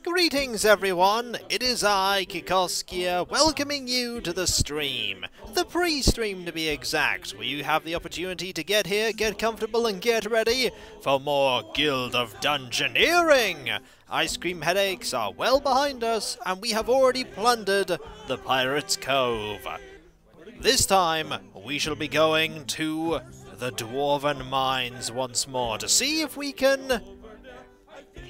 Greetings everyone, it is I, Kikoskia, welcoming you to the stream. The pre-stream to be exact, where you have the opportunity to get here, get comfortable and get ready for more Guild of Dungeoneering. Ice cream headaches are well behind us, and we have already plundered the Pirate's Cove. This time, we shall be going to the Dwarven mines once more to see if we can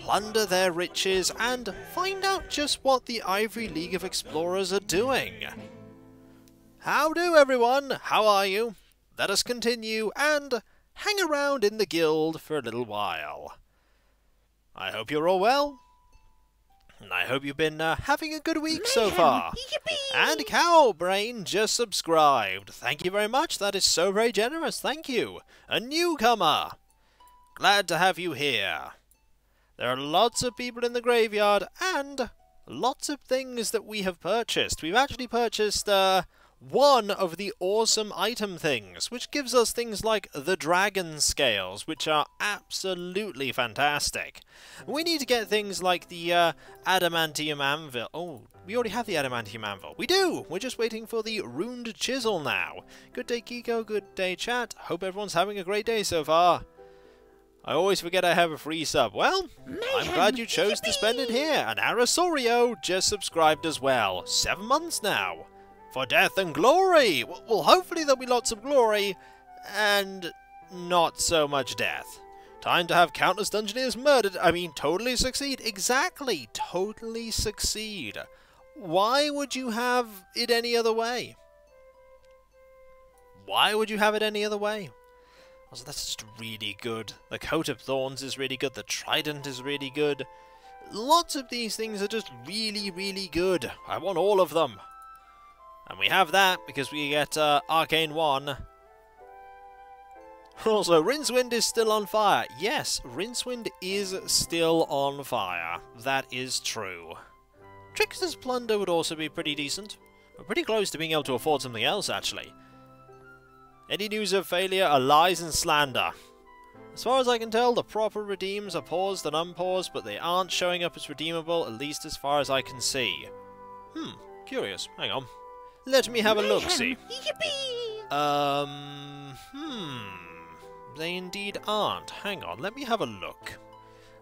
plunder their riches and find out just what the Ivory League of Explorers are doing. How do everyone? How are you? Let us continue and hang around in the guild for a little while. I hope you're all well. And I hope you've been having a good week so far. And Cowbrain just subscribed. Thank you very much. That is so very generous. Thank you. A newcomer. Glad to have you here. There are lots of people in the graveyard and lots of things that we have purchased. We've actually purchased one of the awesome item things, which gives us things like the dragon scales, which are absolutely fantastic. We need to get things like the adamantium anvil. Oh, we already have the adamantium anvil. We do! We're just waiting for the runed chisel now. Good day, Kiko. Good day, chat. Hope everyone's having a great day so far. I always forget I have a free sub. Well, I'm glad you chose to spend it here. And Arasorio just subscribed as well. 7 months now. For death and glory! Well, hopefully there'll be lots of glory, and not so much death. Time to have countless Dungeoneers murdered. I mean, totally succeed. Exactly. Totally succeed. Why would you have it any other way? Why would you have it any other way? Also, that's just really good. The Coat of Thorns is really good. The Trident is really good. Lots of these things are just really, really good. I want all of them. And we have that because we get Arcane 1. Also, Rincewind is still on fire. Yes, Rincewind is still on fire. That is true. Trickster's Plunder would also be pretty decent. We're pretty close to being able to afford something else, actually. Any news of failure are lies and slander. As far as I can tell, the proper redeems are paused and unpaused, but they aren't showing up as redeemable, at least as far as I can see. Curious. Hang on. Let me have a look-see. They indeed aren't. Hang on, let me have a look.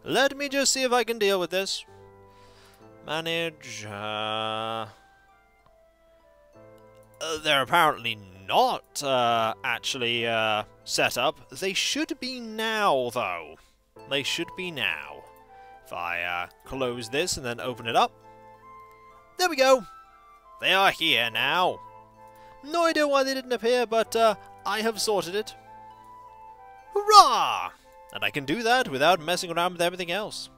Let me just see if I can deal with this. Manage, they're apparently not actually set up. They should be now, though. They should be now. If I close this and then open it up. There we go. They are here now. No idea why they didn't appear, but I have sorted it. Hurrah! And I can do that without messing around with everything else.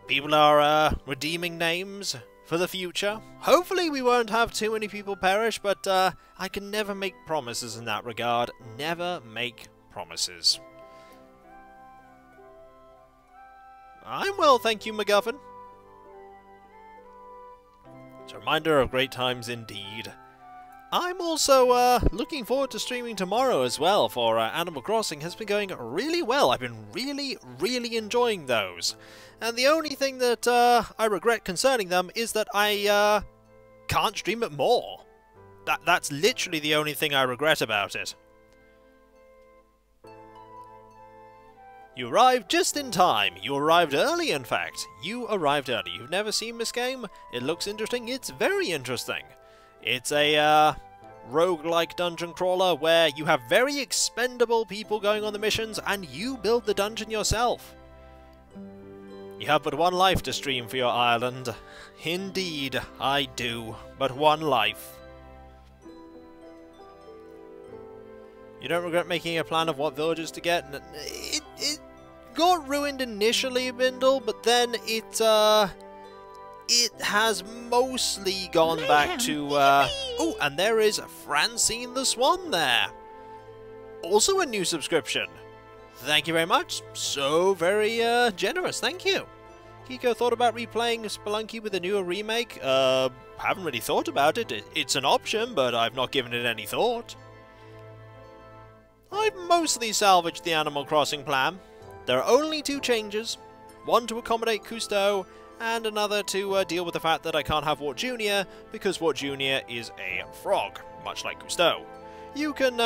People are redeeming names for the future. Hopefully we won't have too many people perish, but I can never make promises in that regard. Never make promises. I'm well, thank you, MacGuffin. It's a reminder of great times indeed. I'm also looking forward to streaming tomorrow as well, for Animal Crossing has been going really well. I've been really enjoying those. And the only thing that I regret concerning them is that I can't stream it more. That's literally the only thing I regret about it. You arrived just in time. You arrived early, in fact. You arrived early. You've never seen this game? It looks interesting. It's very interesting. It's a roguelike dungeon crawler where you have very expendable people going on the missions and you build the dungeon yourself. You have but one life to stream for your island. Indeed, I do. But one life. You don't regret making a plan of what villages to get? It got ruined initially, Bindle, but then it has mostly gone back to... Oh, and there is Francine the Swan there. Also a new subscription. Thank you very much. So very generous. Thank you. Kiko thought about replaying Spelunky with a newer remake? Haven't really thought about it. It's an option, but I've not given it any thought. I've mostly salvaged the Animal Crossing plan. There are only two changes. One to accommodate Cousteau, and another to deal with the fact that I can't have Wart Jr. because Wart Jr. is a frog, much like Cousteau. You can,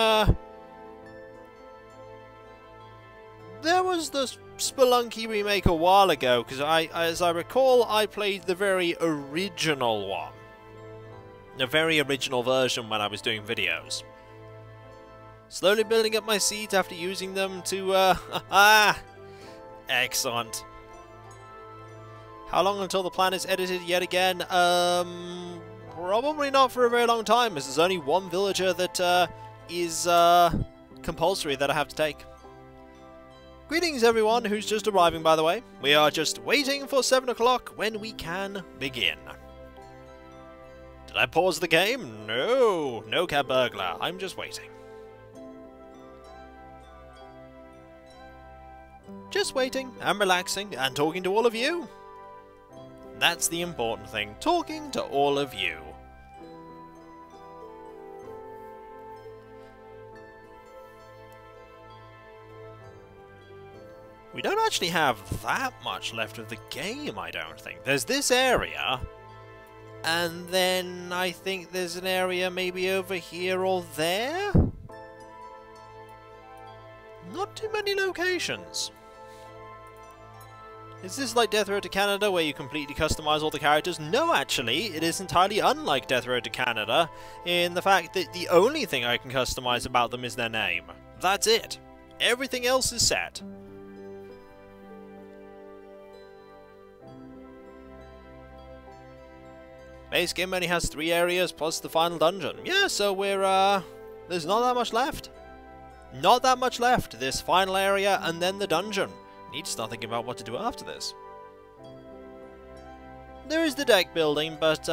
There was the Spelunky remake a while ago, because as I recall, I played the very original one. The very original version when I was doing videos. Slowly building up my seeds after using them to, excellent. How long until the plan is edited yet again? Probably not for a very long time, as there's only one villager that is compulsory that I have to take. Greetings everyone who's just arriving, by the way. We are just waiting for 7 o'clock when we can begin. Did I pause the game? No, no cat burglar. I'm just waiting. Just waiting and relaxing and talking to all of you. That's the important thing, talking to all of you. We don't actually have that much left of the game, I don't think. There's this area, and then I think there's an area maybe over here or there? Not too many locations. Is this like Death Road to Canada, where you completely customize all the characters? No, actually, it is entirely unlike Death Road to Canada, in the fact that the only thing I can customize about them is their name. That's it. Everything else is set. Base game only has 3 areas plus the final dungeon. Yeah, so we're, there's not that much left. Not that much left. This final area and then the dungeon. Need to start thinking about what to do after this. There is the deck building, but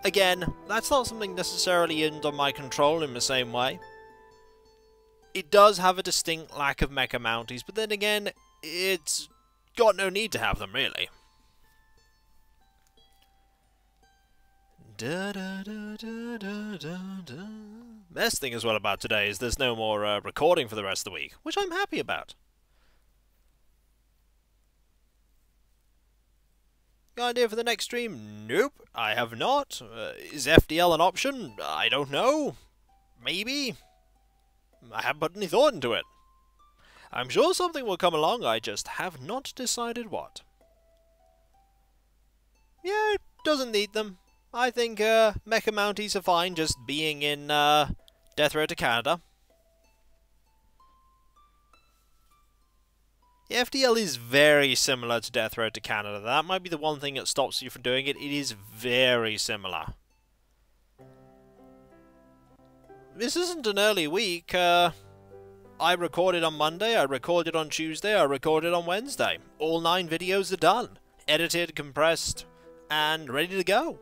again, that's not something necessarily under my control in the same way. It does have a distinct lack of mecha mounties, but then again, it's got no need to have them, really. Best thing as well about today is there's no more recording for the rest of the week, which I'm happy about. Got an idea for the next stream? Nope, I have not. Is FDL an option? I don't know. Maybe. I haven't put any thought into it. I'm sure something will come along, I just have not decided what. Yeah, it doesn't need them. I think mecha mounties are fine just being in Death Road to Canada. The FDL is very similar to Death Road to Canada. That might be the one thing that stops you from doing it. It is very similar. This isn't an early week. I recorded on Monday, I recorded on Tuesday, I recorded on Wednesday. All 9 videos are done. Edited, compressed, and ready to go.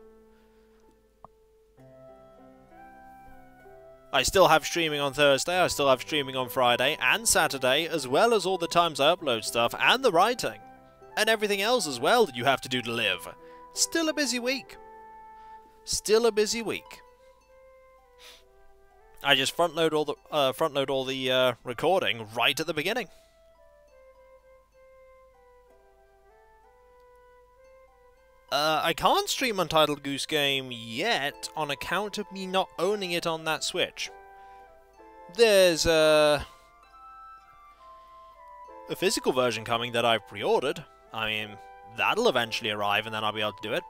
I still have streaming on Thursday, I still have streaming on Friday and Saturday, as well as all the times I upload stuff, and the writing. And everything else as well that you have to do to live. Still a busy week. Still a busy week. I just front load all the recording right at the beginning. I can't stream Untitled Goose Game yet on account of me not owning it on that Switch. There's a physical version coming that I've pre-ordered. I mean, that'll eventually arrive and then I'll be able to do it.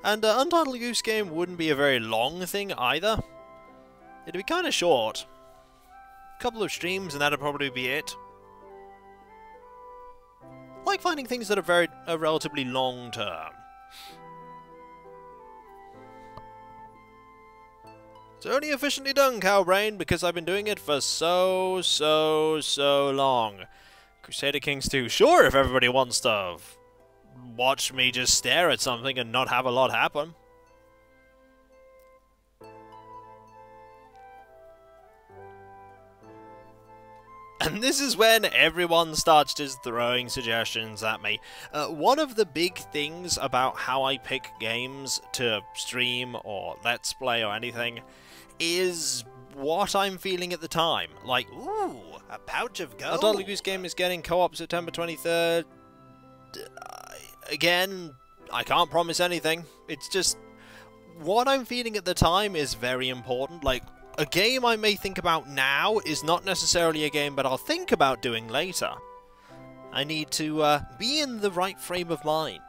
And Untitled Goose Game wouldn't be a very long thing either. It'd be kind of short. A couple of streams and that'd probably be it. I like finding things that are relatively long term. It's only efficiently done, Cowbrain, because I've been doing it for so long. Crusader Kings 2, sure, if everybody wants to watch me just stare at something and not have a lot happen. And this is when everyone starts just throwing suggestions at me. One of the big things about how I pick games to stream or let's play or anything is what I'm feeling at the time. Like, ooh, a pouch of gold. Dastardly Goose Game is getting co-op September 23rd. Again, I can't promise anything. It's just what I'm feeling at the time is very important. Like, a game I may think about now is not necessarily a game that I'll think about doing later. I need to be in the right frame of mind.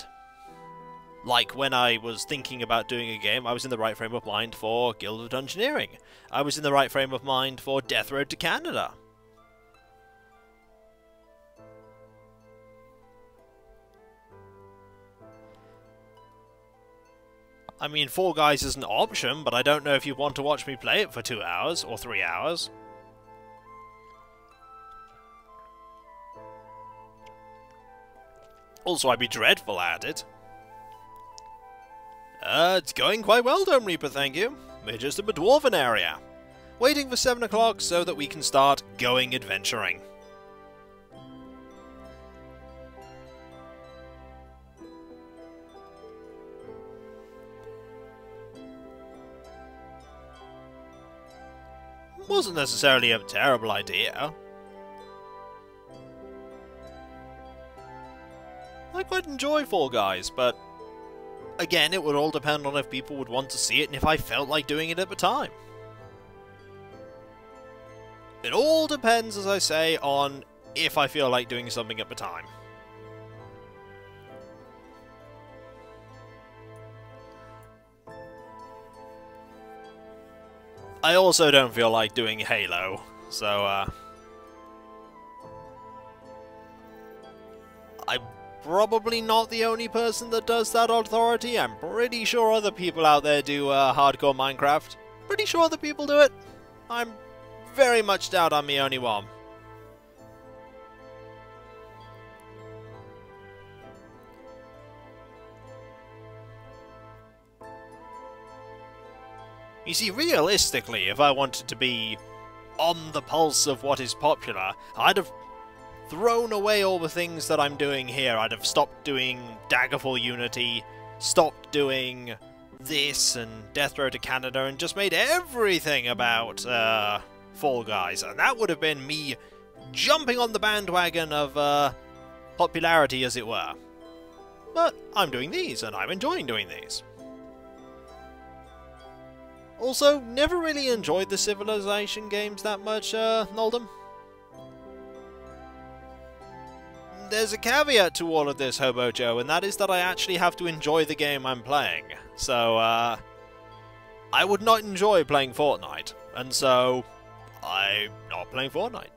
Like when I was thinking about doing a game, I was in the right frame of mind for Guild of Dungeoneering. I was in the right frame of mind for Death Road to Canada. I mean, Fall Guys is an option, but I don't know if you want to watch me play it for 2 hours or 3 hours. Also, I'd be dreadful at it. It's going quite well, Dome Reaper, thank you. We're just in the Dwarven area. Waiting for 7 o'clock so that we can start going adventuring. Wasn't necessarily a terrible idea. I quite enjoy Fall Guys, but again, it would all depend on if people would want to see it and if I felt like doing it at the time. It all depends, as I say, on if I feel like doing something at the time. I also don't feel like doing Halo, so I'm probably not the only person that does that authority. I'm pretty sure other people out there do hardcore Minecraft. Pretty sure other people do it. I'm very much doubt I'm the only one. You see, realistically, if I wanted to be on the pulse of what is popular, I'd have thrown away all the things that I'm doing here. I'd have stopped doing Daggerfall Unity, stopped doing this and Death Road to Canada, and just made everything about Fall Guys. And that would have been me jumping on the bandwagon of popularity, as it were. But I'm doing these, and I'm enjoying doing these. Also, never really enjoyed the Civilization games that much, Noldum. There's a caveat to all of this, Hobo Joe, and that is that I actually have to enjoy the game I'm playing. So, I would not enjoy playing Fortnite, and so I'm not playing Fortnite.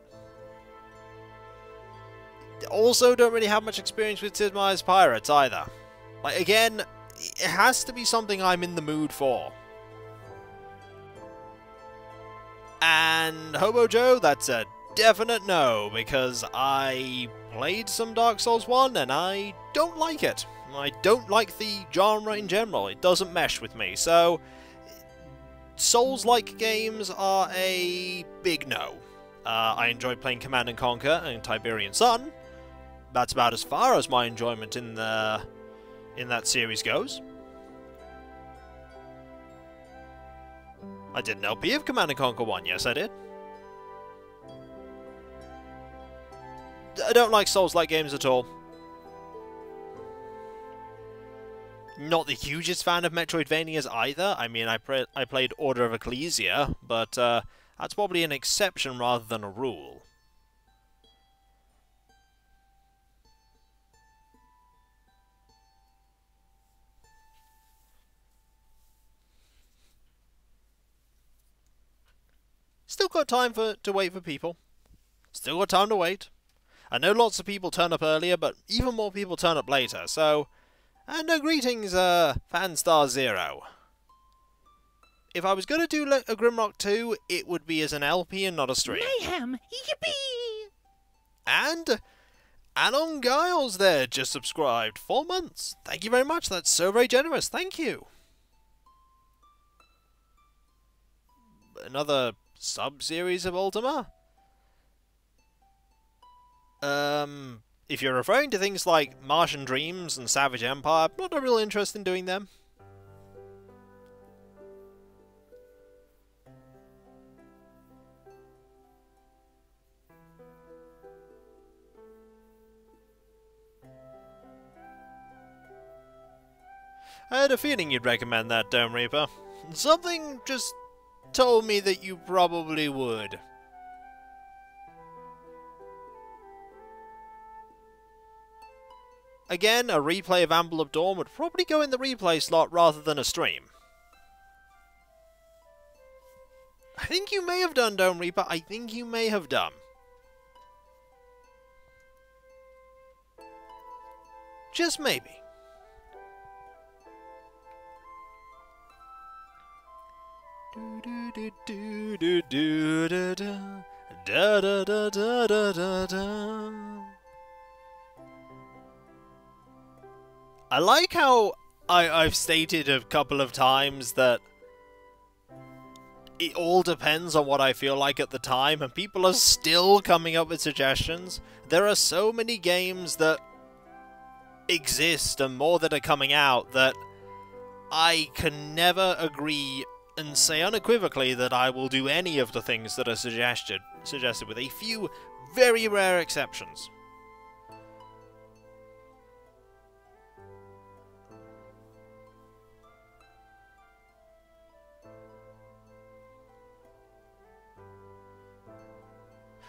Also, don't really have much experience with Sid Meier's Pirates either. Like, again, it has to be something I'm in the mood for. And Hobo Joe, that's a definite no, because I played some Dark Souls 1 and I don't like it. I don't like the genre in general. It doesn't mesh with me. So, Souls-like games are a big no. I enjoyed playing Command & Conquer and Tiberian Sun. That's about as far as my enjoyment in that series goes. I did an LP of Command & Conquer 1, yes I did. I don't like Souls-like games at all. Not the hugest fan of Metroidvanias either. I mean, I played Order of Ecclesia, but that's probably an exception rather than a rule. Still got time to wait for people. Still got time to wait. I know lots of people turn up earlier, but even more people turn up later, so... And greetings, Fanstar Zero. If I was going to do a Grimrock 2, it would be as an LP and not a stream. Mayhem! Yippee! And Anon Giles there just subscribed. 4 months. Thank you very much. That's so very generous. Thank you. Another sub-series of Ultima? If you're referring to things like Martian Dreams and Savage Empire, not a real interest in doing them. I had a feeling you'd recommend that, Dome Reaper. Something just told me that you probably would. Again, a replay of Amble of Dawn would probably go in the replay slot rather than a stream. I think you may have done, Dome Reaper. I think you may have done. Just maybe. I like how I've stated a couple of times that it all depends on what I feel like at the time, and people are still coming up with suggestions. There are so many games that exist and more that are coming out that I can never agree and say unequivocally that I will do any of the things that are suggested with a few very rare exceptions.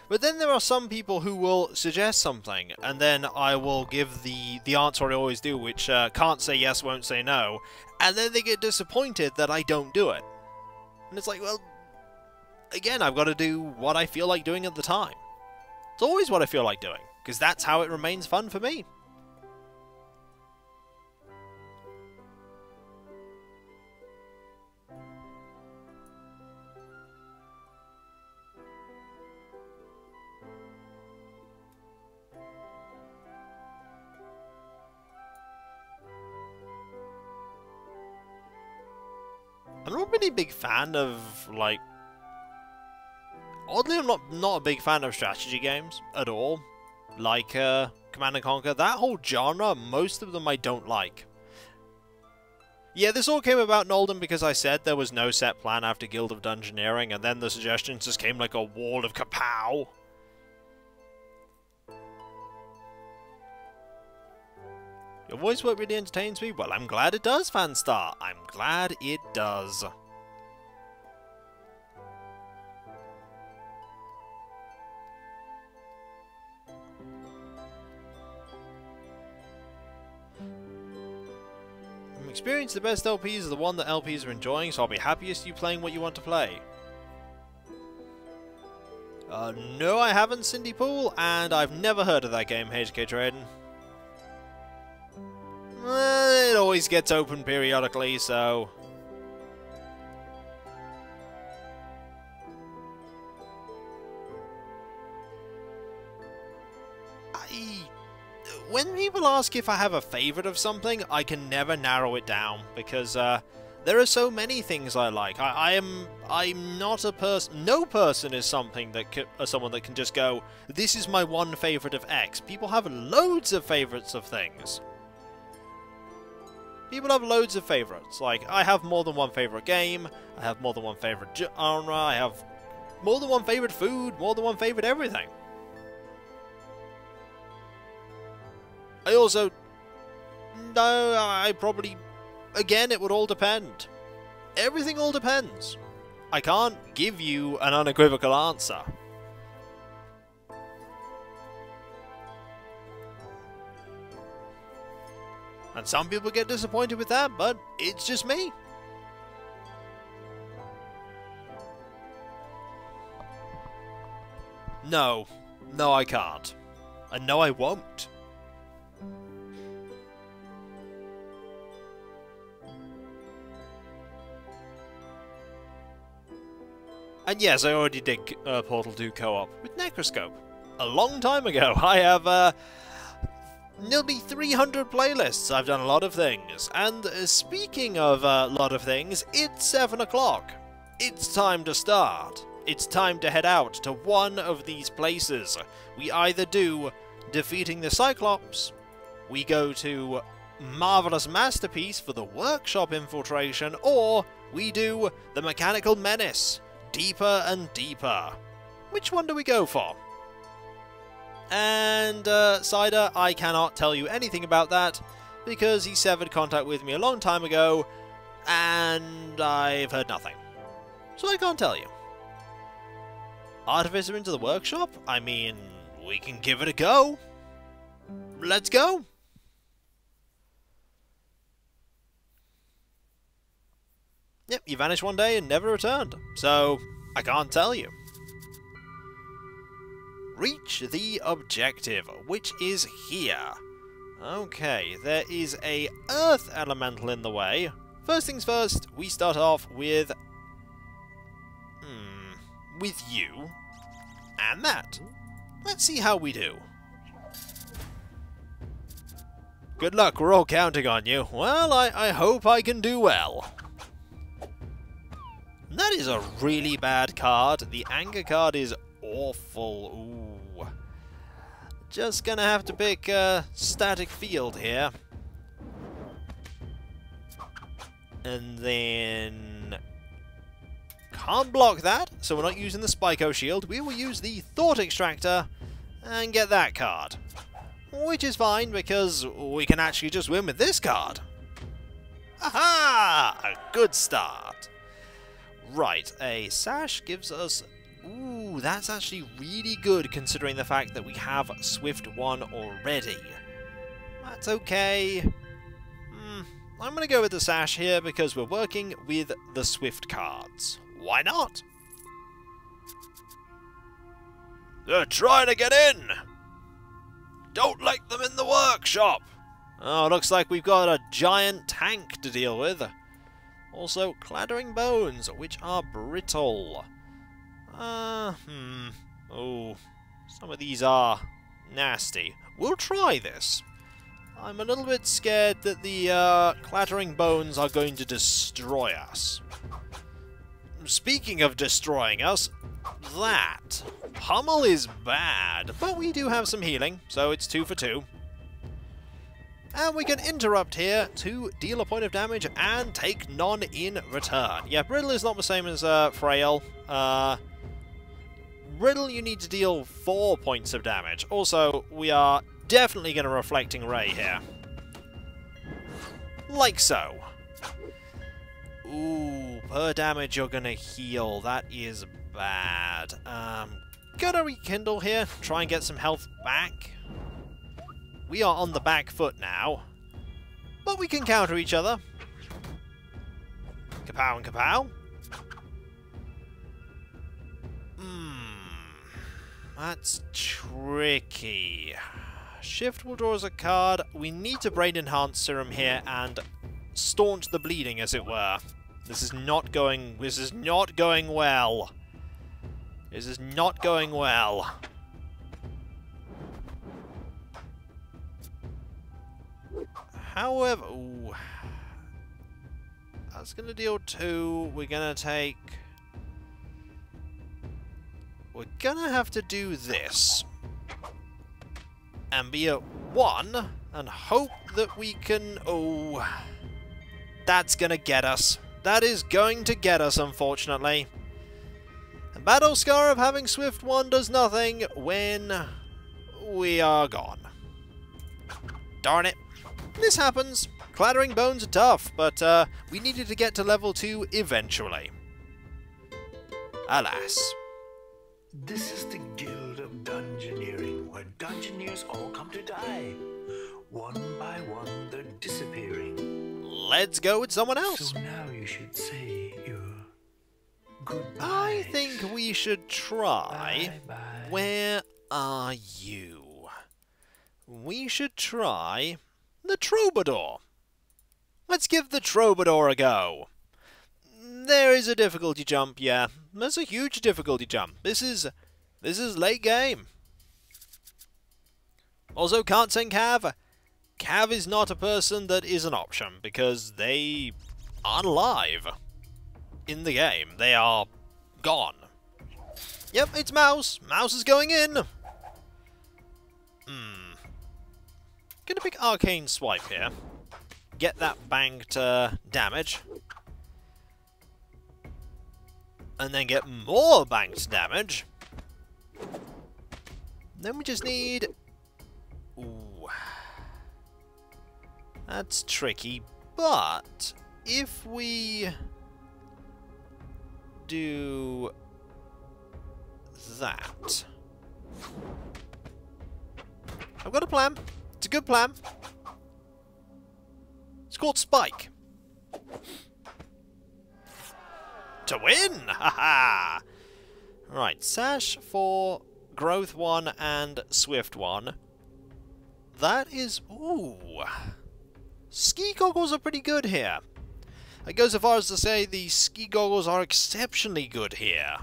But then there are some people who will suggest something, and then I will give the answer I always do, which can't say yes, won't say no, and then they get disappointed that I don't do it. And it's like, well, again, I've got to do what I feel like doing at the time. It's always what I feel like doing, because that's how it remains fun for me. I'm not really a big fan of, like... Oddly, I'm not a big fan of strategy games at all. Like, Command & Conquer. That whole genre, most of them I don't like. Yeah, this all came about in Oldham because I said there was no set plan after Guild of Dungeoneering, and then the suggestions just came like a wall of kapow. Your voice work really entertains me? Well, I'm glad it does, Fanstar. I'm glad it does. From experience, the best LPs are the one that LPs are enjoying, so I'll be happiest you playing what you want to play. No, I haven't, Cindy Pool, and I've never heard of that game, HK Traden. It always gets open periodically, so... When people ask if I have a favourite of something, I can never narrow it down, because there are so many things I like. I'm not a person... No person is something that someone that can just go, this is my one favourite of X. People have loads of favourites of things. People have loads of favourites. Like, I have more than one favourite game, I have more than one favourite genre, I have more than one favourite food, more than one favourite everything. I also... No, I probably... Again, it would all depend. Everything all depends. I can't give you an unequivocal answer. And some people get disappointed with that, but it's just me. No. No, I can't. And no, I won't. And yes, I already did Portal 2 co-op with Necroscope. A long time ago. I have nearly 300 playlists. I've done a lot of things. And speaking of a lot of things, it's 7 o'clock. It's time to start. it's time to head out to one of these places. We either do defeating the Cyclops, we go to Marvelous Masterpiece for the workshop infiltration, or we do the Mechanical Menace, deeper and deeper. Which one do we go for? And Cider, I cannot tell you anything about that because he severed contact with me a long time ago and I've heard nothing. So I can't tell you. Artificer into the workshop? I mean, we can give it a go. Let's go. Yep, you vanished one day and never returned. So, I can't tell you. Reach the objective, which is here. Okay, there is a earth elemental in the way. First things first, we start off with you and that. Let's see how we do. Good luck, we're all counting on you. Well, I hope I can do well. That is a really bad card. The anger card is awful. Ooh. Just gonna have to pick a static field here. And then can't block that, so we're not using the Spyco shield. We will use the Thought Extractor and get that card. Which is fine because we can actually just win with this card. Aha! A good start. Right, a sash gives us... Ooh, that's actually really good considering the fact that we have Swift 1 already. That's okay. I'm going to go with the sash here because we're working with the Swift cards. Why not? They're trying to get in! Don't let them in the workshop! Oh, looks like we've got a giant tank to deal with. Also, clattering bones, which are brittle. Oh, some of these are nasty. We'll try this. I'm a little bit scared that the clattering bones are going to destroy us. Speaking of destroying us, that pummel is bad, but we do have some healing, so it's 2 for 2. And we can interrupt here to deal a point of damage and take none in return. Yeah, brittle is not the same as frail. Brittle, you need to deal 4 points of damage. Also, we are definitely going to Reflecting Ray here. Like so. Ooh, per damage you're going to heal. That is bad. Gonna rekindle here, try and get some health back. We are on the back foot now. But we can counter each other. Kapow and kapow. That's tricky. Shift will draw us a card. We need to Brain Enhance Serum here and staunch the bleeding, as it were. This is not going well. This is not going well. However, ooh, that's going to deal 2. We're going to take... We're going to have to do this. And be at 1, and hope that we can... Oh, that's going to get us. That is going to get us, unfortunately. And Battle Scar of having Swift 1 does nothing when we are gone. Darn it. This happens. Clattering bones are tough, but we needed to get to level 2 eventually. Alas. This is the Guild of Dungeoneering, where Dungeoneers all come to die. One by one, they're disappearing. Let's go with someone else. So now you should say your goodbyes. I think we should try... Bye-bye. Where are you? We should try the Troubadour. Let's give the Troubadour a go. There is a difficulty jump, yeah. There's a huge difficulty jump. This is late game. Also, can't send Cav. Cav is not a person that is an option, because they aren't alive in the game. They are gone. Yep, it's Mouse. Mouse is going in. Gonna pick Arcane Swipe here. Get that banked damage. And then get more banked damage. Then we just need... Ooh. That's tricky, but if we do that... I've got a plan. It's a good plan. It's called Spike. To win! Haha! Right, Sash for Growth 1 and Swift 1. That is... Ooh! Ski goggles are pretty good here. I go so far as to say the ski goggles are exceptionally good here.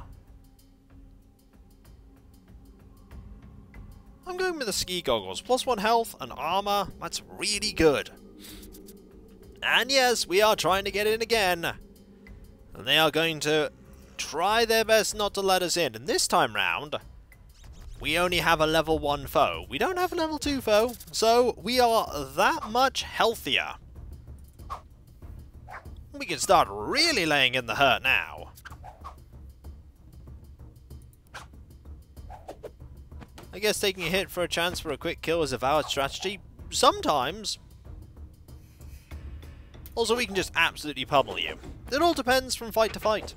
I'm going with the ski goggles. +1 health and armor. That's really good. And yes, we are trying to get in again. And they are going to try their best not to let us in. And this time round, we only have a level 1 foe. We don't have a level 2 foe, so we are that much healthier. We can start really laying in the hurt now. I guess taking a hit for a chance for a quick kill is a valid strategy. Sometimes. Also, we can just absolutely pummel you. It all depends from fight to fight.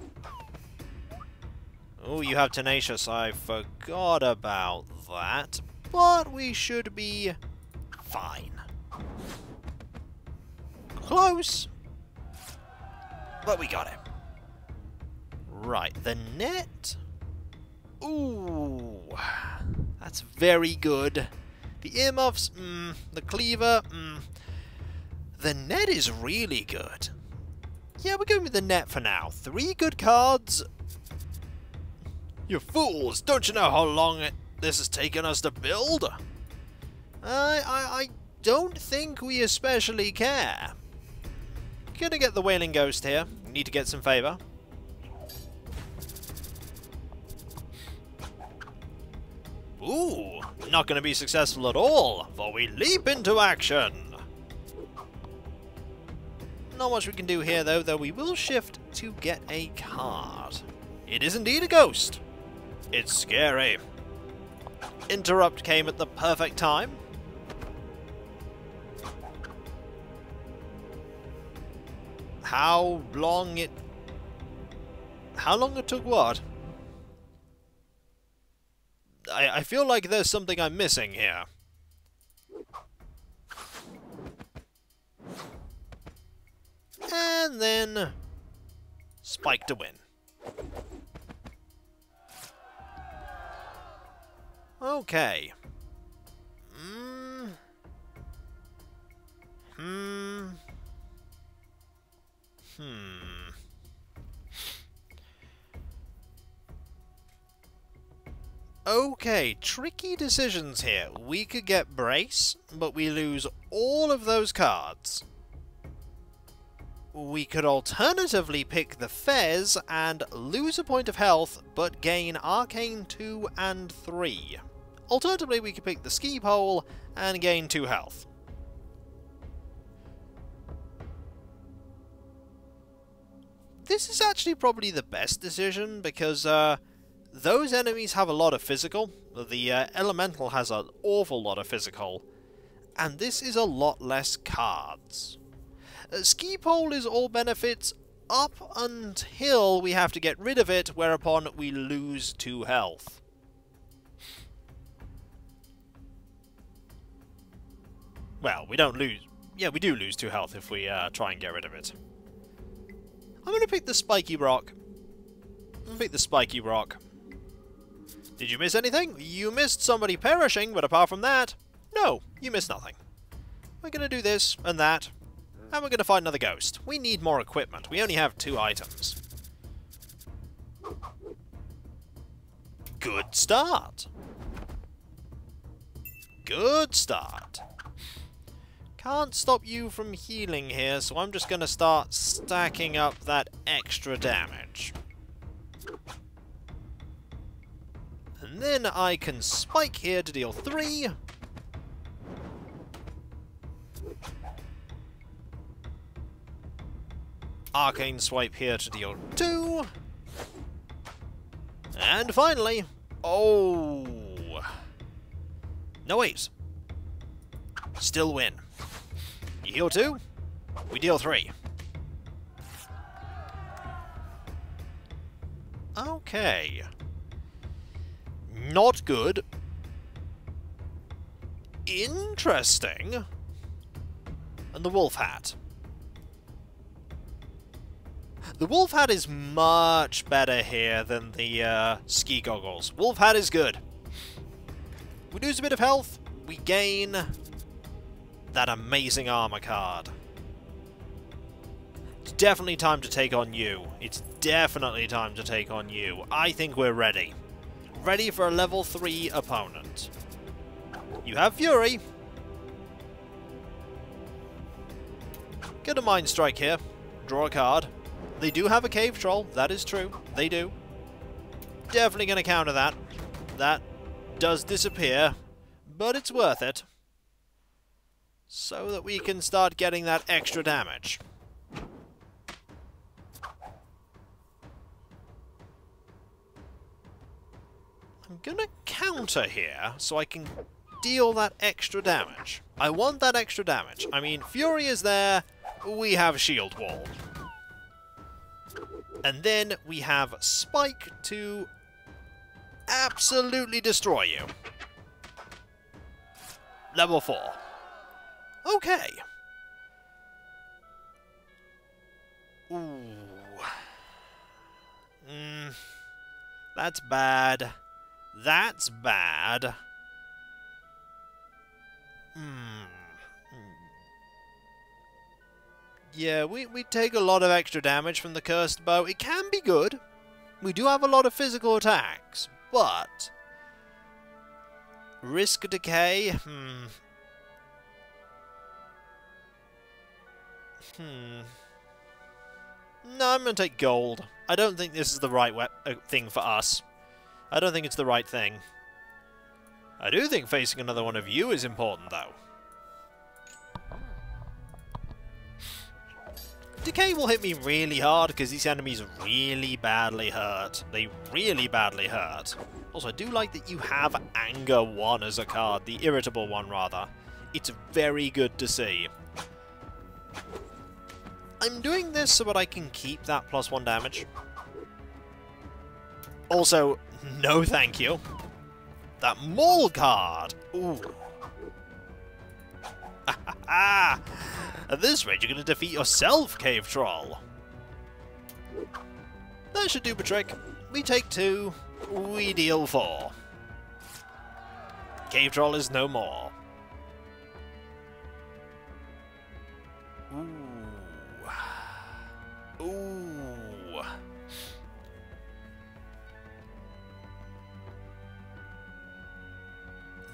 Oh, you have Tenacious. I forgot about that. But we should be fine. Close. But we got it. Right, the net. Ooh. That's very good. The earmuffs, the cleaver, The net is really good. Yeah, we're going with the net for now. 3 good cards. You fools! Don't you know how long this has taken us to build? I don't think we especially care. Gonna get the Wailing Ghost here. Need to get some favor. Ooh, not gonna be successful at all, for we leap into action. Not much we can do here though we will shift to get a card. It is indeed a ghost. It's scary. Interrupt came at the perfect time. How long it took what? I feel like there's something I'm missing here. And then Spike to win. Okay. Okay, tricky decisions here. We could get Brace, but we lose all of those cards. We could alternatively pick the Fez and lose a point of health, but gain Arcane 2 and 3. Alternatively, we could pick the Ski Pole and gain 2 health. This is actually probably the best decision, because those enemies have a lot of physical. The Elemental has an awful lot of physical. And this is a lot less cards. Ski Pole is all benefits up until we have to get rid of it, whereupon we lose 2 health. Well, we don't lose... Yeah, we do lose 2 health if we try and get rid of it. I'm going to pick the Spiky Rock. I'm going to pick the Spiky Rock. Did you miss anything? You missed somebody perishing, but apart from that, no, you missed nothing. We're going to do this and that. And we're going to find another ghost. We need more equipment. We only have 2 items. Good start. Good start. Can't stop you from healing here, so I'm just going to start stacking up that extra damage. And then I can spike here to deal 3. Arcane swipe here to deal 2. And finally... Oh! No, wait. Still win. You heal 2, we deal 3. Okay. Not good. Interesting. And the wolf hat. The wolf hat is much better here than the ski goggles. Wolf hat is good. We lose a bit of health, we gain that amazing armor card. It's definitely time to take on you. It's definitely time to take on you. I think we're ready. Ready for a level 3 opponent. You have Fury. Get a Mind Strike here. Draw a card. They do have a Cave Troll, that is true. They do. Definitely going to counter that. That does disappear, but it's worth it. So that we can start getting that extra damage. I'm gonna counter here, so I can deal that extra damage. I want that extra damage. I mean, Fury is there, we have Shield Wall. And then we have Spike to absolutely destroy you. Level 4. Okay. Ooh. That's bad. That's bad. Yeah, we take a lot of extra damage from the Cursed Bow. It can be good. We do have a lot of physical attacks, but... Risk decay? No, I'm going to take gold. I don't think this is the right thing for us. I don't think it's the right thing. I do think facing another one of you is important, though. Decay will hit me really hard because these enemies really badly hurt. They really badly hurt. Also, I do like that you have Anger 1 as a card. The Irritable one, rather. It's very good to see. I'm doing this so that I can keep that +1 damage. Also, no thank you. That Maul card! Ooh. At this rate, you're going to defeat yourself, Cave Troll. That should do the trick. We take 2, we deal 4. Cave Troll is no more. Ooh. Ooh.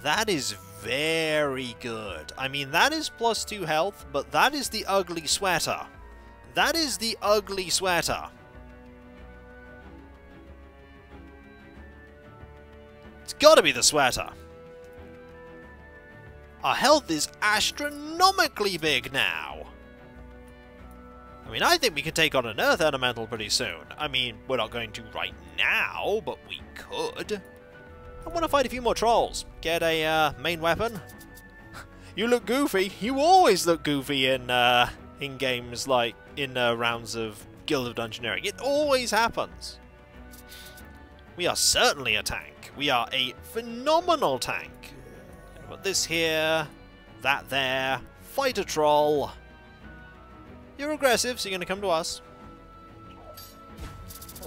That is very good. I mean, that is +2 health, but that is the ugly sweater. That is the ugly sweater. It's gotta be the sweater. Our health is astronomically big now. I mean, I think we could take on an Earth Elemental pretty soon. I mean, we're not going to right now, but we could. I want to fight a few more trolls. Get a main weapon. You look goofy. You always look goofy in games like in rounds of Guild of Dungeoneering. It always happens. We are certainly a tank. We are a phenomenal tank. Put this here, that there. Fight a troll. You're aggressive, so you're going to come to us.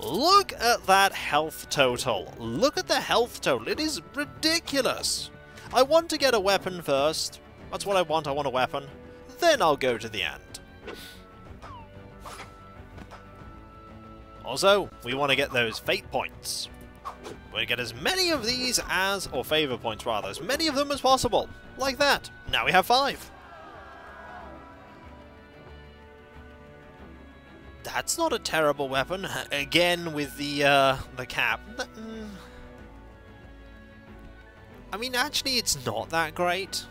Look at that health total. Look at the health total. It is ridiculous. I want to get a weapon first. That's what I want. I want a weapon. Then I'll go to the end. Also, we want to get those fate points. We're going to get as many of these as, or favor points rather, as many of them as possible. Like that. Now we have 5. That's not a terrible weapon. Again with the cap. I mean, actually, it's not that great.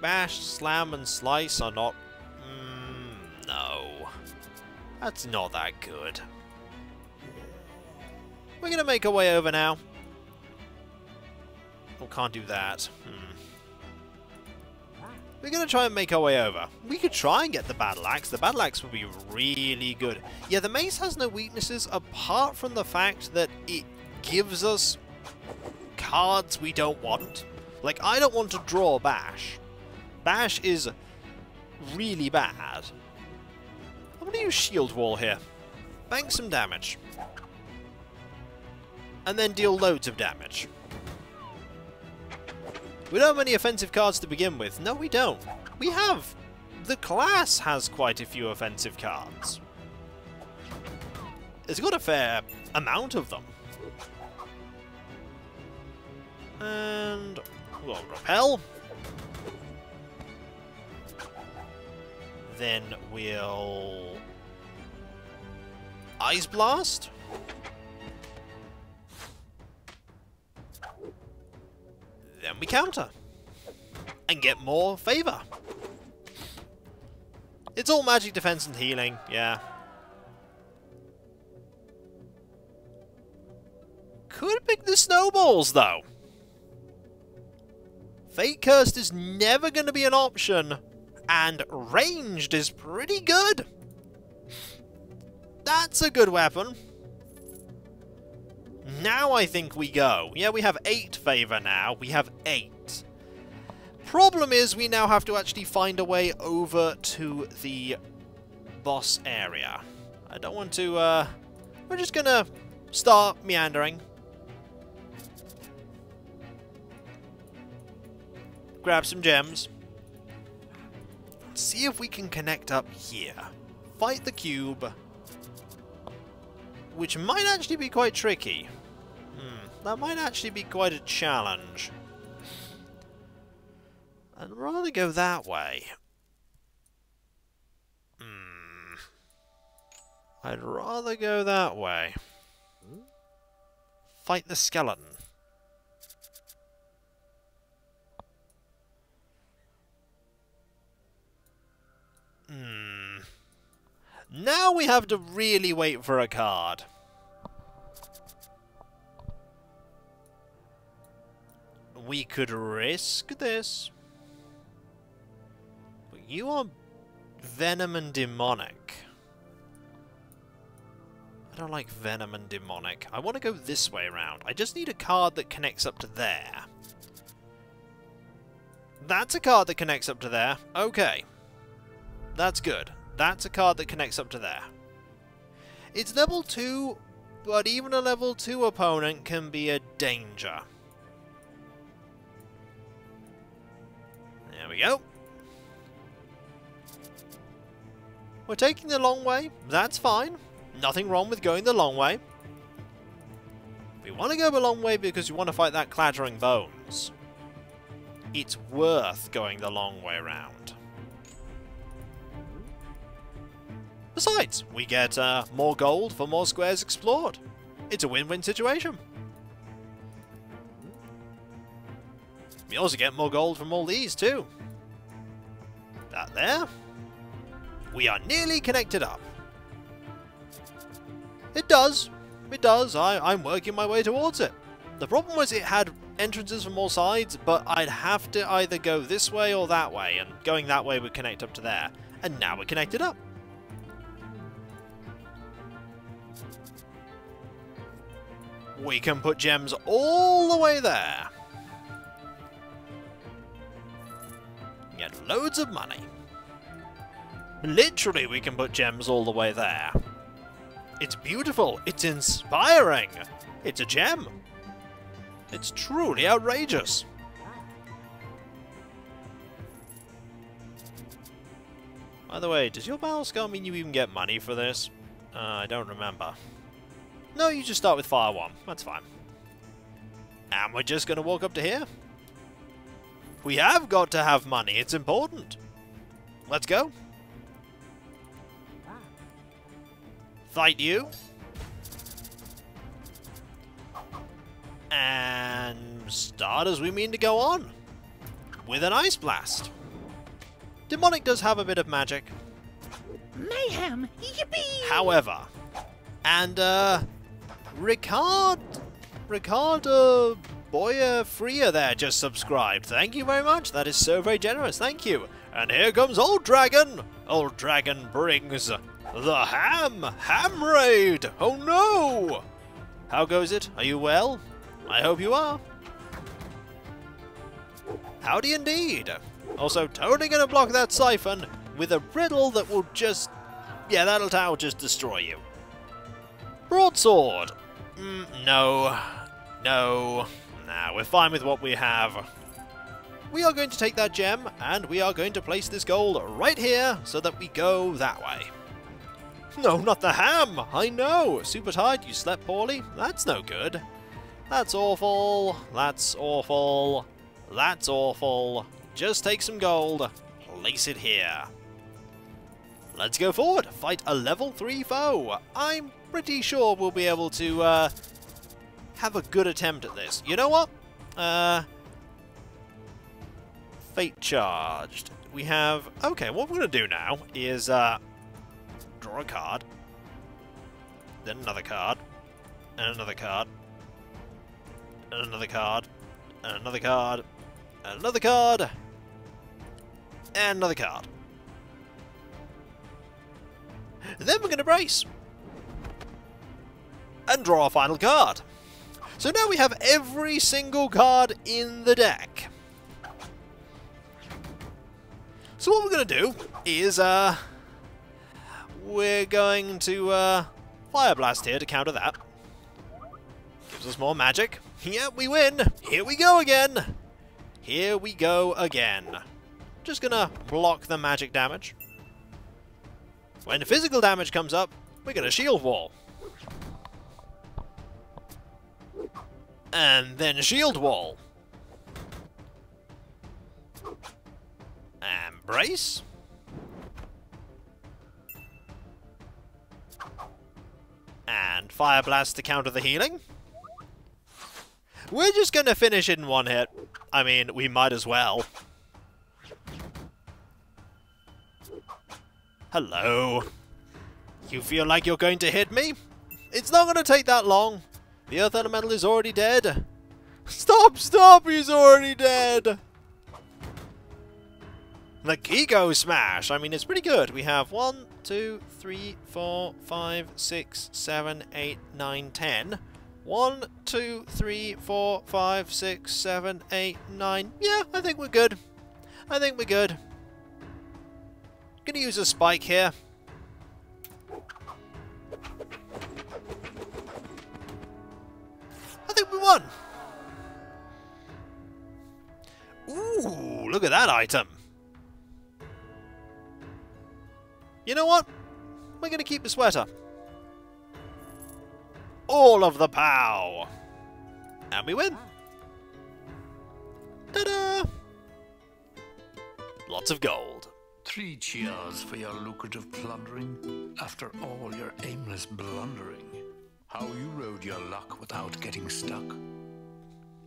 Bash, slam, and slice are not... no. That's not that good. We're going to make our way over now. Oh, can't do that. We're going to try and make our way over. We could try and get the Battle Axe. The Battle Axe would be really good. Yeah, the Mace has no weaknesses apart from the fact that it gives us cards we don't want. Like, I don't want to draw Bash. Bash is really bad. I'm going to use Shield Wall here. Bank some damage. And then deal loads of damage. We don't have any offensive cards to begin with. No, we don't. We have... the class has quite a few offensive cards. It's got a fair amount of them. And... we'll repel. Then we'll... Ice Blast. Then we counter. And get more favor. It's all magic, defense, and healing, yeah. Could pick the snowballs, though. Fate Cursed is never going to be an option. And ranged is pretty good. That's a good weapon. Now I think we go. Yeah, we have 8 favor now. We have 8. Problem is, we now have to actually find a way over to the boss area. I don't want to, we're just gonna start meandering. Grab some gems. See if we can connect up here. Fight the cube. Which might actually be quite tricky. That might actually be quite a challenge. I'd rather go that way. I'd rather go that way. Fight the skeleton. Now we have to really wait for a card. We could risk this. But you are Venom and Demonic. I don't like Venom and Demonic. I want to go this way around. I just need a card that connects up to there. That's a card that connects up to there. Okay. That's good. That's a card that connects up to there. It's level 2, but even a level 2 opponent can be a danger. There we go. We're taking the long way. That's fine. Nothing wrong with going the long way. We want to go the long way because we want to fight that clattering bones. It's worth going the long way around. Besides, we get more gold for more squares explored. It's a win-win situation. We also get more gold from all these too. That there. We are nearly connected up. It does. It does. I'm working my way towards it. The problem was it had entrances from all sides, but I'd have to either go this way or that way, and going that way would connect up to there. And now we're connected up. We can put gems all the way there. Get loads of money. Literally, we can put gems all the way there. It's beautiful. It's inspiring. It's a gem. It's truly outrageous. By the way, does your battle scar mean you even get money for this? I don't remember. No, you just start with Fire 1. That's fine. And we're just going to walk up to here. We have got to have money. It's important. Let's go. Fight you. And start as we mean to go on. With an Ice Blast. Demonic does have a bit of magic. Mayhem! Yippee! However, and Ricardo Boya Freya there just subscribed. Thank you very much. That is so very generous. Thank you. And here comes Old Dragon. Old Dragon brings the ham raid. Oh no! How goes it? Are you well? I hope you are. Howdy indeed. Also, Tony gonna block that siphon with a riddle that will just... yeah, that'll just destroy you. Broadsword. No. No. Nah, we're fine with what we have. We are going to take that gem, and we are going to place this gold right here, so that we go that way. No, not the ham! I know! Super tired, you slept poorly? That's no good. That's awful. That's awful. That's awful. Just take some gold. Place it here. Let's go forward. Fight a level 3 foe. I'm pretty sure we'll be able to have a good attempt at this. You know what? Fate charged. We have... okay, what we're going to do now is draw a card. Then another card. And another card. And another card. And another card. And another card. And another card. Then we're going to brace. And draw a final card. So now we have every single card in the deck. So what we're going to do is, we're going to Fire Blast here to counter that. Gives us more magic. Yep, we win. Here we go again. Here we go again. Just gonna block the magic damage. When physical damage comes up, we're gonna shield wall. And then shield wall. And brace. And Fire Blast to counter the healing. We're just gonna finish it in one hit. I mean, we might as well. Hello. You feel like you're going to hit me? It's not gonna take that long. The Earth Elemental is already dead. Stop, stop, he's already dead. The Kiko Smash. I mean, it's pretty good. We have 1, 2, 3, 4, 5, 6, 7, 8, 9, 10. 1, 2, 3, 4, 5, 6, 7, 8, 9. Yeah, I think we're good. I think we're good. Gonna use a spike here. I think we won. Ooh, look at that item. You know what? We're gonna keep the sweater. All of the pow! And we win! Ta-da! Lots of gold. 3 cheers for your lucrative plundering, after all your aimless blundering. How you rode your luck without getting stuck.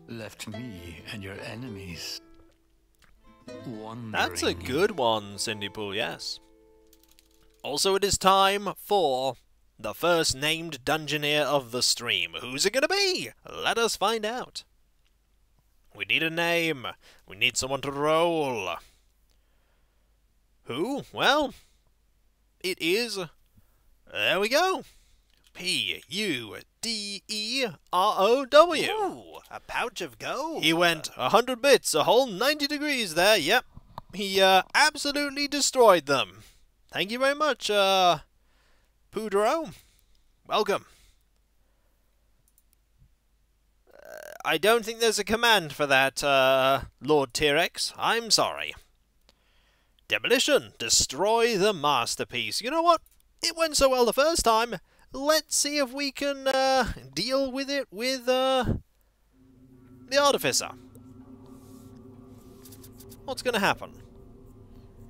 Left me and your enemies wondering. That's a good one, Cindy Pool, yes. Also, it is time for the first named Dungeoneer of the stream. Who's it gonna be? Let us find out. We need a name. We need someone to roll. Who? Well, it is... there we go. P-U-D-E-R-O-W. Ooh, a pouch of gold. He went 100 bits, a whole 90 degrees there, yep. He absolutely destroyed them. Thank you very much, Poudreau. Welcome. I don't think there's a command for that, Lord T-Rex. I'm sorry. Demolition. Destroy the masterpiece. You know what? It went so well the first time. Let's see if we can deal with it with the Artificer. What's going to happen?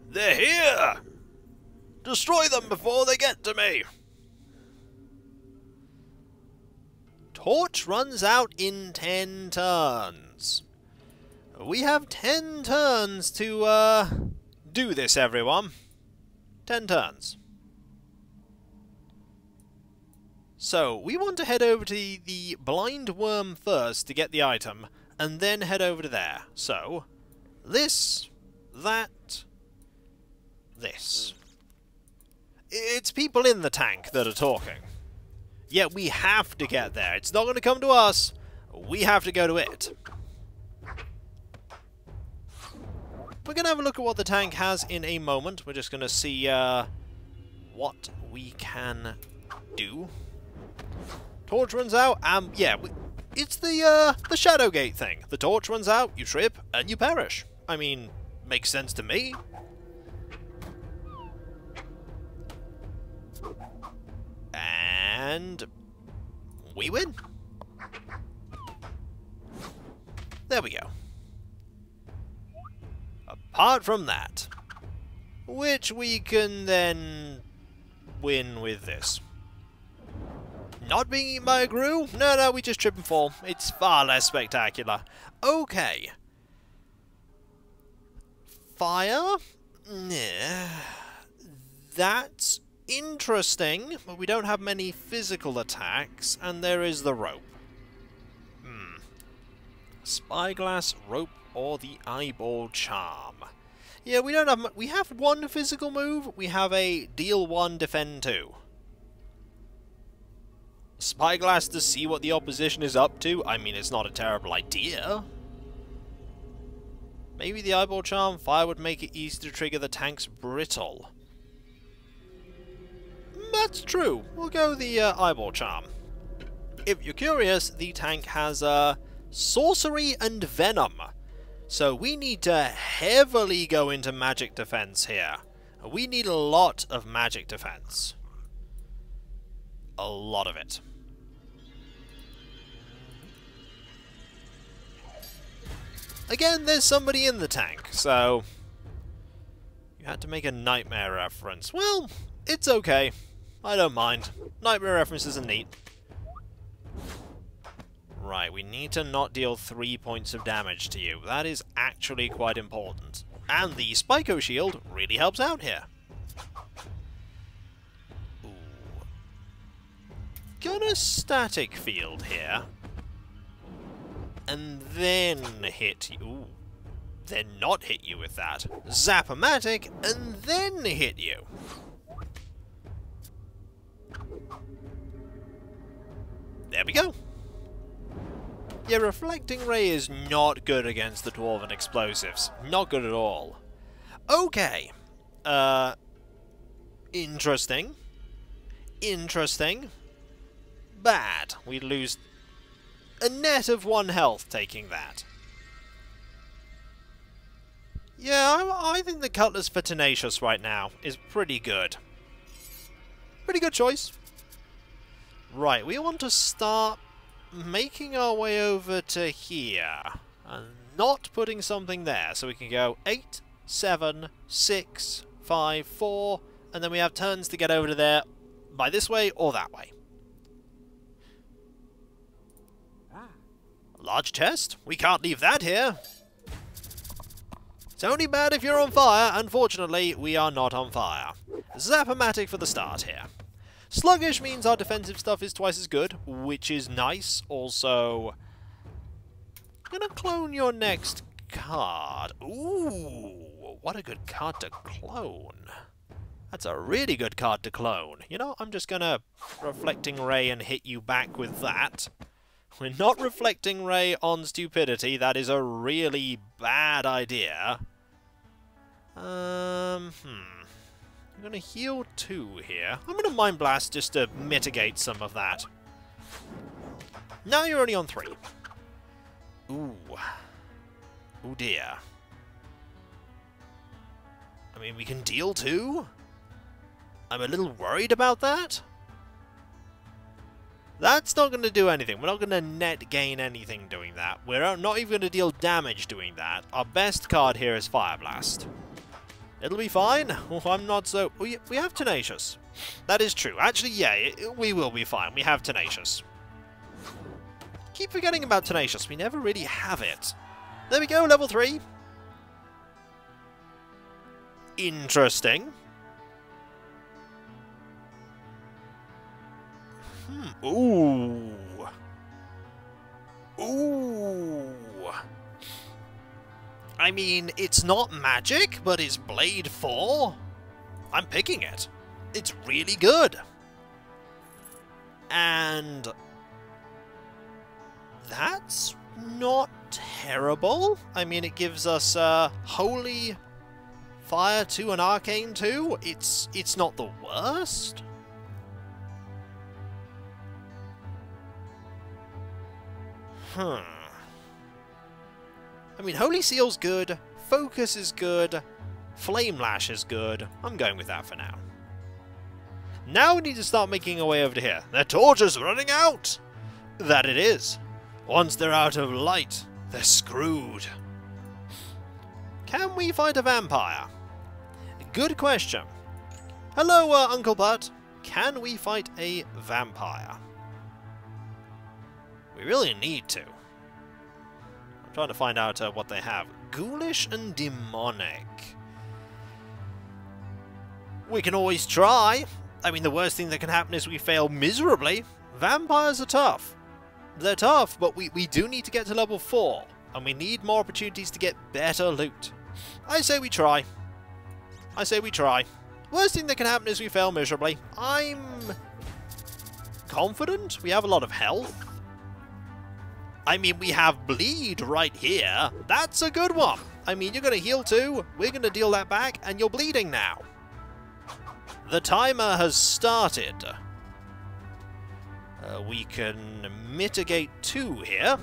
They're here! Destroy them before they get to me! Torch runs out in 10 turns. We have 10 turns to do this, everyone. 10 turns. So, we want to head over to the blind worm first to get the item, and then head over to there. So, this, that, this. It's people in the tank that are talking. Yet we have to get there. It's not going to come to us. We have to go to it. We're going to have a look at what the tank has in a moment. We're just going to see what we can do. Torch runs out, yeah, it's the Shadowgate thing. The torch runs out, you trip, and you perish. I mean, makes sense to me. And we win. There we go. Apart from that, which we can then win with this. Not being eaten by a grue? No, we just trip and fall. It's far less spectacular. Okay. Fire? Yeah. That's interesting, but we don't have many physical attacks, and there is the rope. Spyglass, rope, or the eyeball charm. Yeah, we don't have... We have one physical move. We have a deal 1, defend 2. Spyglass to see what the opposition is up to? I mean, it's not a terrible idea. Maybe the eyeball charm fire would make it easy to trigger the tank's brittle. That's true. We'll go the eyeball charm. If you're curious, the tank has sorcery and venom. So we need to heavily go into magic defense here. We need a lot of magic defense. A lot of it. Again, there's somebody in the tank, so... You had to make a nightmare reference. Well, it's okay. I don't mind. Nightmare references are neat. Right, we need to not deal 3 points of damage to you. That is actually quite important. And the Spyco shield really helps out here. Ooh. Got a static field here. And then hit you. Ooh. Then not hit you with that. Zap-o-matic, and then hit you. There we go. Yeah, Reflecting Ray is not good against the Dwarven explosives. Not good at all. Okay. Interesting. Interesting. Bad. We lose a net of 1 health taking that. Yeah, I think the Cutlass for Tenacious right now is pretty good. Pretty good choice. Right, we want to start making our way over to here. And not putting something there. So we can go 8, 7, 6, 5, 4, and then we have turns to get over to there by this way or that way. Large chest? We can't leave that here. It's only bad if you're on fire. Unfortunately, we are not on fire. Zap-o-matic for the start here. Sluggish means our defensive stuff is twice as good, which is nice. Also, I'm gonna clone your next card. Ooh, what a good card to clone. That's a really good card to clone. You know, I'm just gonna Reflecting Ray and hit you back with that. We're not Reflecting Ray on stupidity. That is a really bad idea. I'm going to heal 2 here. I'm going to Mind Blast just to mitigate some of that. Now you're only on 3. Ooh. Oh dear. I mean, we can deal 2? I'm a little worried about that. That's not going to do anything. We're not going to net gain anything doing that. We're not even going to deal damage doing that. Our best card here is Fire Blast. It'll be fine. Oh, I'm not so... We have Tenacious. That is true. Actually, yeah, we will be fine. We have Tenacious. keep forgetting about Tenacious. We never really have it. There we go, level 3. Interesting. Ooh. Ooh. I mean, it's not magic, but it's Blade 4. I'm picking it. It's really good. And that's not terrible. I mean, it gives us Holy Fire 2 and Arcane 2. It's not the worst. I mean, Holy Seal's good, Focus is good, Flame Lash is good. I'm going with that for now. Now we need to start making our way over to here. Their torches are running out! That it is. Once they're out of light, they're screwed. Can we fight a vampire? Good question. Hello, Uncle Bud. Can we fight a vampire? We really need to. I'm trying to find out what they have. Ghoulish and demonic. We can always try. I mean, the worst thing that can happen is we fail miserably. Vampires are tough. They're tough, but we do need to get to level 4. And we need more opportunities to get better loot. I say we try. I say we try. Worst thing that can happen is we fail miserably. I'm confident. We have a lot of health. I mean, we have bleed right here. That's a good one. I mean, you're going to heal too. We're going to deal that back, and you're bleeding now. The timer has started. We can mitigate 2 here.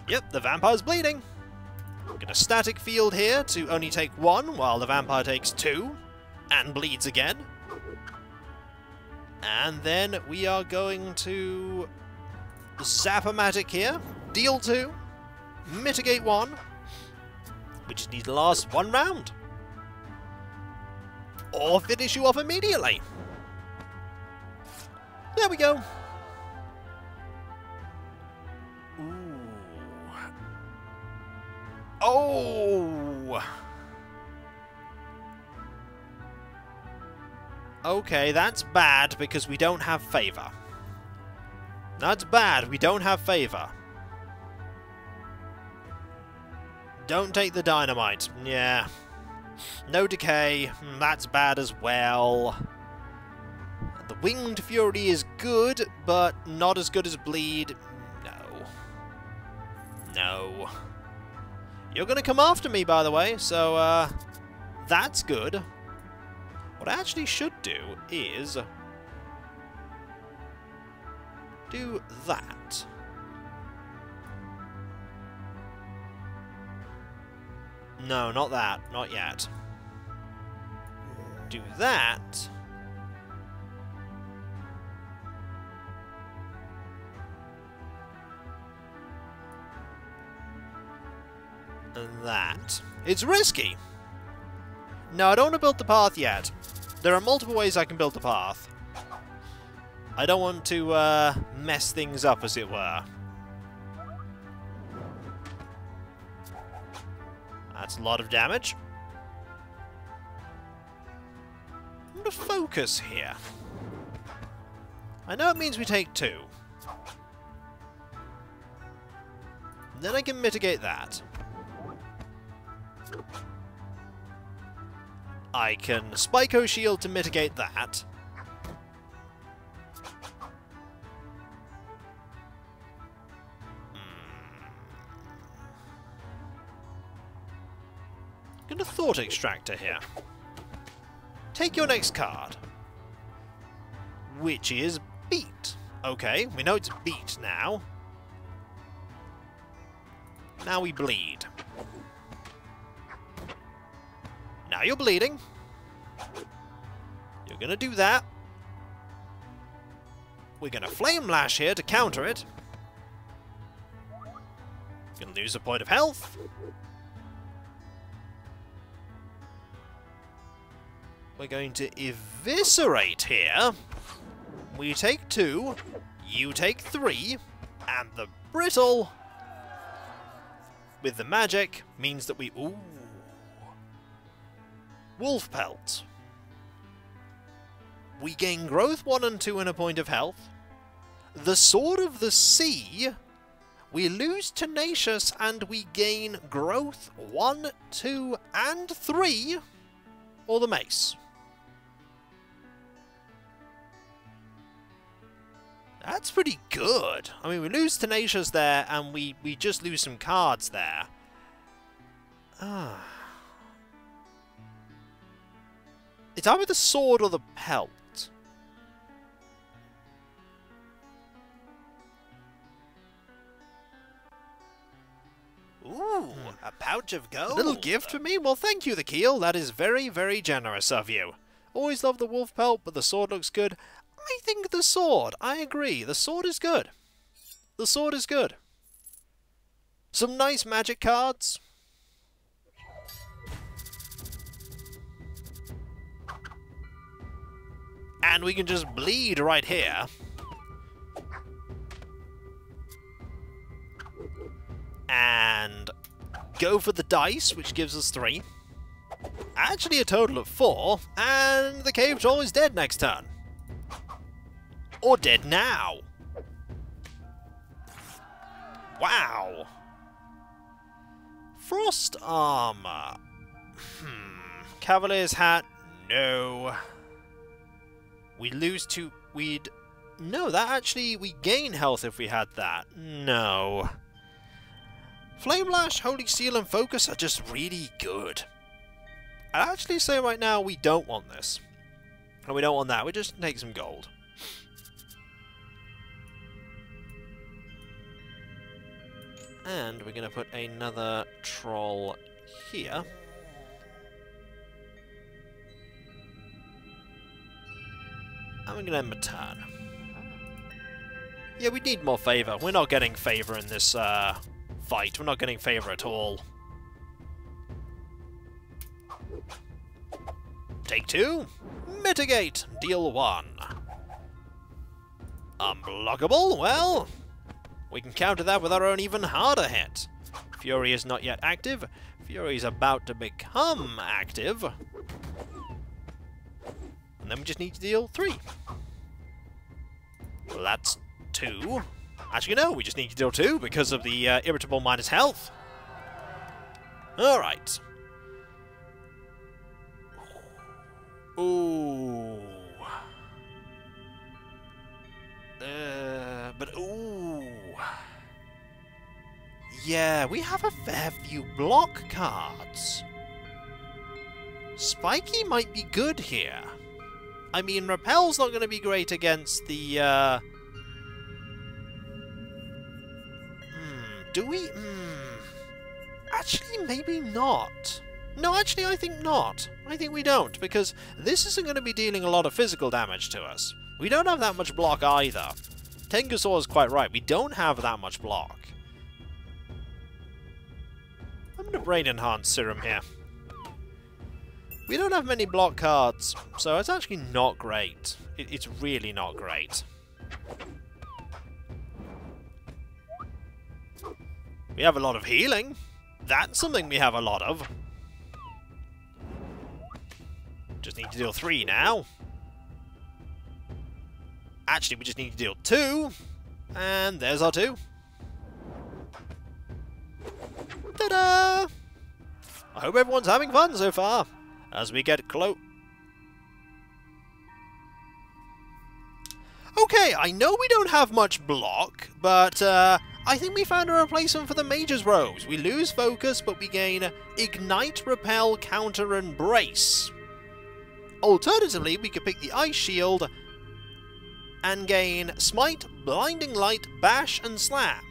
Yep, the vampire's bleeding. We're going to static field here to only take 1, while the vampire takes 2, and bleeds again. And then we are going to Zap-O-Matic here, deal 2, mitigate 1. We just need to last 1 round. Or finish you off immediately. There we go. Ooh. Oh! Okay, that's bad because we don't have favor. That's bad, we don't have favor. Don't take the dynamite. Yeah. No decay. That's bad as well. The Winged Fury is good, but not as good as Bleed. No. No. You're going to come after me, by the way, so that's good. What I actually should do is do that. No, not that. Not yet. Do that. And that. It's risky. No, I don't want to build the path yet. There are multiple ways I can build the path. I don't want to mess things up, as it were. That's a lot of damage. I'm going to focus here. I know it means we take 2. Then I can mitigate that. I can Spyco Shield to mitigate that. I'm going to Thought Extractor here. Take your next card. Which is Beat. Okay, we know it's Beat now. Now we bleed. Now you're bleeding. You're going to do that. We're going to Flame Lash here to counter it. You're going to lose a point of health. We're going to Eviscerate here. We take 2. You take 3, and the brittle with the magic means that we... Ooh. Wolf Pelt. We gain growth 1 and 2 and a point of health. The Sword of the Sea, we lose Tenacious and we gain growth 1, 2 and 3, or the Mace. That's pretty good. I mean, we lose Tenacious there and we just lose some cards there. It's either the Sword or the Pelt. Ooh, a pouch of gold. A little gift for me? Well, thank you, the Keel. That is very, very generous of you. Always love the wolf pelt, but the sword looks good. I think the sword. I agree. The sword is good. The sword is good. Some nice magic cards. And we can just bleed right here. And go for the dice, which gives us 3. Actually a total of 4. And the cave troll is dead next turn. Or dead now. Wow. Frost armor. Cavalier's hat. No. We lose 2. We'd... No, that actually... We gain health if we had that. No. Flame Lash, Holy Seal and Focus are just really good. I'd actually say right now we don't want this. And we don't want that. We just take some gold. And we're going to put another troll here. And we're going to end the turn. Yeah, we need more favour. We're not getting favour in this fight. We're not getting favour at all. Take 2. Mitigate. Deal 1. Unblockable. Well, we can counter that with our own even harder hit. Fury is not yet active. Fury is about to become active. And then we just need to deal 3. Well, that's 2. Actually, no, we just need to deal 2 because of the irritable minus health. Alright. Ooh. But ooh. Yeah, we have a fair few block cards. Spiky might be good here. I mean, Repel's not going to be great against the, do we? Actually, maybe not. No, actually, I think not. I think we don't, because this isn't going to be dealing a lot of physical damage to us. We don't have that much block either. Tengusaur is quite right. We don't have that much block. I'm going to Brain Enhance Serum here. We don't have many block cards, so it's actually not great. It's really not great. We have a lot of healing. That's something we have a lot of. Just need to deal 3 now. Actually, we just need to deal 2. And there's our 2. Ta-da! I hope everyone's having fun so far. As we get close. Okay, I know we don't have much block, but I think we found a replacement for the Mage's Rose. We lose focus, but we gain Ignite, Repel, Counter, and Brace. Alternatively, we could pick the Ice Shield and gain Smite, Blinding Light, Bash, and Slam.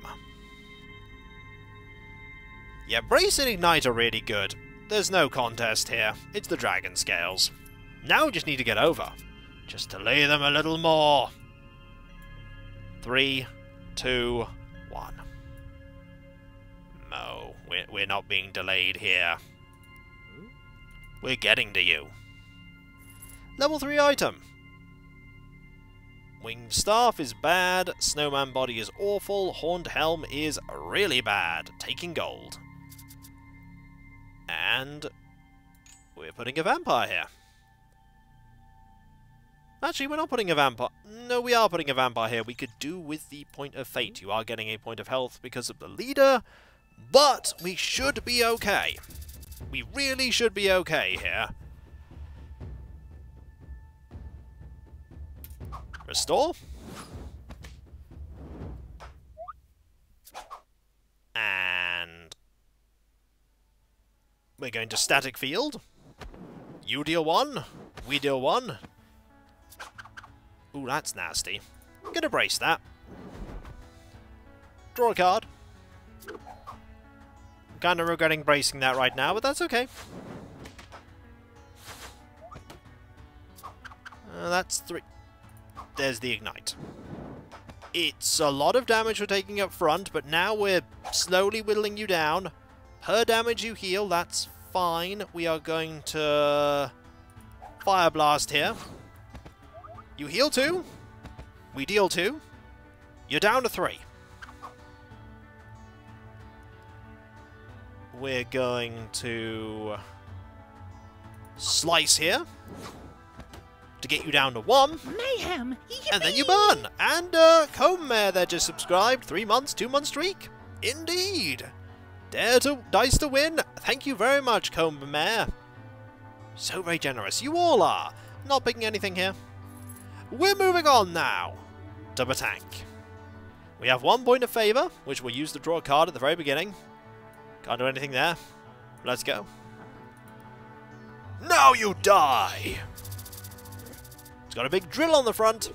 Yeah, Brace and Ignite are really good. There's no contest here. It's the Dragon Scales. Now we just need to get over. Just delay them a little more. 3, 2, 1. No, we're not being delayed here. We're getting to you. Level 3 item. Winged Staff is bad, Snowman Body is awful, Horned Helm is really bad. Taking gold. And we're putting a vampire here. Actually, we're not putting a vampire. No, we are putting a vampire here. We could do with the Point of Fate. You are getting a Point of Health because of the leader, but we should be okay. We really should be okay here. Restore. And we're going to Static Field. You deal 1. We deal 1. Ooh, that's nasty. I'm gonna brace that. Draw a card. I'm kind of regretting bracing that right now, but that's okay. That's 3. There's the Ignite. It's a lot of damage we're taking up front, but now we're slowly whittling you down. Per damage you heal, that's fine. We are going to Fire Blast here. You heal 2. We deal 2. You're down to 3. We're going to Slice here to get you down to 1. Mayhem! And then you burn. And Comb Mare there just subscribed. 3 months, 2 month streak. Indeed. Dice to win. Thank you very much, Comb Mare. So very generous. You all are. Not picking anything here. We're moving on now to Batank. We have 1 point of favour, which we'll use to draw a card at the very beginning. Can't do anything there. Let's go. Now you die! It's got a big drill on the front.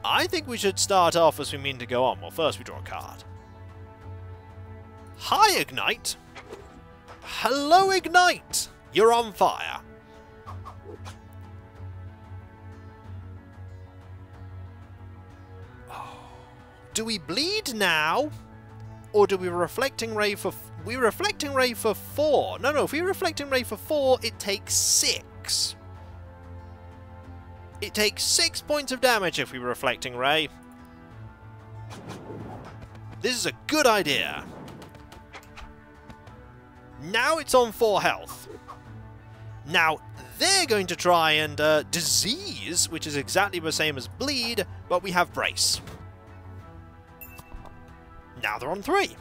I think we should start off as we mean to go on. Well, first we draw a card. Hi, Ignite! Hello, Ignite! You're on fire. Do we bleed now? Or do we Reflecting Ray for... We Reflecting Ray for 4. No, if we Reflecting Ray for 4, it takes 6. It takes 6 points of damage if we Reflecting Ray. This is a good idea. Now it's on 4 health. Now, they're going to try and Disease, which is exactly the same as Bleed, but we have Brace. Now they're on 3.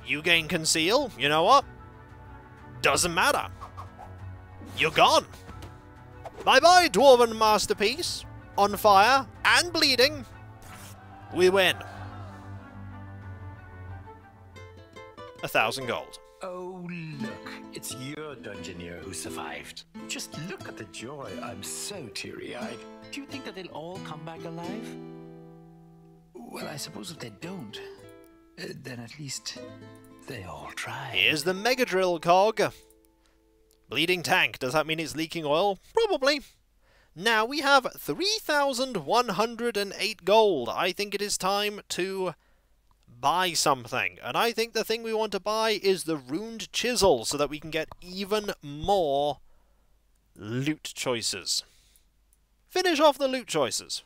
You gain Conceal. You know what? Doesn't matter. You're gone. Bye-bye, Dwarven Masterpiece. On fire and bleeding. We win. 1,000 gold. Oh, look. It's your Dungeoneer who survived. Just look at the joy. I'm so teary-eyed. Do you think that they'll all come back alive? Well, I suppose if they don't, then at least they all try. Here's the Mega Drill cog. Bleeding tank. Does that mean it's leaking oil? Probably. Now we have 3,108 gold. I think it is time to buy something. And I think the thing we want to buy is the Runed Chisel so that we can get even more loot choices. Finish off the loot choices.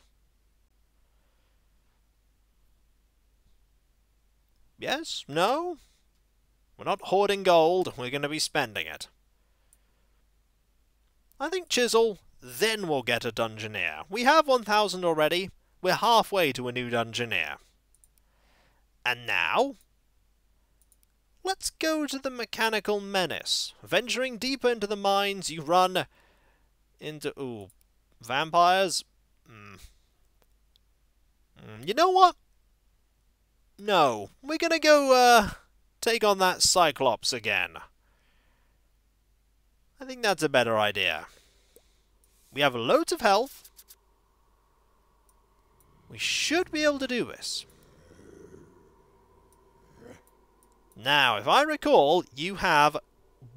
Yes? No? We're not hoarding gold. We're going to be spending it. I think Chisel, then we'll get a Dungeoneer. We have 1,000 already. We're halfway to a new Dungeoneer. And now, let's go to the Mechanical Menace. Venturing deeper into the mines, you run into... Ooh, vampires? You know what? No, we're gonna go, take on that Cyclops again. I think that's a better idea. We have loads of health. We should be able to do this. Now, if I recall, you have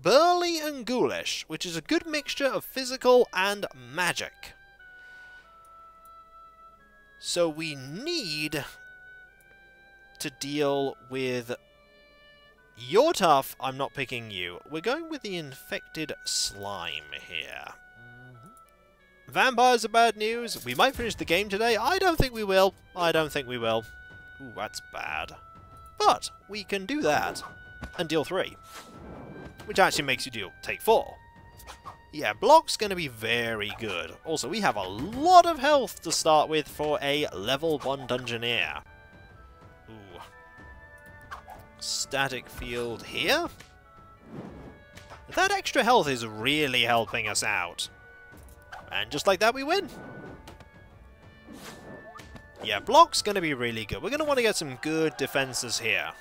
Burly and Ghoulish, which is a good mixture of physical and magic. So we need to deal with... You're tough, I'm not picking you. We're going with the Infected Slime here. Vampires are bad news. We might finish the game today. I don't think we will. I don't think we will. Ooh, that's bad. But we can do that and deal 3. Which actually makes you take 4. Yeah, block's going to be very good. Also, we have a lot of health to start with for a level 1 Dungeoneer. Ooh. Static field here. That extra health is really helping us out. And just like that, we win. Yeah, block's going to be really good. We're going to want to get some good defenses here.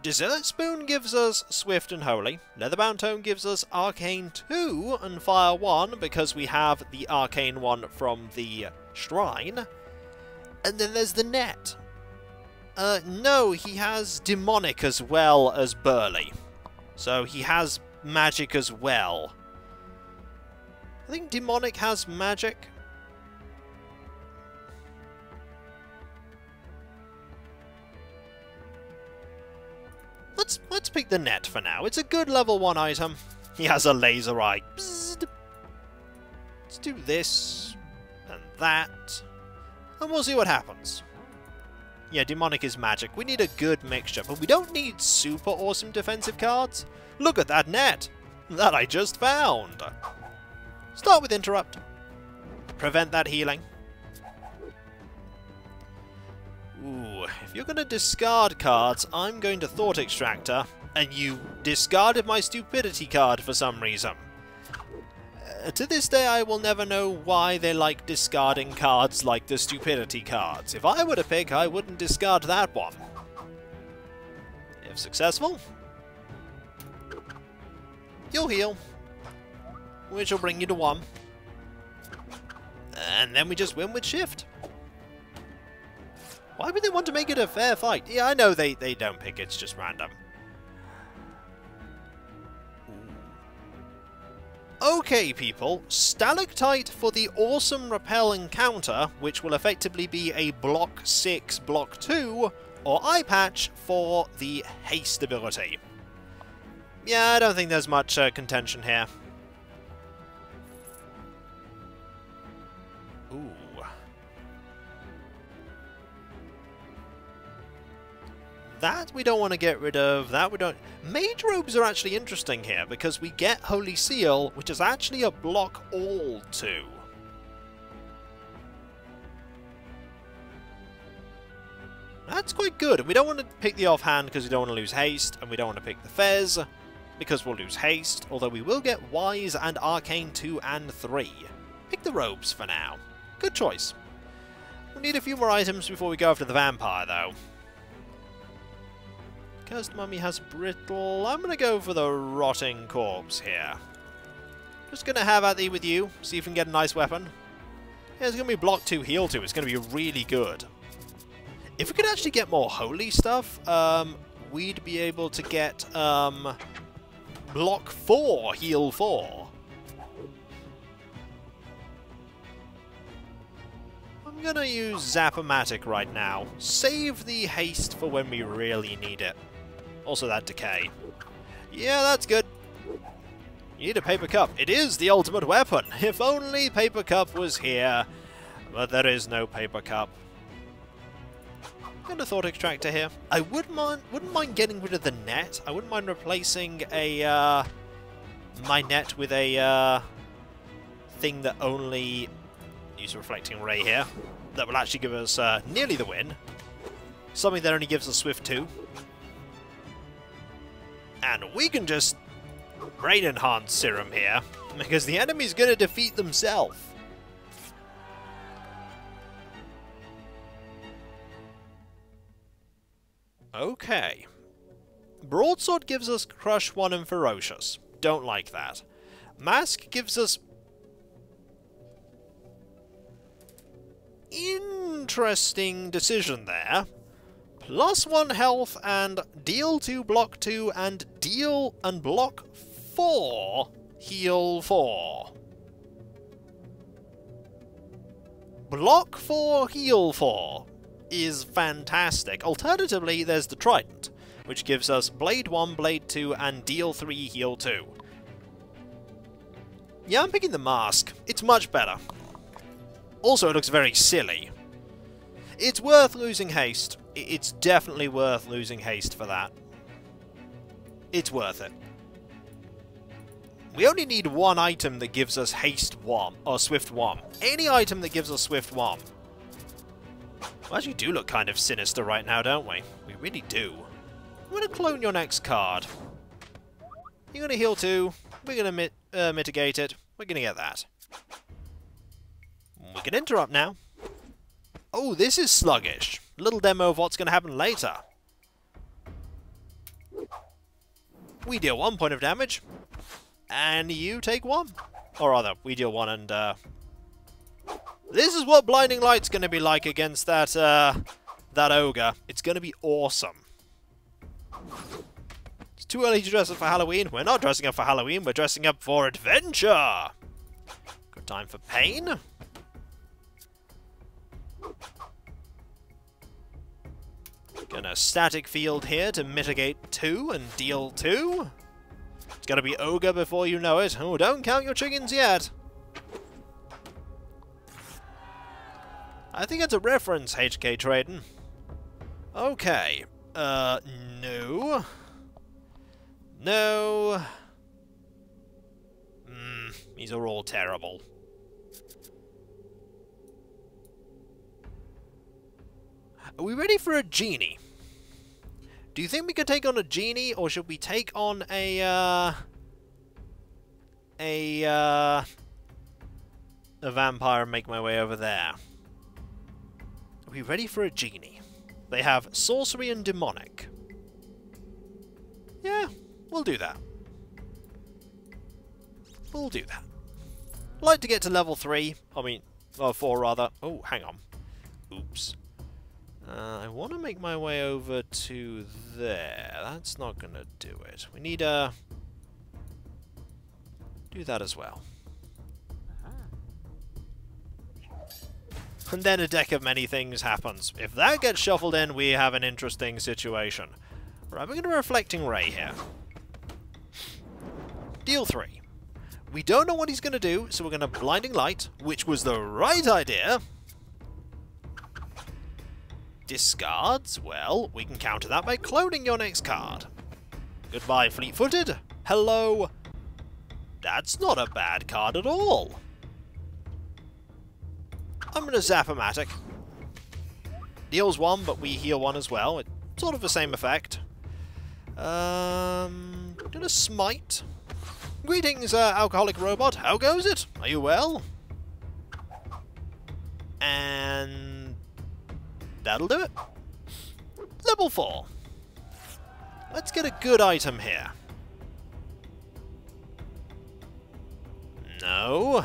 Desert Spoon gives us Swift and Holy. Leatherbound Tome gives us Arcane 2 and Fire 1 because we have the Arcane 1 from the Shrine. And then there's the Net. No, he has Demonic as well as Burly. So he has magic as well. I think Demonic has magic. Let's pick the Net for now. It's a good level 1 item. He has a laser eye. Bzzzt. Let's do this and that. And we'll see what happens. Yeah, Demonic is magic. We need a good mixture, but we don't need super awesome defensive cards. Look at that Net! That I just found! Start with Interrupt. Prevent that healing. Ooh, if you're going to discard cards, I'm going to Thought Extractor, and you discarded my Stupidity card for some reason. To this day, I will never know why they like discarding cards like the Stupidity cards. If I were to pick, I wouldn't discard that one. If successful, you'll heal, which will bring you to 1. And then we just win with Shift. Why would they want to make it a fair fight? Yeah, I know they don't pick, it's just random. Okay, people, Stalactite for the awesome Repel encounter, which will effectively be a Block 6, Block 2, or Eye Patch for the Haste ability. Yeah, I don't think there's much contention here. Ooh. That we don't want to get rid of, that we don't... Mage Robes are actually interesting here, because we get Holy Seal, which is actually a block all 2. That's quite good, and we don't want to pick the offhand because we don't want to lose haste, and we don't want to pick the Fez, because we'll lose haste, although we will get Wise and Arcane 2 and 3. Pick the Robes for now. Good choice. We'll need a few more items before we go after the Vampire, though. Cursed Mummy has Brittle. I'm going to go for the Rotting Corpse here. Just going to have at thee with you, see if we can get a nice weapon. Yeah, it's going to be Block 2, Heal 2. It's going to be really good. If we could actually get more Holy stuff, we'd be able to get Block 4, Heal 4. I'm going to use Zap-O-Matic right now. Save the haste for when we really need it. Also that decay. Yeah, that's good. You need a paper cup. It is the ultimate weapon. If only paper cup was here. But there is no paper cup. I'm going to Thought Extractor here. I wouldn't mind getting rid of the net. I wouldn't mind replacing a my net with a thing that only... Use Reflecting Ray here. That will actually give us nearly the win. Something that only gives us Swift 2. And we can just Brain Enhance Serum here, because the enemy's going to defeat themselves. Okay. Broadsword gives us Crush 1 and Ferocious. Don't like that. Mask gives us... Interesting decision there. +1 health and deal 2, block 2, and deal and block 4, heal 4. Block 4, heal 4 is fantastic. Alternatively, there's the Trident, which gives us Blade 1, Blade 2, and deal 3, heal 2. Yeah, I'm picking the mask. It's much better. Also, it looks very silly. It's worth losing haste. It's definitely worth losing haste for that. It's worth it. We only need one item that gives us haste womp, or swift womp. Any item that gives us swift womp. We actually do look kind of sinister right now, don't we? We really do. I'm going to clone your next card. You're going to heal too. We're going to mitigate it. We're going to get that. We can interrupt now. Oh, this is sluggish. A little demo of what's going to happen later. We deal 1 point of damage. And you take 1. Or rather, we deal 1 and... This is what Blinding Light's going to be like against that, that ogre. It's going to be awesome. It's too early to dress up for Halloween. We're not dressing up for Halloween. We're dressing up for adventure. Good time for pain. Gonna static field here to mitigate 2 and deal 2. It's gonna be ogre before you know it. Oh, don't count your chickens yet. I think it's a reference, HK Trading. Okay. No. No. These are all terrible. Are we ready for a genie? Do you think we could take on a genie, or should we take on a vampire and make my way over there? Are we ready for a genie? They have sorcery and demonic. Yeah, we'll do that. We'll do that. I'd like to get to level 3. I mean, or 4 rather. Oh, hang on. Oops. I want to make my way over to there. That's not going to do it. We need to do that as well. And then a deck of many things happens. If that gets shuffled in, we have an interesting situation. Right, we're going to Reflecting Ray here. Deal 3. We don't know what he's going to do, so we're going to Blinding Light, which was the right idea. Discards? Well, we can counter that by cloning your next card. Goodbye, Fleet-Footed. Hello. That's not a bad card at all. I'm going to Zap-O-Matic. Deals 1, but we heal 1 as well. It's sort of the same effect. Going to Smite. Greetings, alcoholic robot. How goes it? Are you well? And that'll do it. Level 4. Let's get a good item here. No.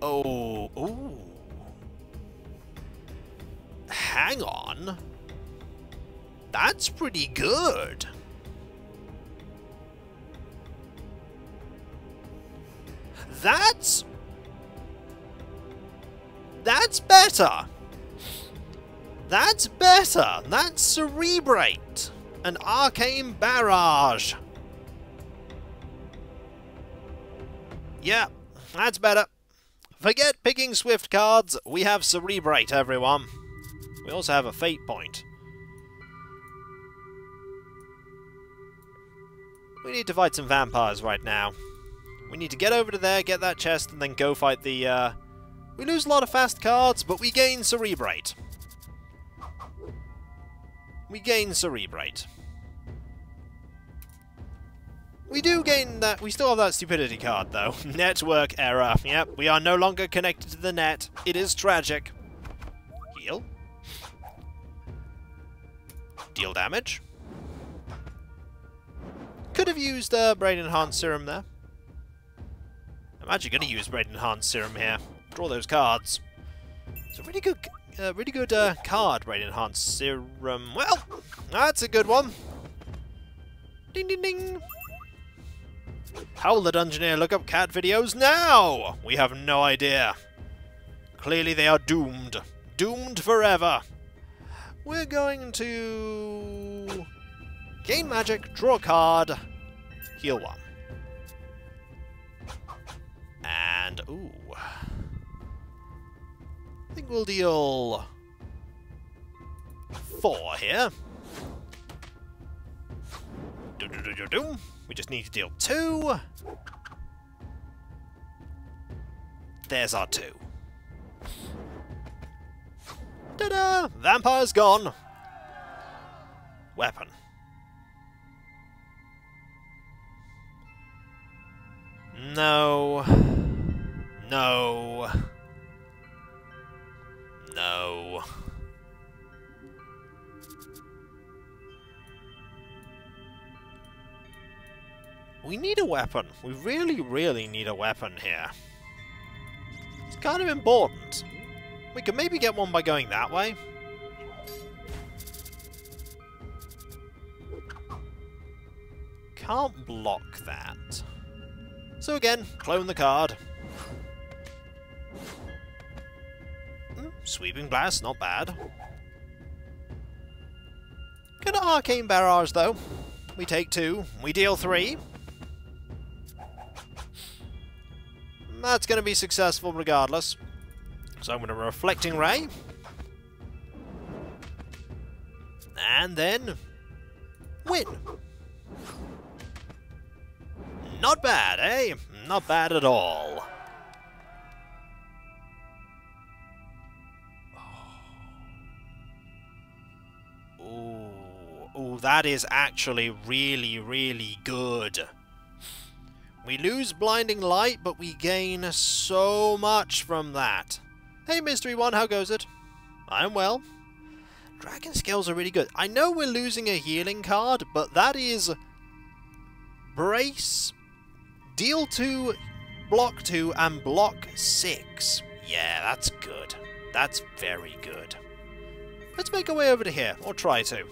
Oh, ooh. Hang on. That's pretty good. That's better. That's better. That's Cerebrate. An Arcane Barrage. Yeah, that's better. Forget picking Swift cards. We have Cerebrate, everyone. We also have a Fate Point. We need to fight some vampires right now. We need to get over to there, get that chest, and then go fight the, We lose a lot of fast cards, but we gain Cerebrate. We gain Cerebrate. We do gain that. We still have that stupidity card, though. Network error. Yep, we are no longer connected to the net. It is tragic. Heal. Deal damage. Could have used Brain Enhanced Serum there. I'm actually going to use Brain Enhanced Serum here. Draw those cards. It's a really good card, Brain Enhanced Serum. Well, that's a good one. Ding, ding, ding. How will the Dungeoneer look up cat videos now? We have no idea. Clearly they are doomed. Doomed forever. We're going to gain magic, draw a card, heal 1. I think we'll deal 4 here. We just need to deal 2. There's our 2. Ta-da! Vampire's gone. Weapon. No. No. No. We need a weapon. We really, really need a weapon here. It's kind of important. We could maybe get one by going that way. Can't block that. So again, clone the card. Sweeping Blast, not bad. Got an Arcane Barrage though. We take 2, we deal 3. That's going to be successful regardless. So I'm going to Reflecting Ray. And then win. Not bad, eh? Not bad at all. Ooh, that is actually really, really good. We lose Blinding Light, but we gain so much from that. Hey, Mystery One, how goes it? I'm well. Dragon Scales are really good. I know we're losing a healing card, but that is Brace, Deal 2, Block 2, and Block 6. Yeah, that's good. That's very good. Let's make our way over to here, or try to.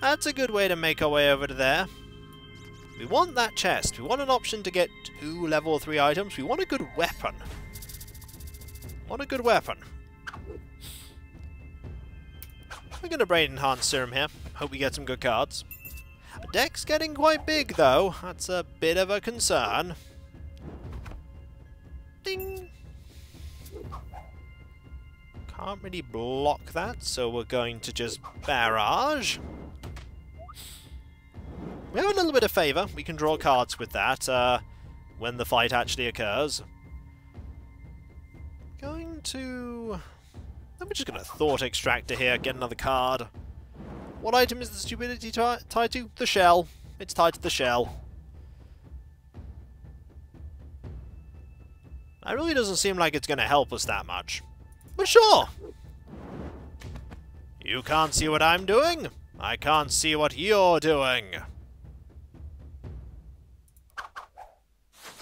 That's a good way to make our way over to there. We want that chest. We want an option to get 2 level 3 items. We want a good weapon. Want a good weapon. We're going to Brain Enhance Serum here. Hope we get some good cards. The deck's getting quite big, though. That's a bit of a concern. Ding! Can't really block that, so we're going to just Barrage. We have a little bit of favour. We can draw cards with that when the fight actually occurs. Going to... I'm just going to Thought Extractor here, get another card. What item is the stupidity tied to? The shell. It's tied to the shell. That really doesn't seem like it's going to help us that much. But sure! You can't see what I'm doing. I can't see what you're doing.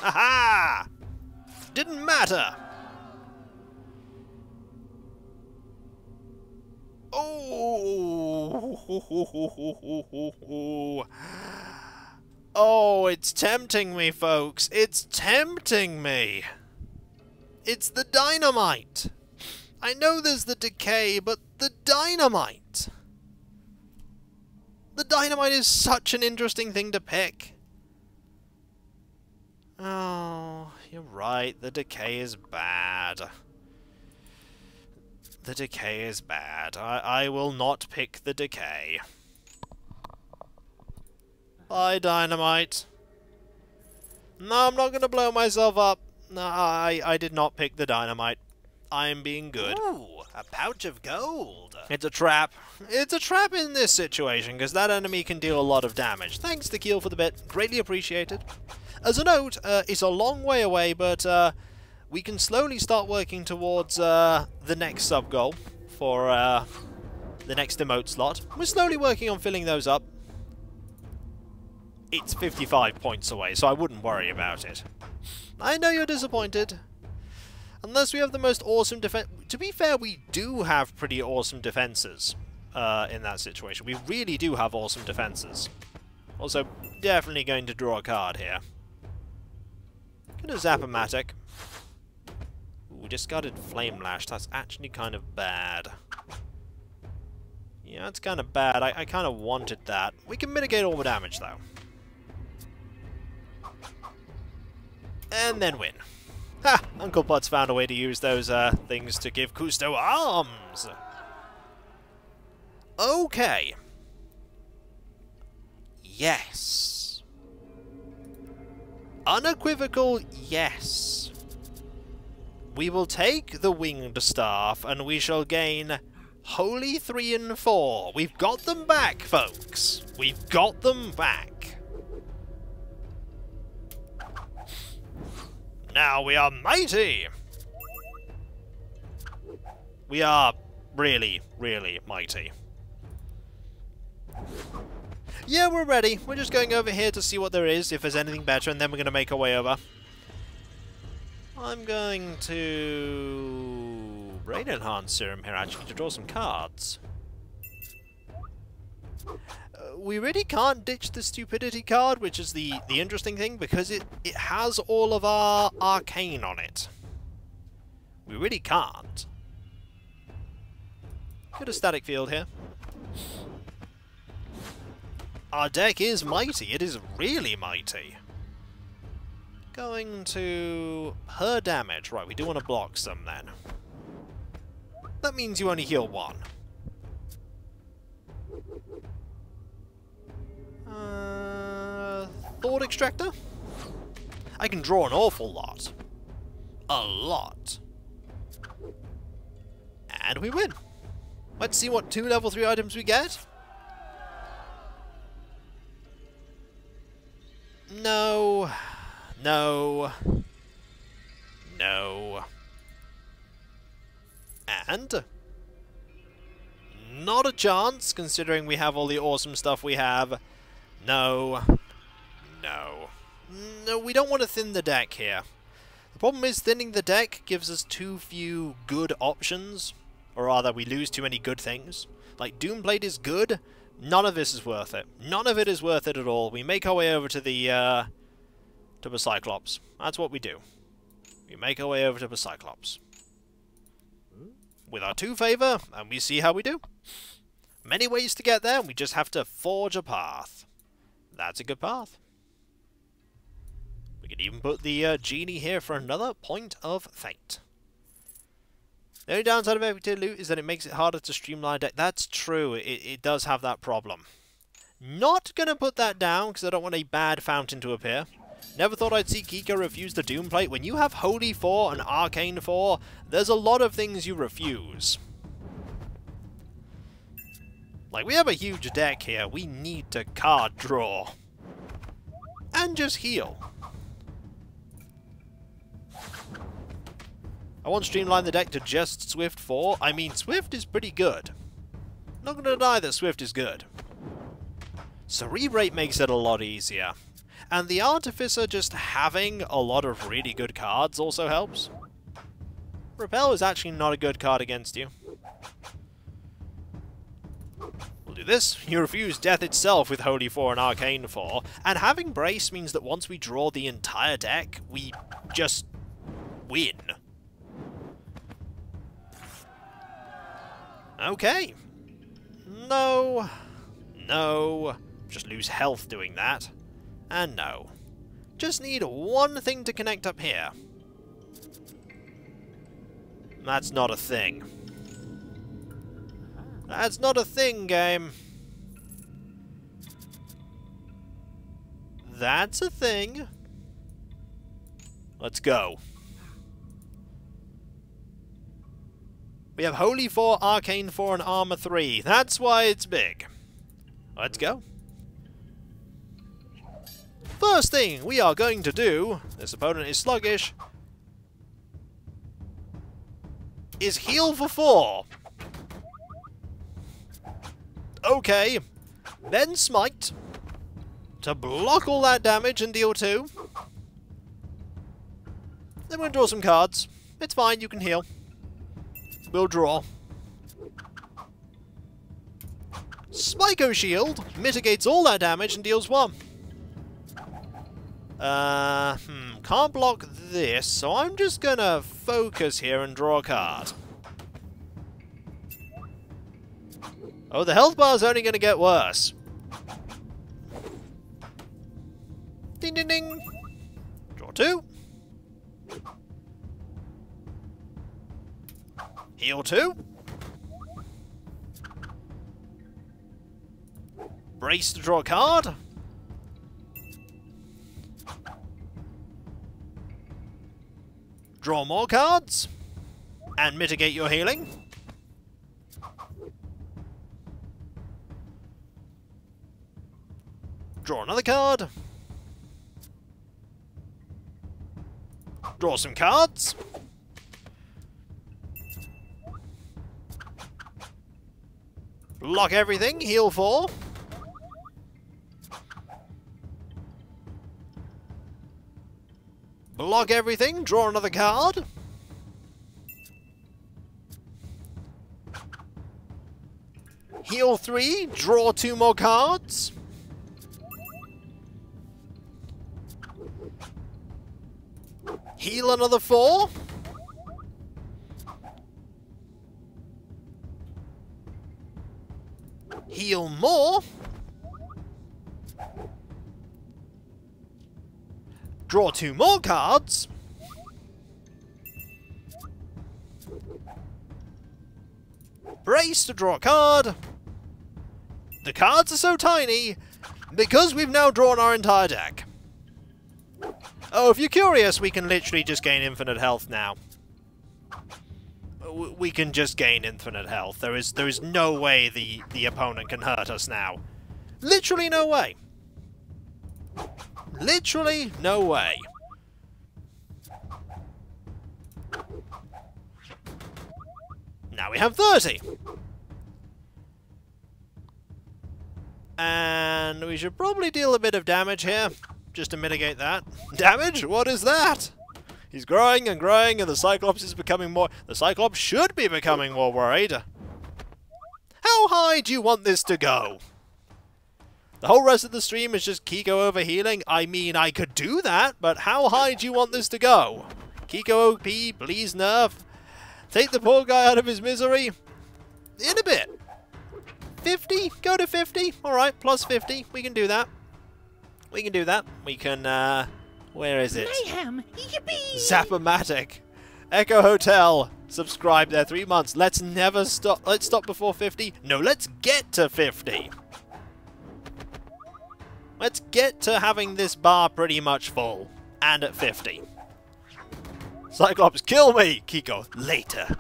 Aha! Didn't matter! Oh! Oh, it's tempting me, folks. It's tempting me. It's the dynamite. I know there's the decay, but the dynamite. The dynamite is such an interesting thing to pick. Oh, you're right. The decay is bad. The decay is bad. I will not pick the decay. Bye, dynamite. No, I'm not going to blow myself up. No, I did not pick the dynamite. I'm being good. Ooh, a pouch of gold. It's a trap. It's a trap in this situation, because that enemy can deal a lot of damage. Thanks to Keel for the bit. Greatly appreciated. As a note, it's a long way away, but we can slowly start working towards the next sub-goal for the next emote slot. We're slowly working on filling those up. It's 55 points away, so I wouldn't worry about it. I know you're disappointed. Unless we have the most awesome defense... To be fair, we do have pretty awesome defenses in that situation. We really do have awesome defenses. Also, definitely going to draw a card here. Gonna Zap-O-Matic. Ooh, discarded Flame Lash. That's actually kind of bad. Yeah, that's kind of bad. I kind of wanted that. We can mitigate all the damage, though. and then win. Ha! Uncle Putz found a way to use those things to give Cousteau arms. Okay. Yes. Unequivocal yes. We will take the winged staff and we shall gain Holy 3 and 4. We've got them back, folks. We've got them back. Now we are mighty! We are really, really mighty. Yeah, we're ready. We're just going over here to see what there is, if there's anything better, and then we're going to make our way over. I'm going to Brain Enhance Serum here, actually, to draw some cards. We really can't ditch the Stupidity card, which is the interesting thing, because it has all of our Arcane on it. We really can't. Get a static field here. Our deck is mighty. It is really mighty. Going to per damage. Right, we do want to block some then. That means you only heal 1. Thought Extractor? I can draw an awful lot. A lot. And we win. Let's see what 2 level 3 items we get. No. No. No. And not a chance, considering we have all the awesome stuff we have. No. No. No, we don't want to thin the deck here. The problem is thinning the deck gives us too few good options. Or rather, we lose too many good things. Like, Doomblade is good. None of this is worth it. None of it is worth it at all. We make our way over to the Cyclops. That's what we do. We make our way over to the Cyclops. With our 2 favor, and we see how we do. Many ways to get there, we just have to forge a path. That's a good path. We could even put the genie here for another point of fate. The only downside of every tier loot is that it makes it harder to streamline deck. That's true, it does have that problem. Not gonna put that down, because I don't want a bad fountain to appear. Never thought I'd see Kiko refuse the Doom Plate. When you have Holy 4 and Arcane 4, there's a lot of things you refuse. Like, we have a huge deck here. We need to card draw. And just heal. I want to streamline the deck to just Swift 4. I mean, Swift is pretty good. Not going to deny that Swift is good. Cerebrate makes it a lot easier. And the Artificer just having a lot of really good cards also helps. Repel is actually not a good card against you. We'll do this. You refuse Death itself with Holy 4 and Arcane 4. And having Brace means that once we draw the entire deck, we just win. Okay. No. No. Just lose health doing that. And no. Just need one thing to connect up here. That's not a thing. That's not a thing, game. That's a thing. Let's go. We have Holy 4, Arcane 4, and Armor 3. That's why it's big. Let's go. First thing we are going to do, this opponent is sluggish, is heal for 4. Okay, then Smite to block all that damage and deal 2. Then we're going to draw some cards. It's fine, you can heal. We'll draw. Spyco Shield mitigates all that damage and deals 1. Can't block this, so I'm just gonna focus here and draw a card. Oh, the health bar's only gonna get worse. Ding ding ding! Draw 2. Heal 2. Brace to draw a card. Draw more cards. And mitigate your healing. Draw another card. Draw some cards. Block everything, heal 4. Block everything, draw another card. Heal 3, draw 2 more cards. Heal another 4. Heal more. Draw 2 more cards. Brace to draw a card. The cards are so tiny because we've now drawn our entire deck. Oh, if you're curious, we can literally just gain infinite health now. We can just gain infinite health. There is no way the opponent can hurt us now. Literally no way. Literally no way. Now we have 30. And we should probably deal a bit of damage here, just to mitigate that. Damage? What is that? He's growing and growing, and the Cyclops is becoming more... The Cyclops should be becoming more worried. How high do you want this to go? The whole rest of the stream is just Kiko over healing? I mean, I could do that, but how high do you want this to go? Kiko OP, please nerf. Take the poor guy out of his misery. In a bit. 50? Go to 50? Alright, plus 50. We can do that. We can do that. We can, where is it? Mayhem! Yippee! Zap-O-Matic. Echo Hotel. Subscribe there 3 months. Let's never stop. Let's stop before 50. No, let's get to 50. Let's get to having this bar pretty much full. And at 50. Cyclops, kill me! Kiko, later.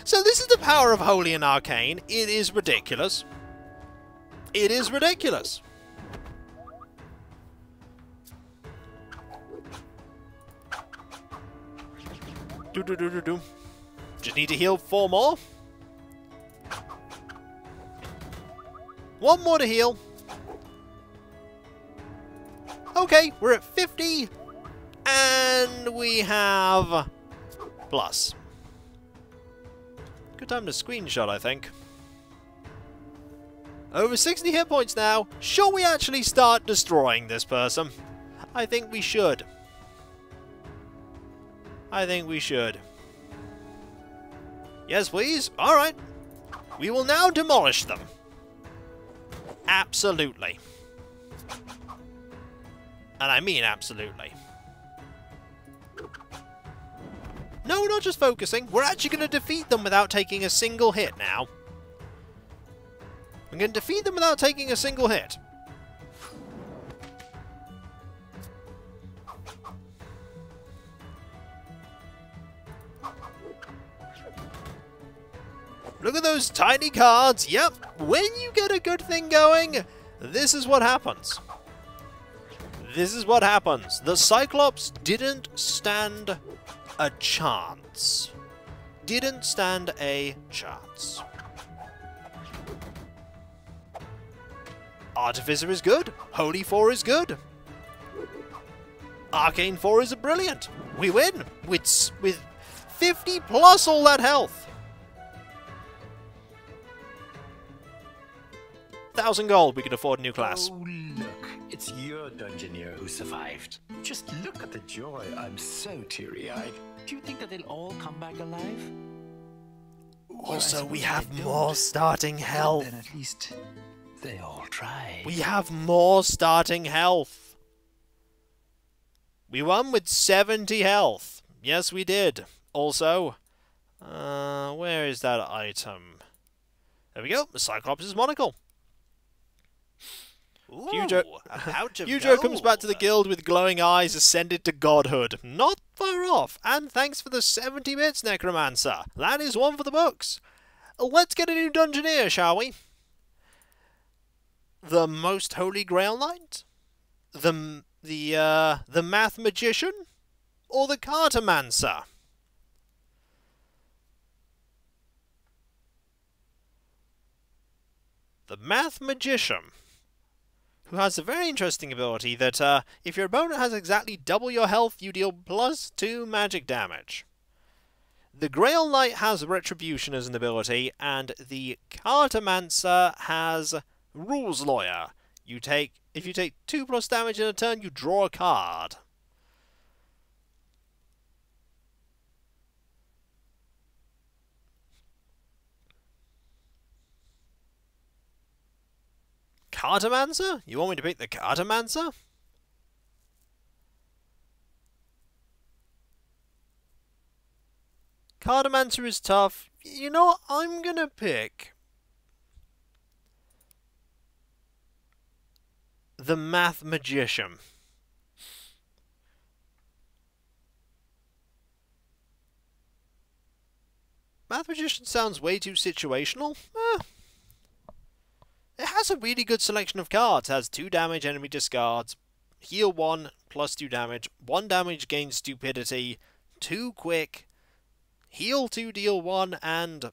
So this is the power of Holy and Arcane. It is ridiculous. It is ridiculous. Do. Just need to heal 4 more. 1 more to heal. Okay, we're at 50. And we have plus. Good time to screenshot, I think. Over 60 hit points now. Shall we actually start destroying this person? I think we should. I think we should. Yes, please. Alright. We will now demolish them. Absolutely. And I mean absolutely. No, not just focusing. We're actually going to defeat them without taking a single hit now. I'm going to defeat them without taking a single hit. Look at those tiny cards. Yep, when you get a good thing going, this is what happens. This is what happens. The Cyclops didn't stand a chance. Didn't stand a chance. Artificer is good. Holy 4 is good. Arcane 4 is brilliant. We win with 50 plus all that health. 1,000 gold. We can afford a new class. Oh, look. It's your Dungeoneer who survived. Just look at the joy. I'm so teary-eyed. Do you think that they'll all come back alive? Also, we have more starting health. Then at least they all tried. We have more starting health. We won with 70 health. Yes, we did. Also, Where is that item? There we go, the Cyclops' monocle. Ooh, Hugo, a pouch of Hugo gold. comes back to the guild with glowing eyes, ascended to godhood. Not far off, and thanks for the 70 bits, Necromancer. That is one for the books. Let's get a new Dungeoneer, shall we? The Most Holy Grail Knight? The Math Magician? Or the Cartomancer? The Math Magician, who has a very interesting ability that if your opponent has exactly double your health, you deal +2 magic damage. The Grail Knight has Retribution as an ability, and the Cartomancer has Rules Lawyer. If you take 2+ damage in a turn, you draw a card. Cartomancer? You want me to pick the Cartomancer? Cartomancer is tough. You know what? I'm gonna pick the Math Magician. Math Magician sounds way too situational. It has a really good selection of cards. It has 2 damage, enemy discards, heal 1, +2 damage, 1 damage gains stupidity, 2 quick, heal 2, deal 1, and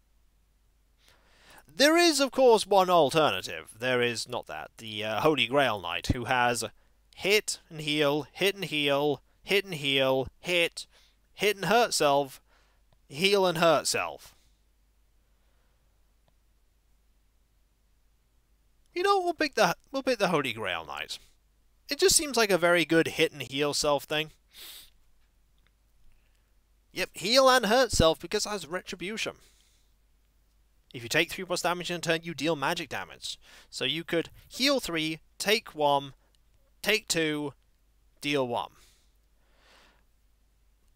there is, of course, one alternative. There is, not that, the Holy Grail Knight, who has hit and heal, hit and heal, hit and heal, hit and hurt self, heal and hurt self. You know, we'll pick the Holy Grail Knight. It just seems like a very good hit and heal self thing. Yep, heal and hurt self because it has Retribution. If you take 3+ damage in a turn, you deal magic damage. So you could heal 3, take 1, take 2, deal 1.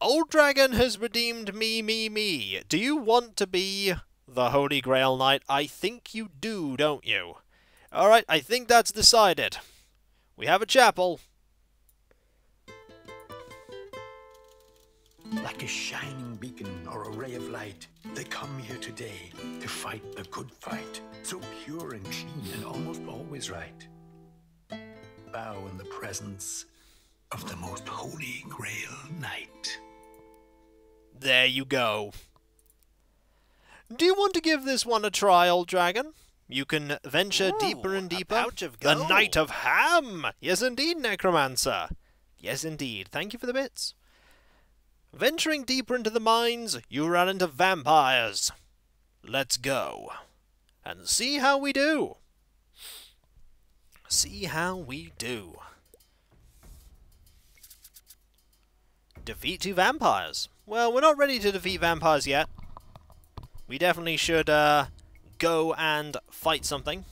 Old Dragon has redeemed me. Do you want to be the Holy Grail Knight? I think you do, don't you? Alright, I think that's decided. We have a chapel. Like a shining beacon or a ray of light, they come here today to fight the good fight. So pure and clean and almost always right. Bow in the presence of the most holy Grail Knight. There you go. Do you want to give this one a try, Old Dragon? You can venture deeper and deeper. A pouch of the gold. Knight of Ham! Yes, indeed, Necromancer. Yes, indeed. Thank you for the bits. Venturing deeper into the mines, you run into vampires. Let's go. And see how we do. See how we do. Defeat 2 vampires. Well, we're not ready to defeat vampires yet. We definitely should, go and fight something.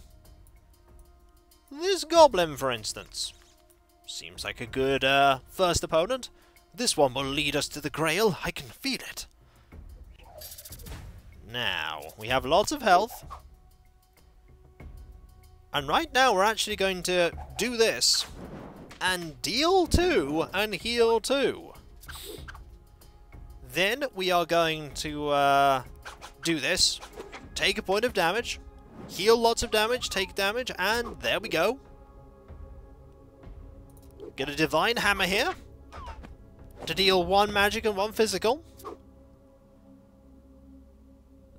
This goblin, for instance. Seems like a good, first opponent. This one will lead us to the Grail. I can feel it. Now, we have lots of health. And right now, we're actually going to do this. And deal 2 and heal 2. Then we are going to, do this. Take a point of damage. Heal lots of damage, take damage, and there we go. Get a Divine Hammer here. To deal 1 magic and 1 physical.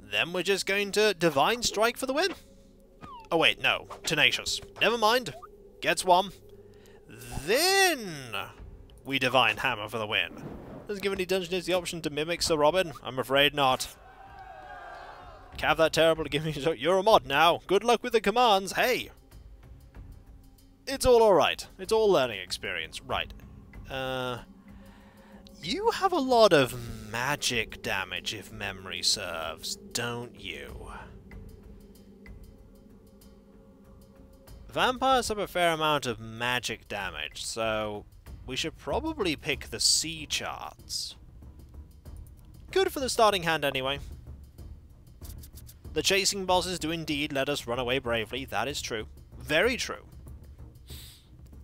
Then we're just going to Divine Strike for the win. Oh wait, no. Tenacious. Never mind. Gets 1. Then we Divine Hammer for the win. Doesn't give any Dungeoneers the option to mimic Sir Robin? I'm afraid not. Cav that terrible to give me... You're a mod now. Good luck with the commands. Hey! It's all alright. It's all learning experience. Right. You have a lot of magic damage, if memory serves, don't you? Vampires have a fair amount of magic damage, so we should probably pick the sea charts. Good for the starting hand anyway. The chasing bosses do indeed let us run away bravely, that is true. Very true.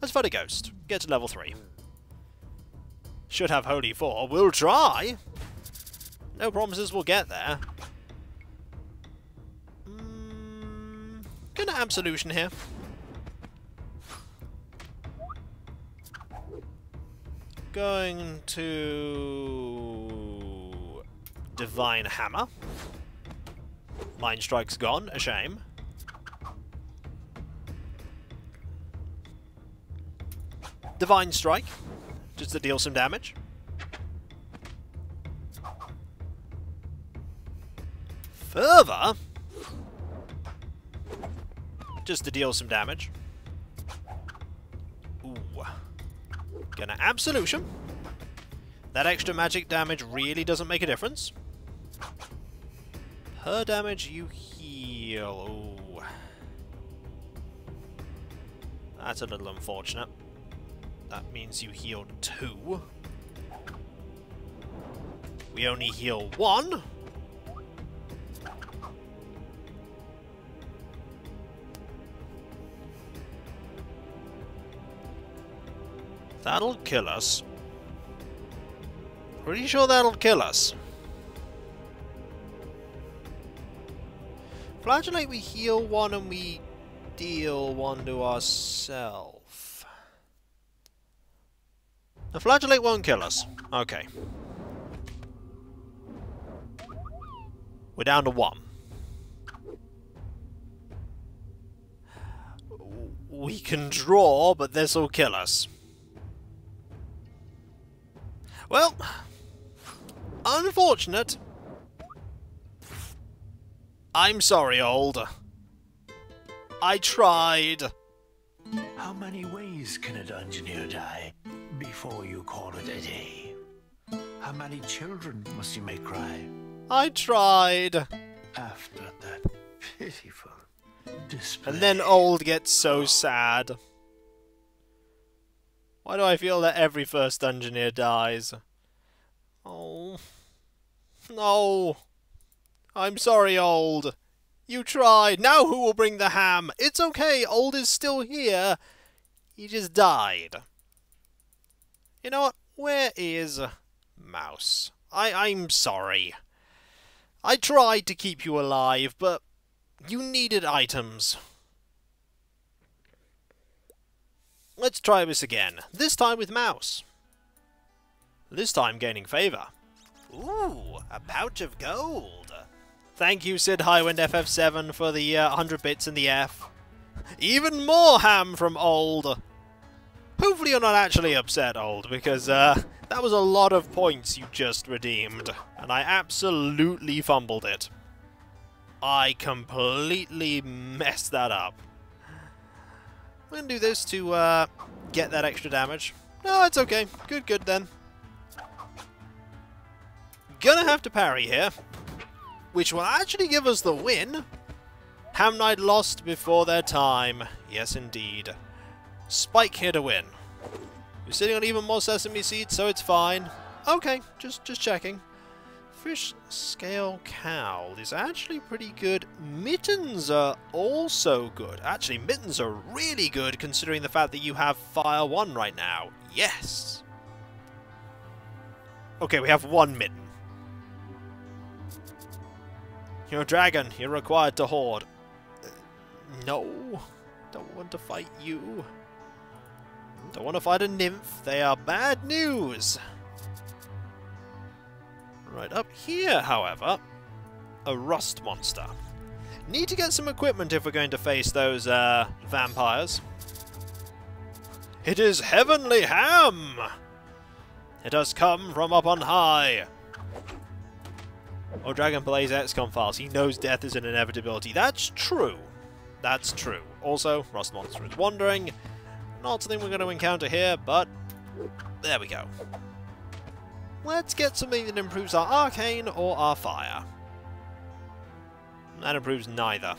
Let's fight a ghost. Get to level 3. Should have Holy 4. We'll try! No promises we'll get there. Gonna Absolution here. Going to Divine Hammer. Mind Strike's gone, a shame. Divine Strike, just to deal some damage. Fervor, just to deal some damage. Ooh. Gonna Absolution. That extra magic damage really doesn't make a difference. Per damage, you heal. Ooh. That's a little unfortunate. That means you healed 2. We only heal 1. That'll kill us. Pretty sure that'll kill us. Flagellate, we heal 1 and we deal 1 to ourselves. The Flagellate won't kill us. Okay. We're down to 1. We can draw, but this'll kill us. Well, unfortunate. I'm sorry, old. I tried. How many ways can a dungeoneer die before you call it a day? How many children must you make cry I tried. after that pitiful display? And then old gets so sad. Why do I feel that every first dungeoneer dies? Oh. No. I'm sorry, old. You tried. Now who will bring the ham? It's okay. Old is still here. He just died. You know what? Where is Mouse? I'm sorry. I tried to keep you alive, but you needed items. Let's try this again. This time with Mouse. This time gaining favour. Ooh, a pouch of gold. Thank you, Sid Highwind FF7, for the 100 bits in the F. Even more ham from old. Hopefully you're not actually upset, old, because that was a lot of points you just redeemed, and I absolutely fumbled it. I completely messed that up. I'm gonna do this to get that extra damage. No, it's okay. Good then. Gonna have to parry here, which will actually give us the win. Ham Knight lost before their time. Yes, indeed. Spike here to win. You're sitting on even more sesame seeds, so it's fine. Okay, just checking. Fish Scale Cowl is actually pretty good. Mittens are also good. Actually, mittens are really good considering the fact that you have Fire 1 right now. Yes! Okay, we have 1 mitten. You're a dragon. You're required to hoard. No. Don't want to fight you. Don't want to fight a nymph. They are bad news. Right up here, however, a rust monster. Need to get some equipment if we're going to face those vampires. It is heavenly ham! It has come from up on high. Oh, Dragon plays XCOM files. He knows death is an inevitability. That's true. That's true. Also, Rust Monster is wandering. Not something we're going to encounter here, but there we go. Let's get something that improves our arcane or our fire. That improves neither.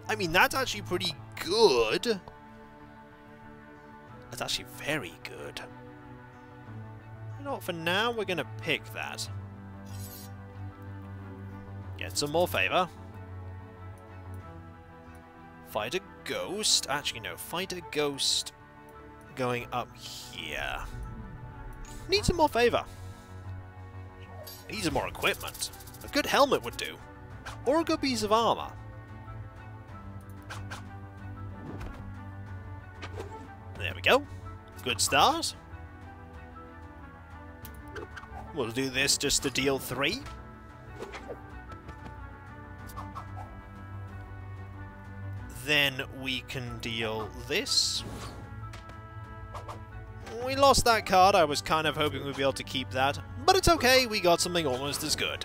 I mean, that's actually pretty good. That's actually very good. know what, for now we're gonna pick that. Get some more favour. Fight a ghost. Actually, no. Fight a ghost going up here. Need some more favour. Need some more equipment. A good helmet would do. Or a good piece of armour. There we go. Good start. We'll do this just to deal 3. Then we can deal this. We lost that card. I was kind of hoping we'd be able to keep that. But it's okay, we got something almost as good.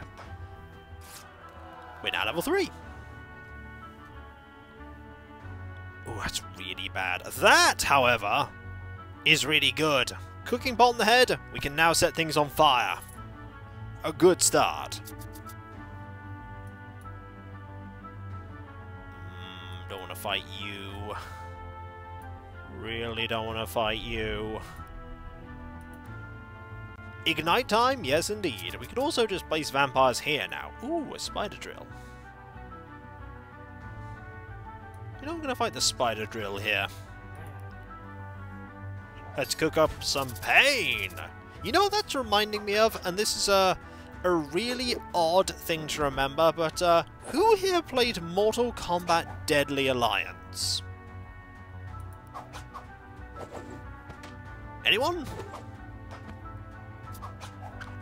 We're now level 3. Oh, that's really bad. That, however, is really good. Cooking pot on the head, we can now set things on fire. A good start. Don't want to fight you. Really don't want to fight you. Ignite time? Yes, indeed. We could also just place vampires here now. Ooh, a spider drill. You know, I'm going to fight the spider drill here. Let's cook up some pain. You know what that's reminding me of? And this is a really odd thing to remember, but who here played Mortal Kombat Deadly Alliance? Anyone?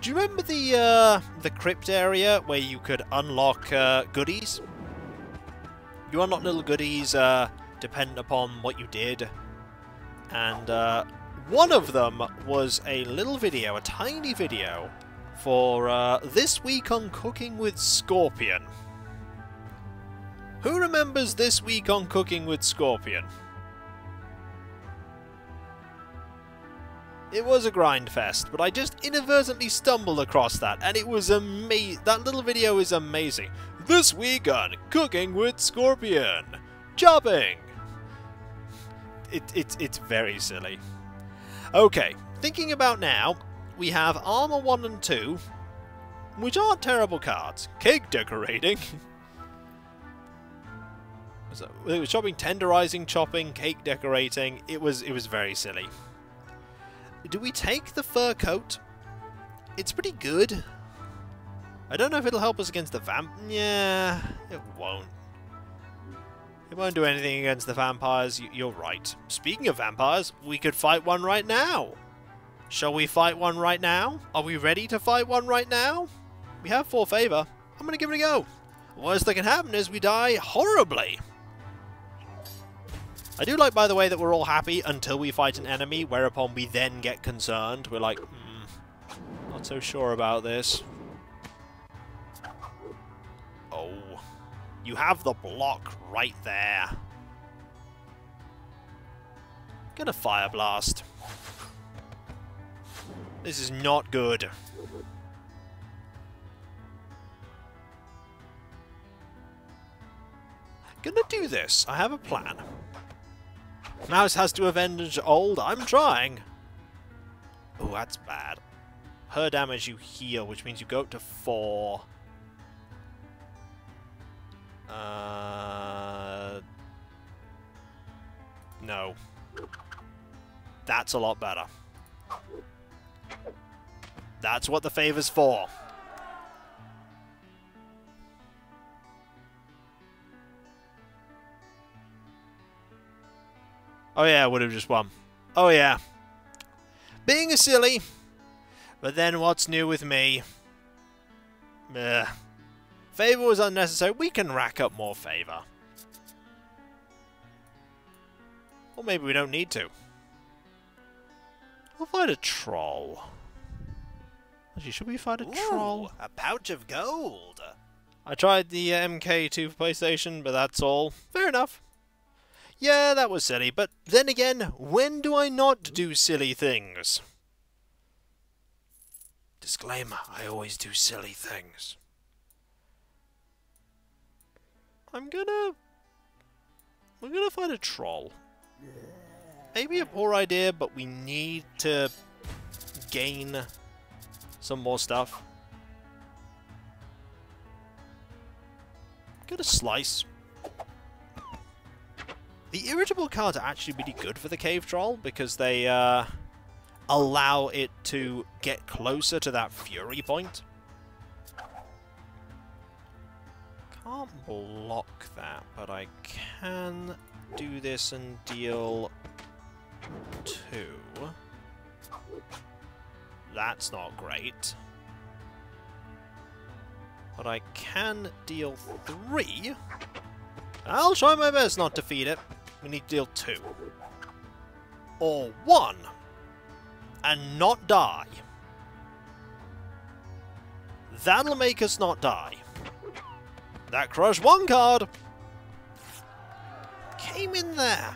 Do you remember the crypt area where you could unlock goodies? You unlock little goodies dependent upon what you did, and one of them was a little video, a tiny video, for This Week on Cooking with Scorpion. Who remembers This Week on Cooking with Scorpion? It was a grind fest, but I just inadvertently stumbled across that, and it was amazing. That little video is amazing. This week on Cooking with Scorpion. Chopping! It's very silly. Okay, thinking about now, we have Armor 1 and 2, which aren't terrible cards. Cake decorating. It was chopping, tenderizing, chopping, cake decorating. It was very silly. Do we take the fur coat? It's pretty good. I don't know if it'll help us against the vamp. Yeah, it won't. It won't do anything against the vampires. You're right. Speaking of vampires, we could fight one right now. Shall we fight one right now? Are we ready to fight one right now? We have 4 favor. I'm going to give it a go. Worst that can happen is we die horribly. I do like, by the way, that we're all happy until we fight an enemy, whereupon we then get concerned. We're like, not so sure about this. Oh, you have the block right there. Gonna Fire Blast. This is not good. Gonna do this. I have a plan. Mouse has to avenge old. I'm trying. Oh, that's bad. Her damage you heal, which means you go up to 4. No. That's a lot better. That's what the favor's for. Oh yeah, I would have just won. Oh yeah. Being a silly. But then what's new with me? Favor was unnecessary. We can rack up more favor. Or maybe we don't need to. We'll fight a troll. Actually, should we fight a troll? A pouch of gold. I tried the MK2 for PlayStation, but that's all. Fair enough. Yeah, that was silly, but then again, when do I not do silly things? Disclaimer, I always do silly things. We're gonna find a troll. Maybe a poor idea, but we need to gain some more stuff. Get a slice. The irritable cards are actually really good for the cave troll because they allow it to get closer to that fury point. Can't block that, but I can do this and deal 2. That's not great. But I can deal 3. I'll try my best not to feed it. We need to deal 2. Or 1. And not die. That'll make us not die. That crushed 1 card. Came in there.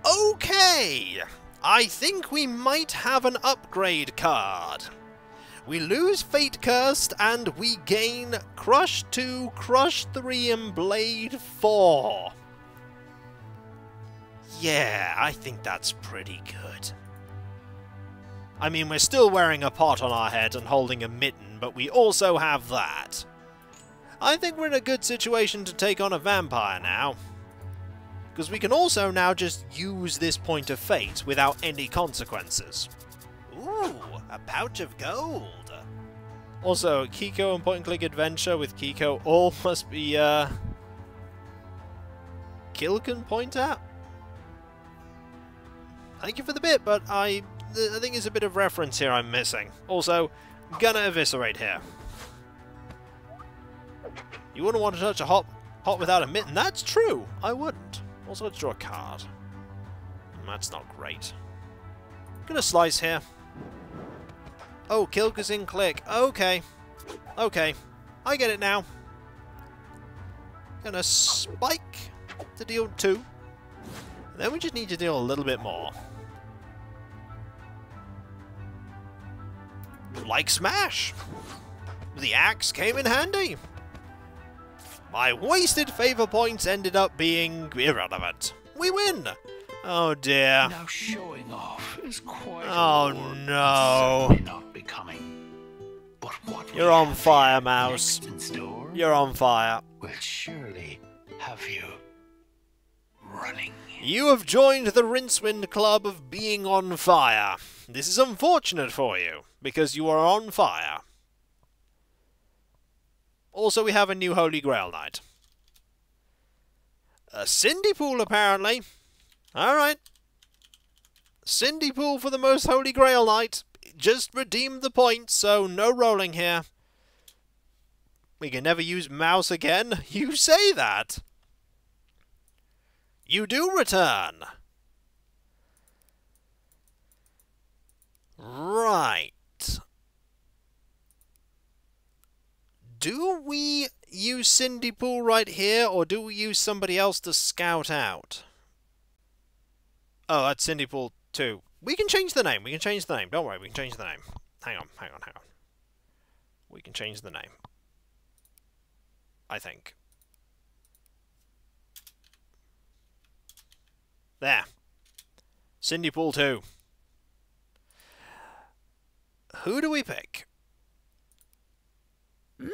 Okay. I think we might have an upgrade card. We lose Fate Cursed and we gain Crush 2, Crush 3 and Blade 4. Yeah, I think that's pretty good. I mean, we're still wearing a pot on our head and holding a mitten, but we also have that. I think we're in a good situation to take on a vampire now. Because we can also now just use this point of fate without any consequences. Ooh, a pouch of gold. Also, Kiko and point-and-click adventure with Kiko all must be, Kill can point at? Thank you for the bit, but I think there's a bit of reference here I'm missing. Also, gonna eviscerate here. You wouldn't want to touch a pot without a mitten. That's true, I wouldn't. Also, let's draw a card. That's not great. Gonna slice here. Oh, Kilka's in click. Okay. Okay. I get it now. Gonna spike to deal 2. Then we just need to deal a little bit more. Like smash! The axe came in handy. My wasted favor points ended up being irrelevant. We win! Oh dear. Now showing off is quite Oh no. certainly not becoming. But what You're on fire, Mouse. next in store You're on fire. will surely have you running. You have joined the Rincewind Club of being on fire. This is unfortunate for you, because you are on fire. Also, we have a new Holy Grail Knight. A Cindy Pool, apparently. Alright. Cindy Pool for the most Holy Grail Knight. Just redeemed the points, so no rolling here. We can never use Mouse again? You say that! You do return! Right. Do we use Cindy Pool right here, or do we use somebody else to scout out? Oh, that's Cindy Pool 2. We can change the name. We can change the name. Don't worry, we can change the name. Hang on. We can change the name. I think. There. Cindy Pool 2. Who do we pick?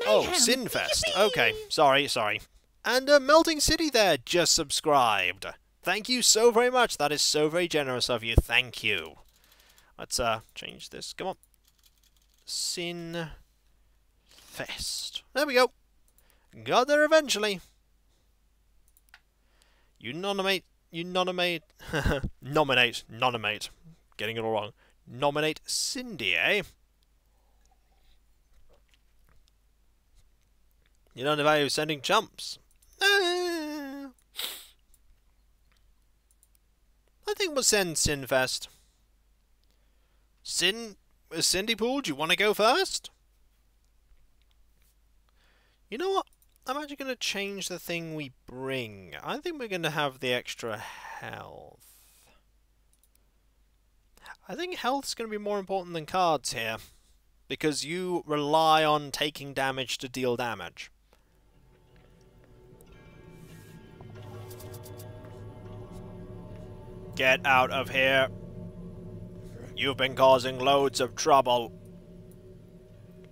Oh, Sinfest. Okay, sorry. And Melting City there just subscribed. Thank you so very much. That is so very generous of you. Thank you. Let's change this. Come on. Sinfest. There we go. Got there eventually. Nominate. Getting it all wrong. Nominate Cindy, eh? You don't know value sending chumps. I think we'll send Sinfest. Cindy Pool, do you want to go first? You know what? I'm actually going to change the thing we bring. I think we're going to have the extra health. I think health's going to be more important than cards here. Because you rely on taking damage to deal damage. Get out of here. You've been causing loads of trouble.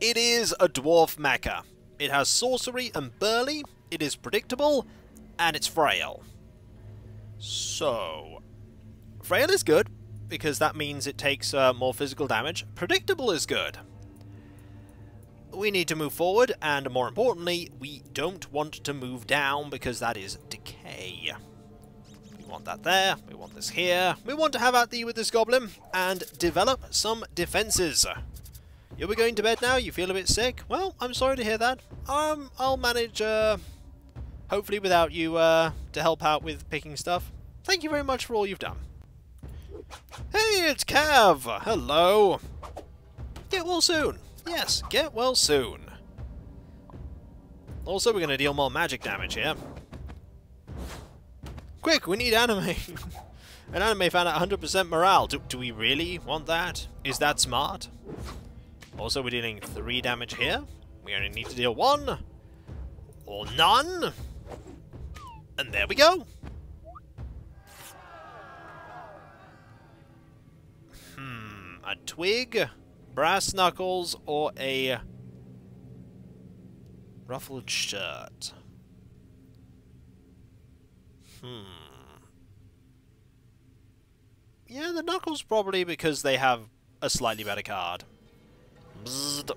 It is a dwarf mecha. It has sorcery and burly, it is predictable, and it's frail. So, frail is good, because that means it takes more physical damage. Predictable is good. We need to move forward, and more importantly, we don't want to move down, because that is decay. We want that there, we want this here, we want to have at thee with this goblin, and develop some defences. You'll be going to bed now, you feel a bit sick? Well, I'm sorry to hear that. I'll manage, hopefully without you, to help out with picking stuff. Thank you very much for all you've done. Hey, it's Cav! Hello! Get well soon. Yes, get well soon. Also, we're going to deal more magic damage here. Quick, we need anime! An anime found at 100% morale. Do we really want that? Is that smart? Also, we're dealing 3 damage here. We only need to deal 1. Or none. And there we go. A twig, brass knuckles, or a ruffled shirt. Yeah, the knuckles probably because they have a slightly better card. Bzzzt.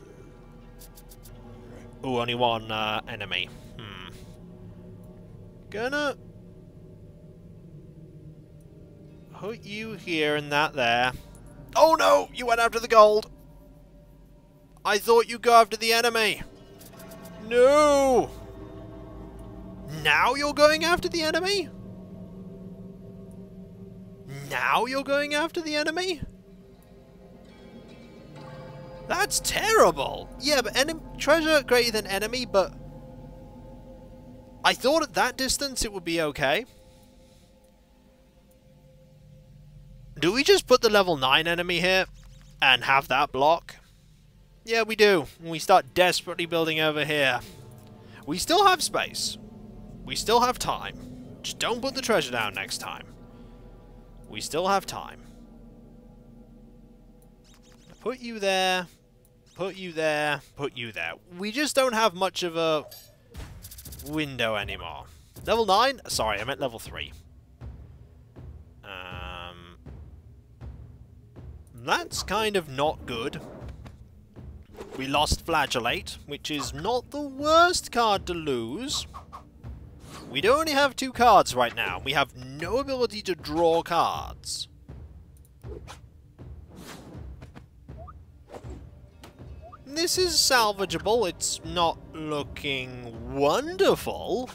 Ooh, only 1 enemy. Gonna put you here and that there. Oh no! You went after the gold! I thought you'd go after the enemy! No! Now you're going after the enemy? Now you're going after the enemy? That's terrible! Yeah, but treasure greater than enemy, but I thought at that distance it would be okay. Do we just put the level 9 enemy here and have that block? Yeah, we do. We start desperately building over here. We still have space. We still have time. Just don't put the treasure down next time. We still have time. Put you there. Put you there. Put you there. We just don't have much of a window anymore. Level 9? Sorry, I meant level 3. That's kind of not good. We lost Flagellate, which is not the worst card to lose. We do only have 2 cards right now. We have no ability to draw cards. This is salvageable. It's not looking wonderful.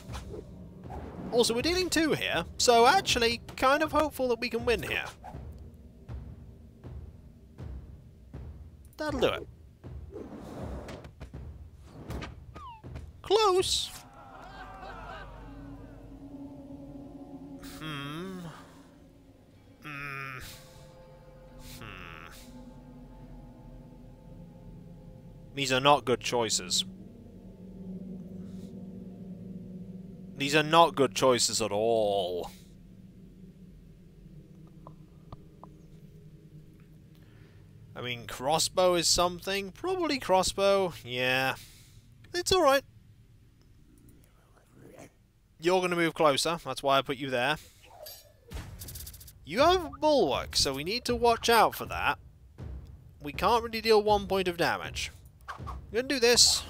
Also, we're dealing 2 here, so actually kind of hopeful that we can win here. That'll do it. Close. These are not good choices. These are not good choices at all. I mean, crossbow is something. Probably crossbow. Yeah. It's alright. You're going to move closer. That's why I put you there. You have bulwark, so we need to watch out for that. We can't really deal 1 point of damage. I'm going to do this.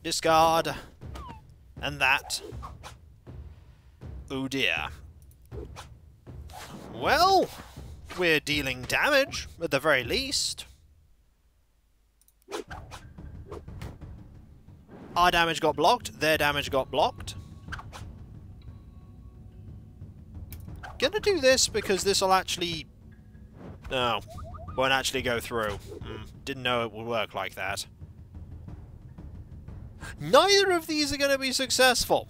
Discard. And that. Oh dear. Well, we're dealing damage, at the very least. Our damage got blocked, their damage got blocked. Gonna do this because this will actually... No, won't actually go through. Didn't know it would work like that. Neither of these are going to be successful.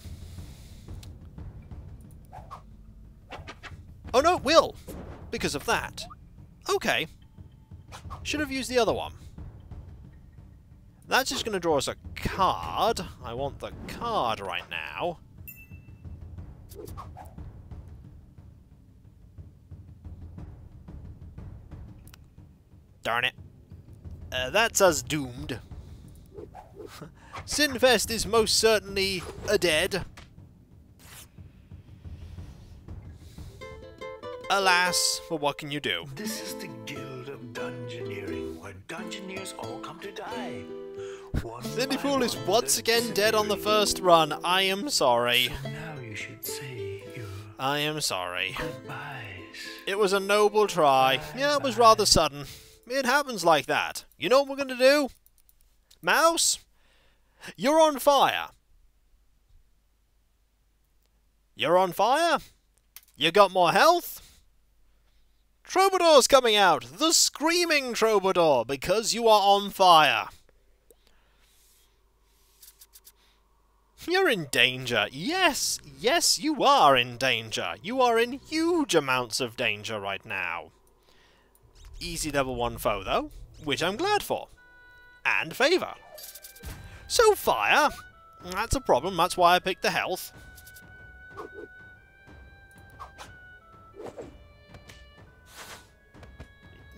Oh no, it will. Because of that. Okay. Should have used the other one. That's just going to draw us a card. I want the card right now. Darn it. That's us doomed. Sinfest is most certainly dead. Alas, but what can you do? This is the Guild of Dungeoneering, where dungeoneers all come to die. Cindypool is once again dead on the first run. I am sorry. So now you should say your I am sorry. goodbyes. It was a noble try. Yeah, it was rather sudden. It happens like that. You know what we're going to do? Mouse? You're on fire. You're on fire? You got more health? Troubadour's coming out! The Screaming Troubadour, because you are on fire. You're in danger. Yes, yes, you are in danger. You are in huge amounts of danger right now. Easy level 1 foe, though, which I'm glad for. And favour. So fire, that's a problem, that's why I picked the health.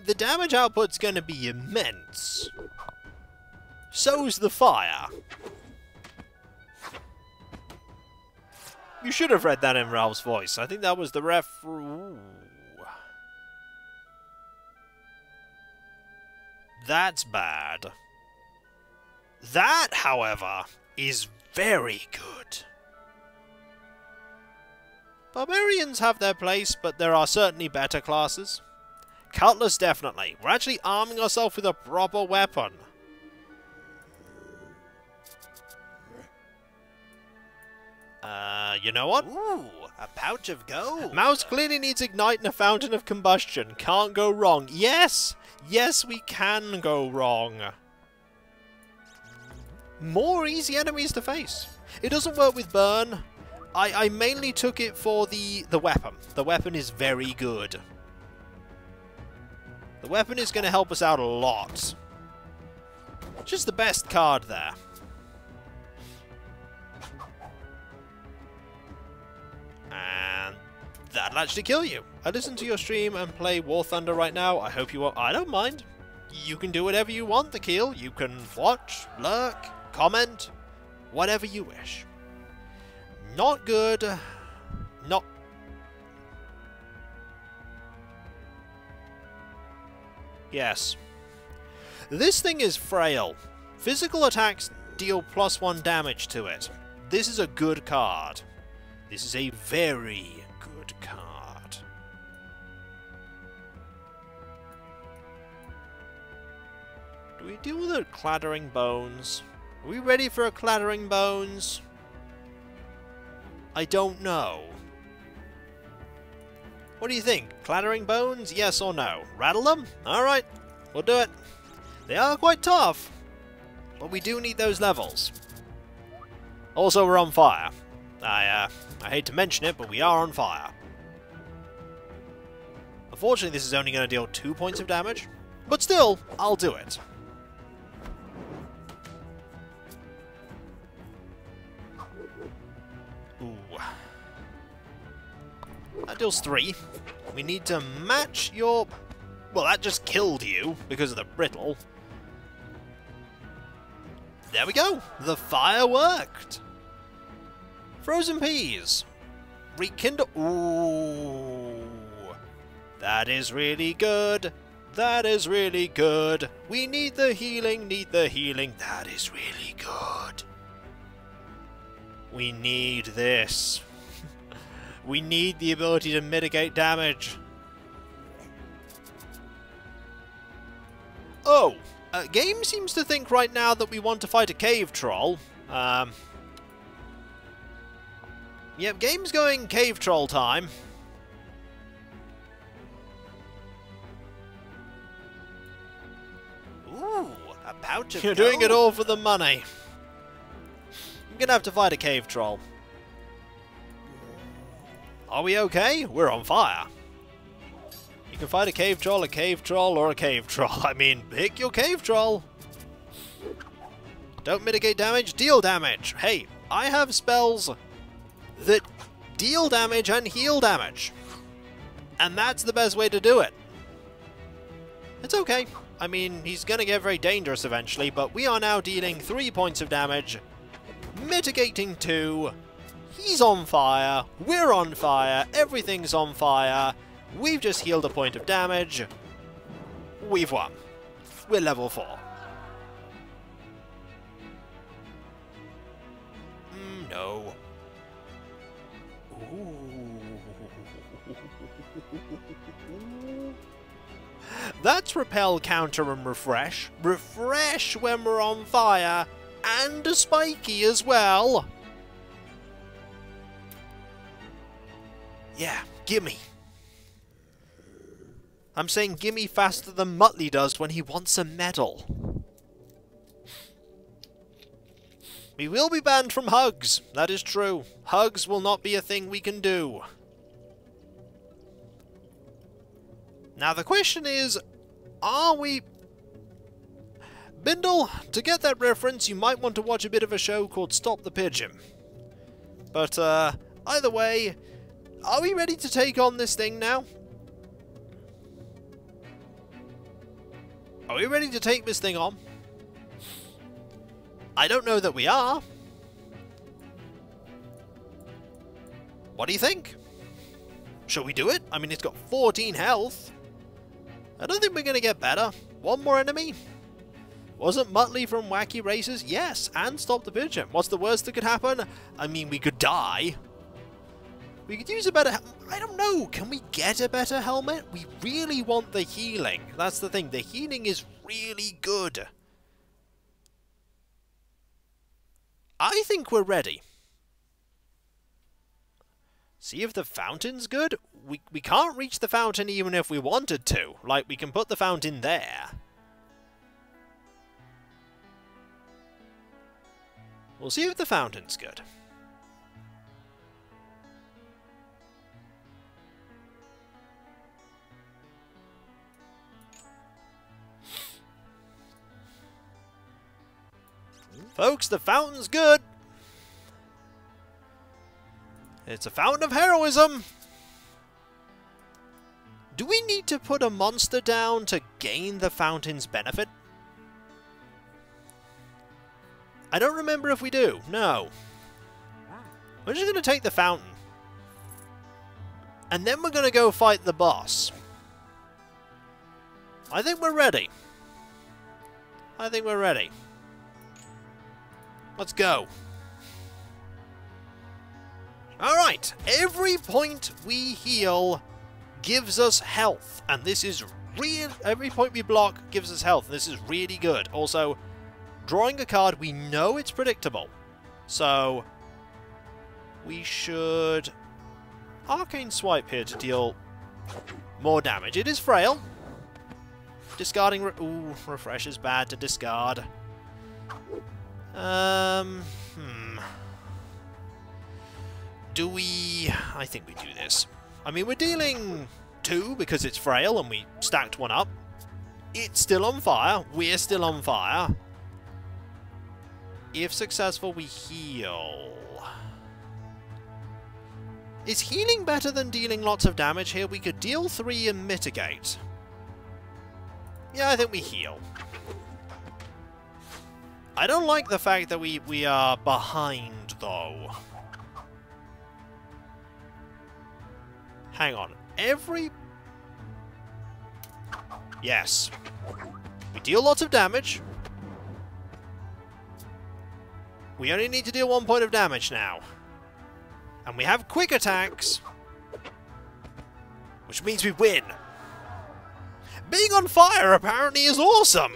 The damage output's going to be immense. So's the fire. You should have read that in Ralph's voice. I think that was the ref... Ooh. That's bad. That, however, is very good. Barbarians have their place, but there are certainly better classes. Cutlass, definitely. We're actually arming ourselves with a proper weapon. You know what? Ooh, a pouch of gold. Mouse clearly needs Ignite and a Fountain of Combustion. Can't go wrong. Yes! Yes, we can go wrong. More easy enemies to face. It doesn't work with Burn. I mainly took it for the weapon. The weapon is very good. The weapon is going to help us out a lot. Just the best card there. And that'll actually kill you. I listen to your stream and play War Thunder right now. I hope you want... I don't mind. You can do whatever you want, the Keel. You can watch, lurk, comment, whatever you wish. Not good. Not... Yes. This thing is frail. Physical attacks deal +1 damage to it. This is a good card. This is a very good card. Do we deal with a Clattering Bones? Are we ready for a Clattering Bones? I don't know. What do you think? Clattering Bones, yes or no? Rattle them? Alright, we'll do it. They are quite tough, but we do need those levels. Also, we're on fire. I hate to mention it, but we are on fire. Unfortunately, this is only going to deal 2 points of damage, but still, I'll do it. Ooh. That deals 3. We need to match your... Well, that just killed you because of the brittle. There we go. The fire worked. Frozen peas. Rekindle. Ooh. That is really good. That is really good. We need the healing, That is really good. We need this. We need the ability to mitigate damage. Oh, game seems to think right now that we want to fight a cave troll. Yep, game's going cave troll time. Ooh, a pouch of You're gold. doing it all for the money. I'm gonna have to fight a cave troll. Are we okay? We're on fire. You can fight a cave troll, or a cave troll. I mean, pick your cave troll. Don't mitigate damage, deal damage. Hey, I have spells that deal damage and heal damage. And that's the best way to do it. It's okay. I mean, he's going to get very dangerous eventually, but we are now dealing 3 points of damage, mitigating 2. He's on fire, we're on fire, everything's on fire. We've just healed a point of damage. We've won. We're level 4. No. Ooh. That's repel, counter, and refresh. Refresh when we're on fire, and a spiky as well. Yeah, gimme. I'm saying gimme faster than Muttley does when he wants a medal. We will be banned from hugs, that is true. Hugs will not be a thing we can do. Now the question is, are we... Bindle, to get that reference, you might want to watch a bit of a show called Stop the Pigeon. But, either way, are we ready to take on this thing now? Are we ready to take this thing on? I don't know that we are. What do you think? Shall we do it? I mean, it's got 14 health. I don't think we're going to get better. One more enemy? Wasn't Muttley from Wacky Races? Yes, and Stop the Pigeon. What's the worst that could happen? I mean, we could die. We could use a better... I don't know. Can we get a better helmet? We really want the healing. That's the thing. The healing is really good. I think we're ready. See if the fountain's good? We can't reach the fountain even if we wanted to. Like, we can put the fountain there. We'll see if the fountain's good. Folks, the fountain's good. It's a fountain of heroism. Do we need to put a monster down to gain the fountain's benefit? I don't remember if we do. No. We're just going to take the fountain. And then we're going to go fight the boss. I think we're ready. I think we're ready. Let's go. Alright, every point we heal gives us health. And this is real. Every point we block gives us health. This is really good. Also, drawing a card, we know it's predictable. So, we should Arcane Swipe here to deal more damage. It is frail. Discarding... Ooh, Refresh is bad to discard. Do we... I think we do this. I mean, we're dealing 2 because it's frail and we stacked 1 up. It's still on fire. We're still on fire. If successful, we heal. Is healing better than dealing lots of damage here? We could deal 3 and mitigate. Yeah, I think we heal. I don't like the fact that we are behind, though. Hang on. Yes. We deal lots of damage. We only need to deal 1 point of damage now. And we have quick attacks. Which means we win. Being on fire apparently is awesome.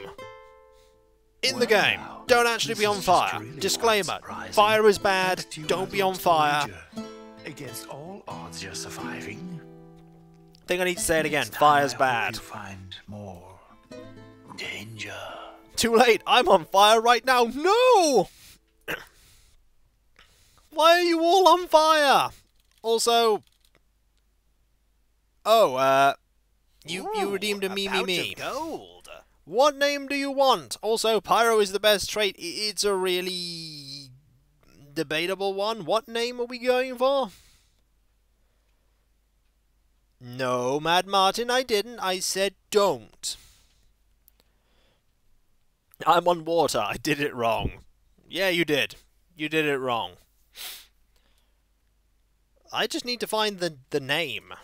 In the game. Don't actually be on fire. Really Disclaimer. Fire is bad. Don't be on fire. Against all odds you're surviving. I think I need to say it again. Fire's bad. You find more danger. Too late. I'm on fire right now. No! Why are you all on fire? Also... Oh, you redeemed a me. Gold. What name do you want? Also, Pyro is the best trait. It's a really debatable one. What name are we going for? No, Mad Martin, I didn't. I said don't. I'm on water. I did it wrong. Yeah, you did. You did it wrong. I just need to find the name.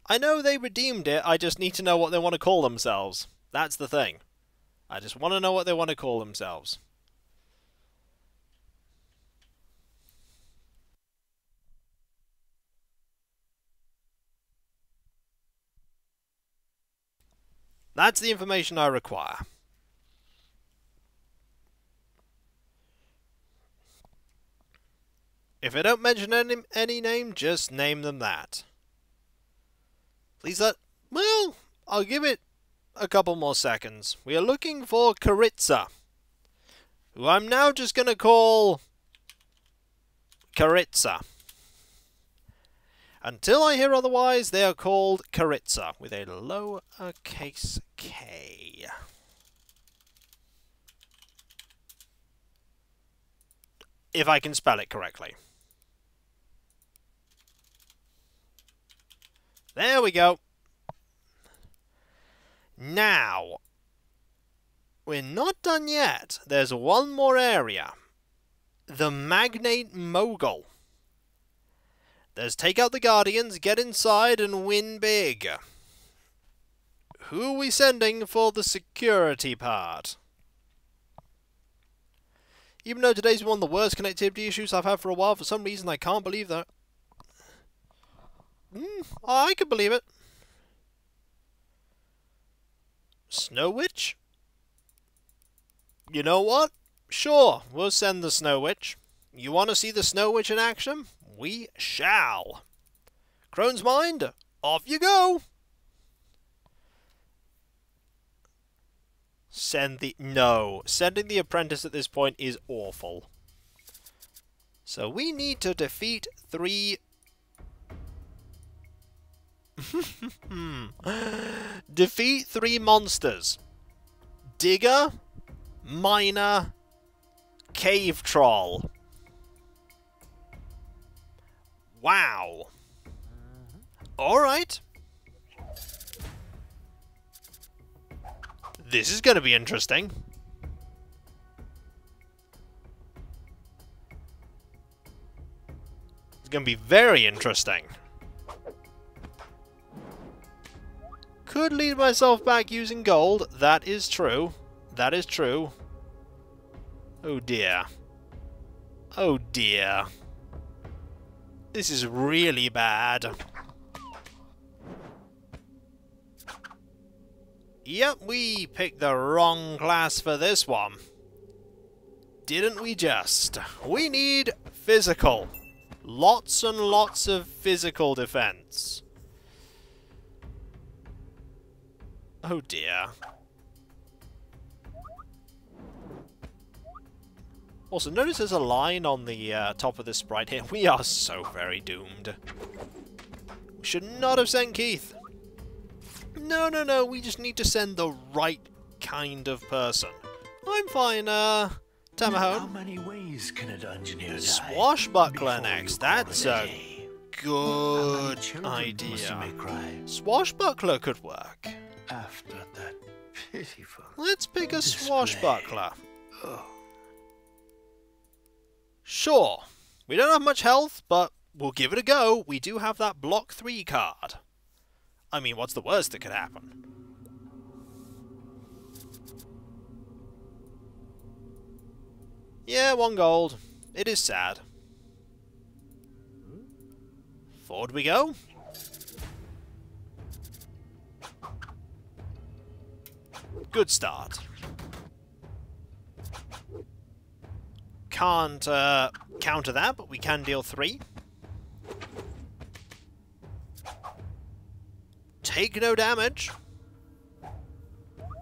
I know they redeemed it, I just need to know what they want to call themselves. That's the thing. I just want to know what they want to call themselves. That's the information I require. If I don't mention any name, just name them that. Please let... Well, I'll give it a couple more seconds. We are looking for Karitsa, who I'm now just going to call Karitsa. Until I hear otherwise, they are called Karitsa, with a lowercase k. If I can spell it correctly. There we go. Now, we're not done yet. There's one more area. The Magnate Mogul. There's take out the Guardians, get inside, and win big. Who are we sending for the security part? Even though today's one of the worst connectivity issues I've had for a while, for some reason I can't believe that. I can believe it. Snow Witch? You know what? Sure, we'll send the Snow Witch. You want to see the Snow Witch in action? We shall. Crone's Mind, off you go! No. Sending the apprentice at this point is awful. So we need to defeat 3... Defeat 3 monsters. Digger, Miner, Cave Troll. Wow. Alright. This is going to be interesting. It's going to be very interesting. Could lead myself back using gold. That is true. That is true. Oh dear. Oh dear. This is really bad. Yep, we picked the wrong class for this one. Didn't we just? We need physical. Lots and lots of physical defense. Oh dear. Also, notice there's a line on the top of this sprite here. We are so very doomed. We should not have sent Keith. No, no, no, we just need to send the right kind of person. I'm fine, Tamahone. How many ways can a dungeoneer die? Swashbuckler next. That's a good idea. Swashbuckler could work. After that pitiful... Let's pick a display. swashbuckler. Oh. Sure. We don't have much health, but we'll give it a go. We do have that block 3 card. I mean, what's the worst that could happen? Yeah, 1 gold. It is sad. Forward we go. Good start. Can't counter that, but we can deal 3. Take no damage.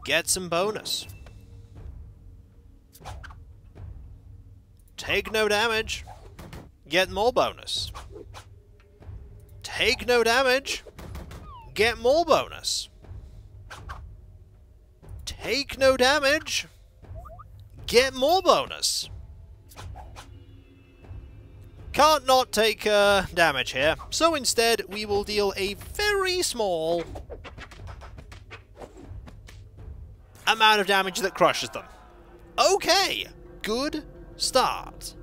Get some bonus. Take no damage. Get more bonus. Take no damage. Get more bonus. Take no damage. Get more bonus. Can't not take damage here, so instead we will deal a very small amount of damage that crushes them. Okay, good start.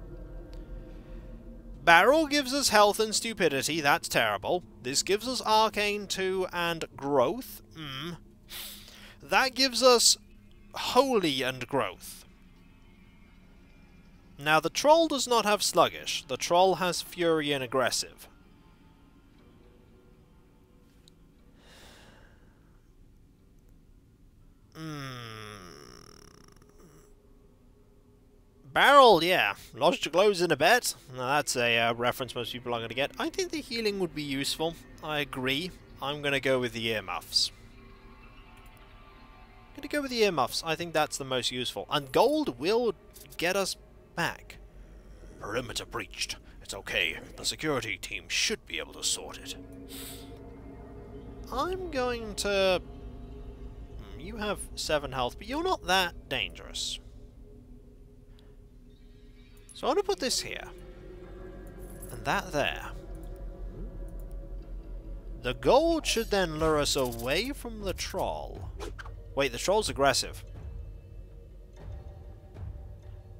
Barrel gives us health and stupidity, that's terrible. This gives us arcane 2 and growth. That gives us holy and growth. Now the troll does not have sluggish, the troll has fury and aggressive. Barrel, yeah. Logic glows in a bet. Now that's a reference most people are going to get. I think the healing would be useful. I agree. I'm going to go with the earmuffs. I'm going to go with the earmuffs. I think that's the most useful. And gold will get us back. Perimeter breached. It's okay. The security team should be able to sort it. I'm going to... You have 7 health, but you're not that dangerous. So I'm going to put this here. And that there. The gold should then lure us away from the troll. Wait, the troll's aggressive.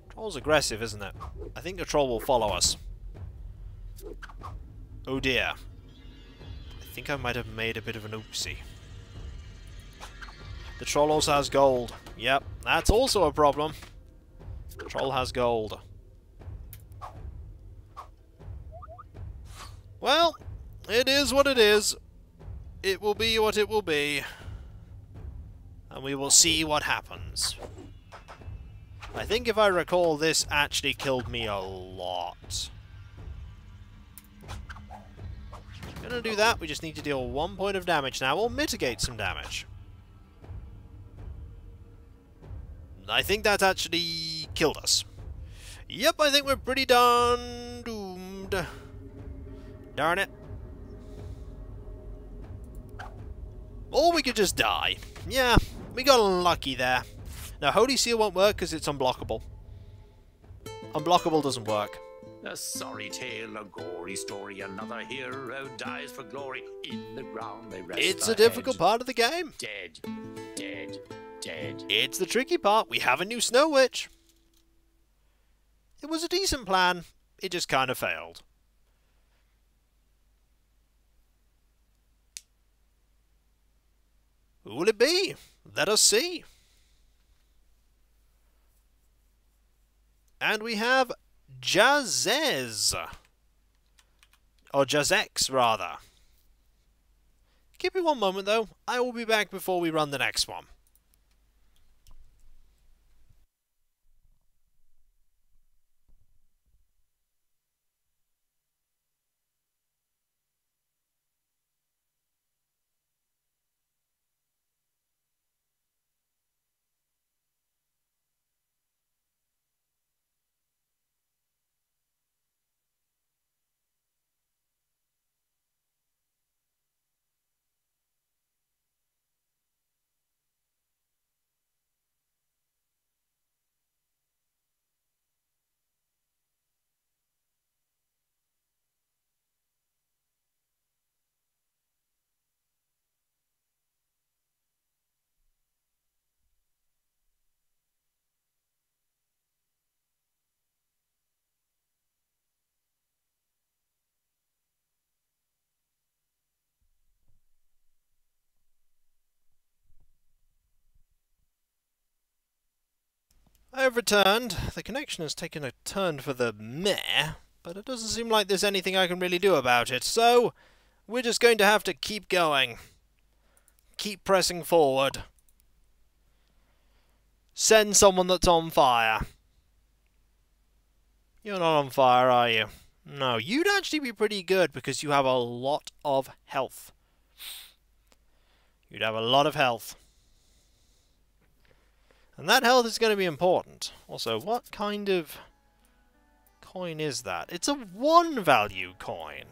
Troll's aggressive, isn't it? I think the troll will follow us. Oh dear. I think I might have made a bit of an oopsie. The troll also has gold. Yep, that's also a problem. The troll has gold. Well, it is what it is. It will be what it will be. And we will see what happens. I think if I recall, this actually killed me a lot. Gonna do that, we just need to deal 1 point of damage now. We'll mitigate some damage. I think that actually killed us. Yep, I think we're pretty done doomed. Darn it. Or we could just die. Yeah, we got unlucky there. Now, Holy Seal won't work because it's unblockable. Unblockable doesn't work. A sorry tale, a gory story, another hero dies for glory. In the ground they rest. It's a difficult part of the game. Dead, dead, dead. It's the tricky part. We have a new Snow Witch. It was a decent plan. It just kind of failed. Who will it be? Let us see. And we have Jazez. Or Jazex, rather. Give me 1 moment, though. I will be back before we run the next one. I have returned. The connection has taken a turn for the meh, but it doesn't seem like there's anything I can really do about it, so we're just going to have to keep going. Keep pressing forward. Send someone that's on fire. You're not on fire, are you? No, you'd actually be pretty good because you have a lot of health. You'd have a lot of health. And that health is going to be important. Also, what kind of coin is that? It's a 1 value coin.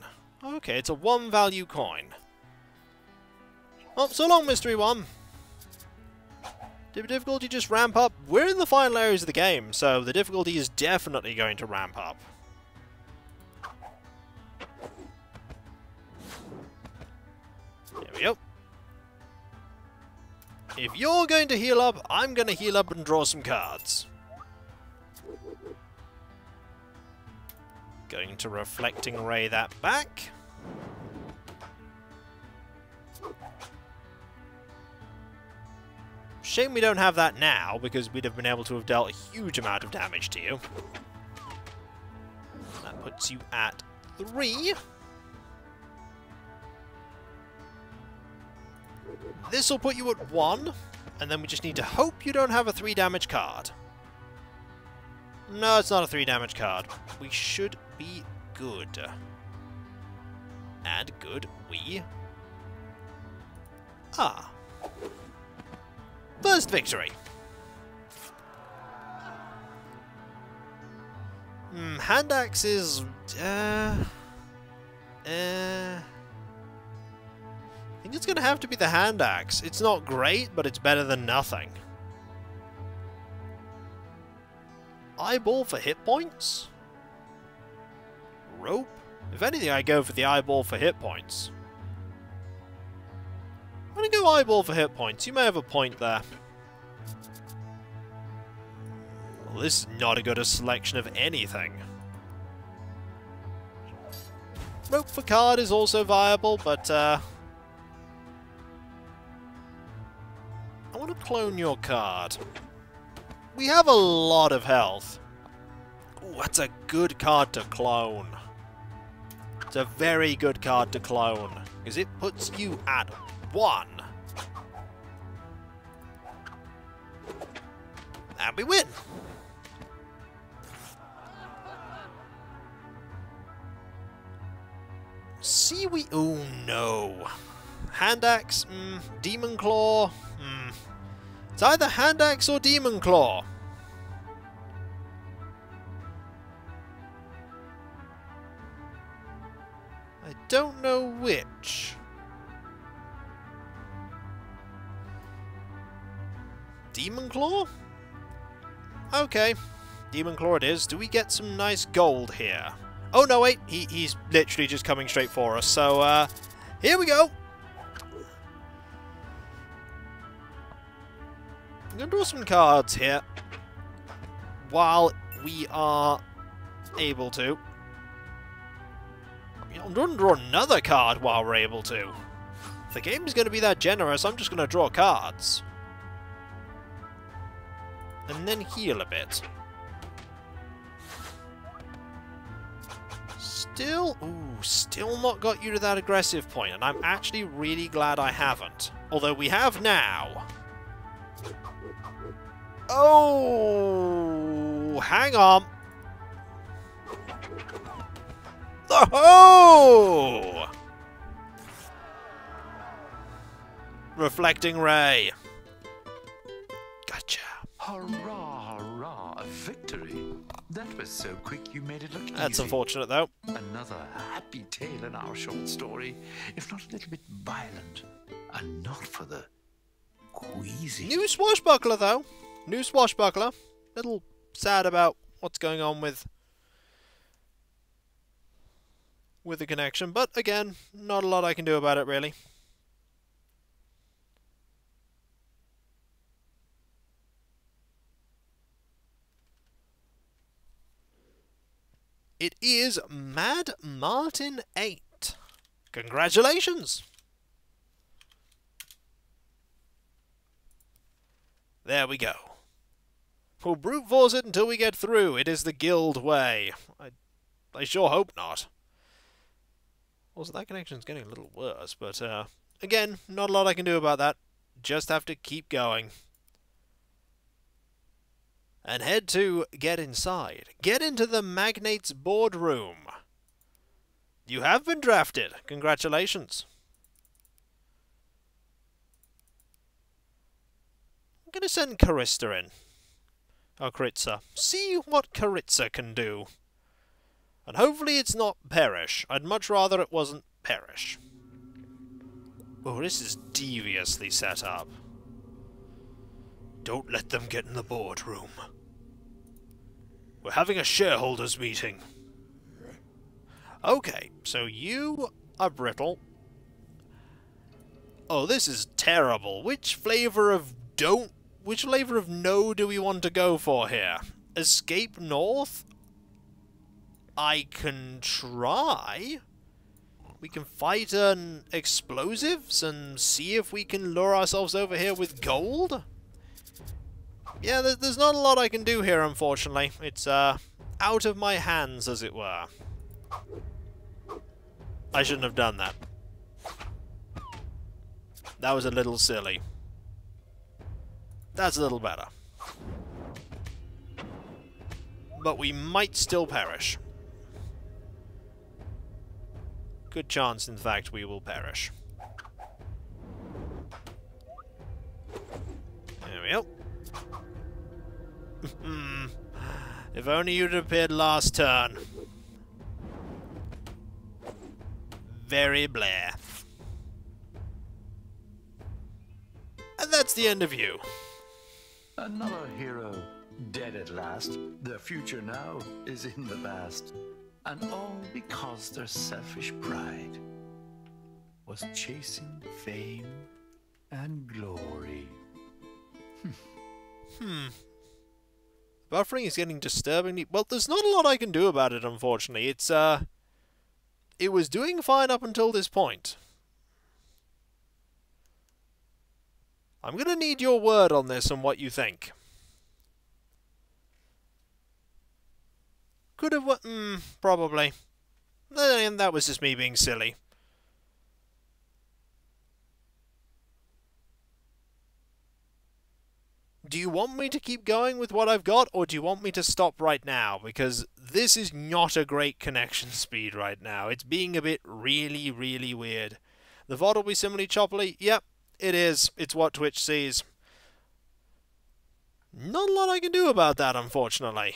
Okay, it's a 1 value coin. Oh, so long, Mystery 1. Did the difficulty just ramp up? We're in the final areas of the game, so the difficulty is definitely going to ramp up. There we go. If you're going to heal up, I'm going to heal up and draw some cards. Going to Reflecting Ray that back. Shame we don't have that now, because we'd have been able to have dealt a huge amount of damage to you. That puts you at 3. This will put you at 1, and then we just need to hope you don't have a 3 damage card. No, it's not a 3 damage card. We should be good. And good we are. First victory. Hand axe is... I think it's going to have to be the hand axe. It's not great, but it's better than nothing. Eyeball for hit points? Rope? If anything, I go for the eyeball for hit points. I'm going to go eyeball for hit points. You may have a point there. Well, this is not a good selection of anything. Rope for card is also viable, but I want to clone your card. We have a lot of health. Ooh, that's a good card to clone. It's a very good card to clone, because it puts you at 1. And we win! Seaweed... Oh no. Hand axe? Demon claw? It's either hand axe or demon claw. I don't know which. Demon claw? Okay. Demon claw it is. Do we get some nice gold here? Oh no, wait. He's literally just coming straight for us. So, here we go. I'm going to draw some cards here while we are able to. I'm going to draw another card while we're able to. If the game is going to be that generous, I'm just going to draw cards. And then heal a bit. Still not got you to that aggressive point, and I'm actually really glad I haven't. Although we have now. Oh, hang on. Oh! Reflecting Ray. Gotcha. Hurrah, hurrah, a victory. That was so quick you made it look easy. That's unfortunate, though. Another happy tale in our short story, if not a little bit violent, and not for the queasy. New swashbuckler, though. New swashbuckler. Little sad about what's going on with the connection, but again, not a lot I can do about it, really. It is Mad Martin 8. Congratulations! There we go. We'll brute force it until we get through. It is the guild way. I sure hope not. Also, that connection's getting a little worse, but again, not a lot I can do about that. Just have to keep going. And head to Get Inside. Get into the Magnate's boardroom. You have been drafted. Congratulations. I'm going to send Karista in. Oh, Karitsa. See what Karitsa can do. And hopefully it's not Perish. I'd much rather it wasn't Perish. Oh, this is deviously set up. Don't let them get in the boardroom. We're having a shareholders meeting. Okay, so you are brittle. Oh, this is terrible. Which flavor of no do we want to go for here? Escape north? I can try. We can fight an explosives and see if we can lure ourselves over here with gold. Yeah, there's not a lot I can do here, unfortunately. It's out of my hands, as it were. I shouldn't have done that. That was a little silly. That's a little better. But we might still perish. Good chance, in fact, we will perish. There we go. If only you'd appeared last turn. Very Blair. And that's the end of you. Another hero dead at last. Their future now is in the past. And all because their selfish pride was chasing fame and glory. Buffering is getting disturbingly... Well, there's not a lot I can do about it, unfortunately. It was doing fine up until this point. I'm gonna need your word on this and what you think. Could have... probably. And that was just me being silly. Do you want me to keep going with what I've got, or do you want me to stop right now? Because this is not a great connection speed right now. It's being a bit really, really weird. The VOD will be similarly choppy. Yep, it is. It's what Twitch sees. Not a lot I can do about that, unfortunately.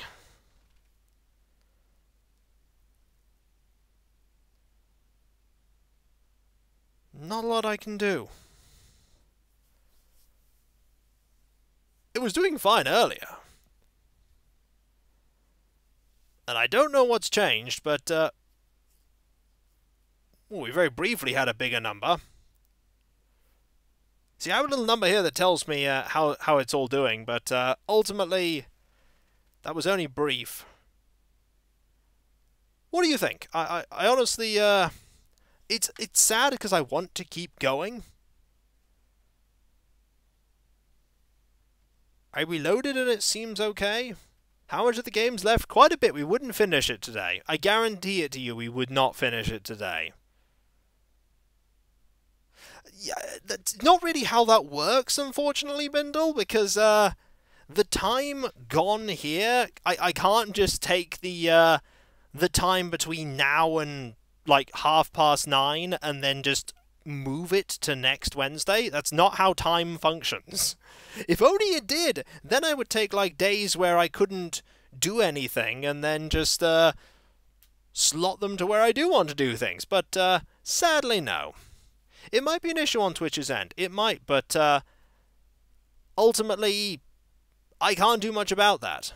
Not a lot I can do. It was doing fine earlier. And I don't know what's changed, but we very briefly had a bigger number. See, I have a little number here that tells me how it's all doing, but ultimately, that was only brief. What do you think? I honestly, it's sad because I want to keep going. I reloaded and it seems okay. How much of the game's left? Quite a bit. We wouldn't finish it today. I guarantee it to you, we would not finish it today. Yeah, that's not really how that works, unfortunately, Bindle, because the time gone here, I can't just take the time between now and like 9:30 and then just move it to next Wednesday. That's not how time functions. If only it did, then I would take like days where I couldn't do anything and then just slot them to where I do want to do things. But sadly, no. It might be an issue on Twitch's end. It might, but ultimately, I can't do much about that.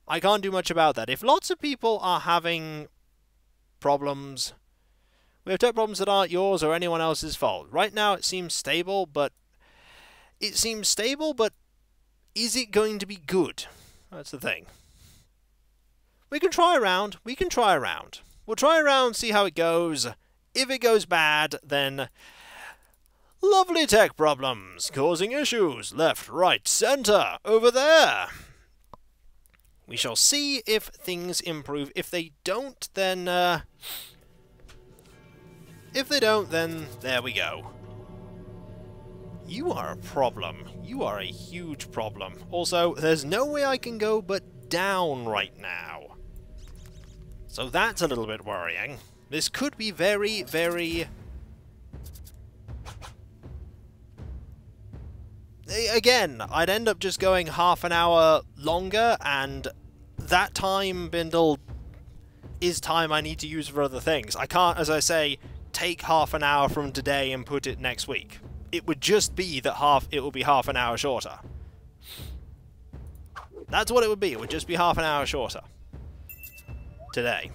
I can't do much about that. If lots of people are having problems, we have tech problems that aren't yours or anyone else's fault. Right now it seems stable, but is it going to be good? That's the thing. We can try around. We'll try around, see how it goes. If it goes bad, then lovely tech problems causing issues left, right, center, over there. We shall see if things improve. If they don't, then there we go. You are a problem. You are a huge problem. Also, there's no way I can go but down right now. So that's a little bit worrying. This could be very, very... Again, I'd end up just going half an hour longer, and that time, Bindle, is time I need to use for other things. I can't, as I say, take half an hour from today and put it next week. It would just be that it will be half an hour shorter. That's what it would be. It would just be half an hour shorter. Today.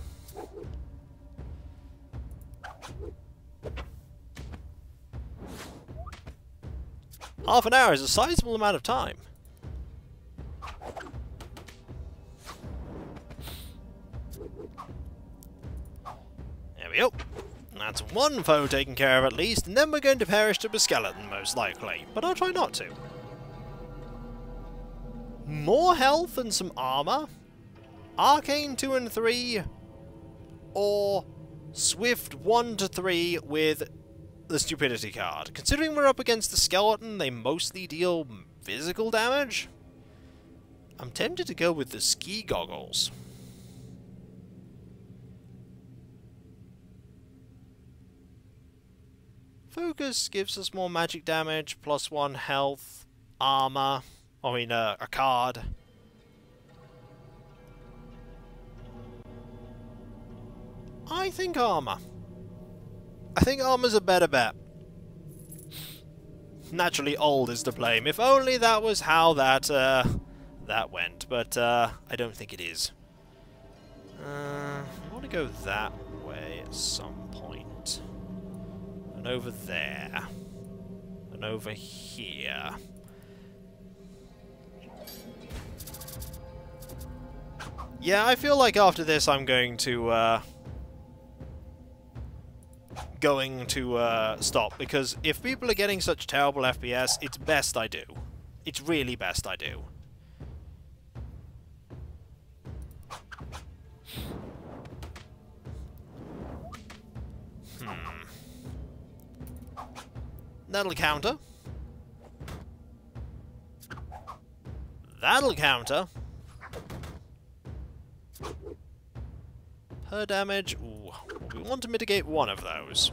Half an hour is a sizable amount of time. There we go. That's one foe taken care of at least, and then we're going to perish to a skeleton most likely, but I'll try not to. More health and some armor, Arcane 2 and 3, or Swift 1 to 3 with the Stupidity card. Considering we're up against the skeleton, they mostly deal physical damage. I'm tempted to go with the ski goggles. Focus gives us more magic damage, +1 health, armor, a card. I think armor. I think armor's a better bet. Naturally, old is to blame. If only that was how that went, but I don't think it is. I want to go that way at some point. And over there. And over here. Yeah, I feel like after this I'm going to stop, because if people are getting such terrible FPS, it's best I do. It's really best I do. That'll counter. That'll counter. Per damage. Ooh, we want to mitigate one of those.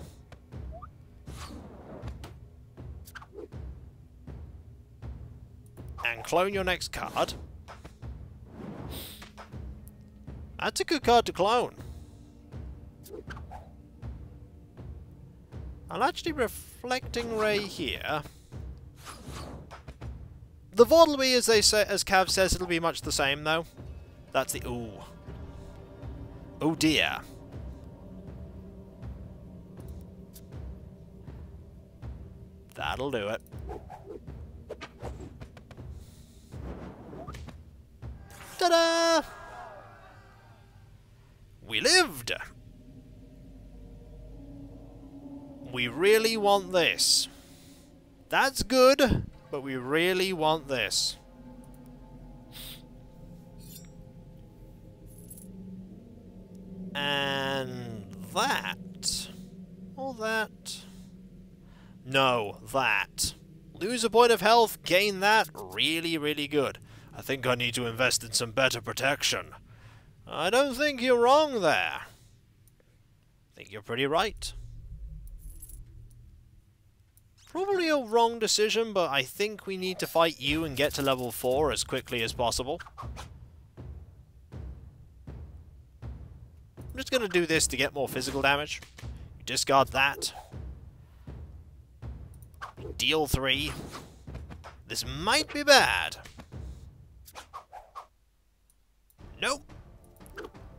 And clone your next card. That's a good card to clone. I'll actually Reflecting Ray here. The VOD will be, as Cav says, it'll be much the same though. That's the ooh. Oh dear. That'll do it. Ta-da! We lived! We really want this. That's good, but we really want this. And that. Or that. No, that. Lose a point of health, gain that. Really, really good. I think I need to invest in some better protection. I don't think you're wrong there. I think you're pretty right. Probably a wrong decision, but I think we need to fight you and get to level 4 as quickly as possible. I'm just going to do this to get more physical damage. You discard that. Deal 3. This might be bad. Nope.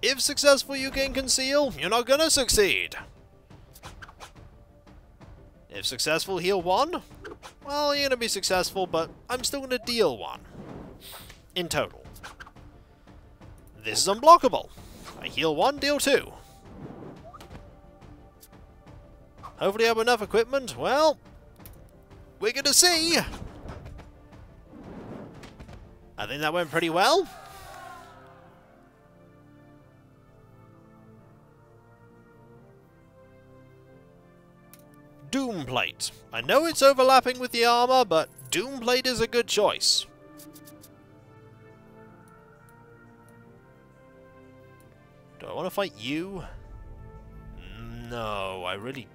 If successful, you gain Conceal. You're not going to succeed. If successful, heal 1. Well, you're going to be successful, but I'm still going to deal 1. In total. This is unblockable. I heal 1, deal 2. Hopefully I have enough equipment. Well, we're going to see. I think that went pretty well. Doomplate. I know it's overlapping with the armor, but Doomplate is a good choice. Do I want to fight you? No, I really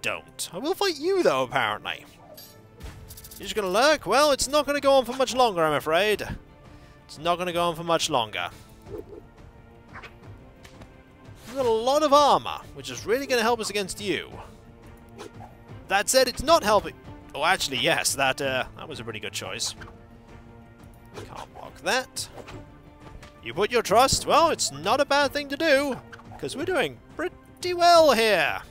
don't. I will fight you, though, apparently. You're just going to lurk? Well, it's not going to go on for much longer, I'm afraid. It's not going to go on for much longer. We've got a lot of armor, which is really going to help us against you. That said, it's not helping... Oh, actually, yes, that was a pretty good choice. Can't block that. You put your trust? Well, it's not a bad thing to do, because we're doing pretty well here.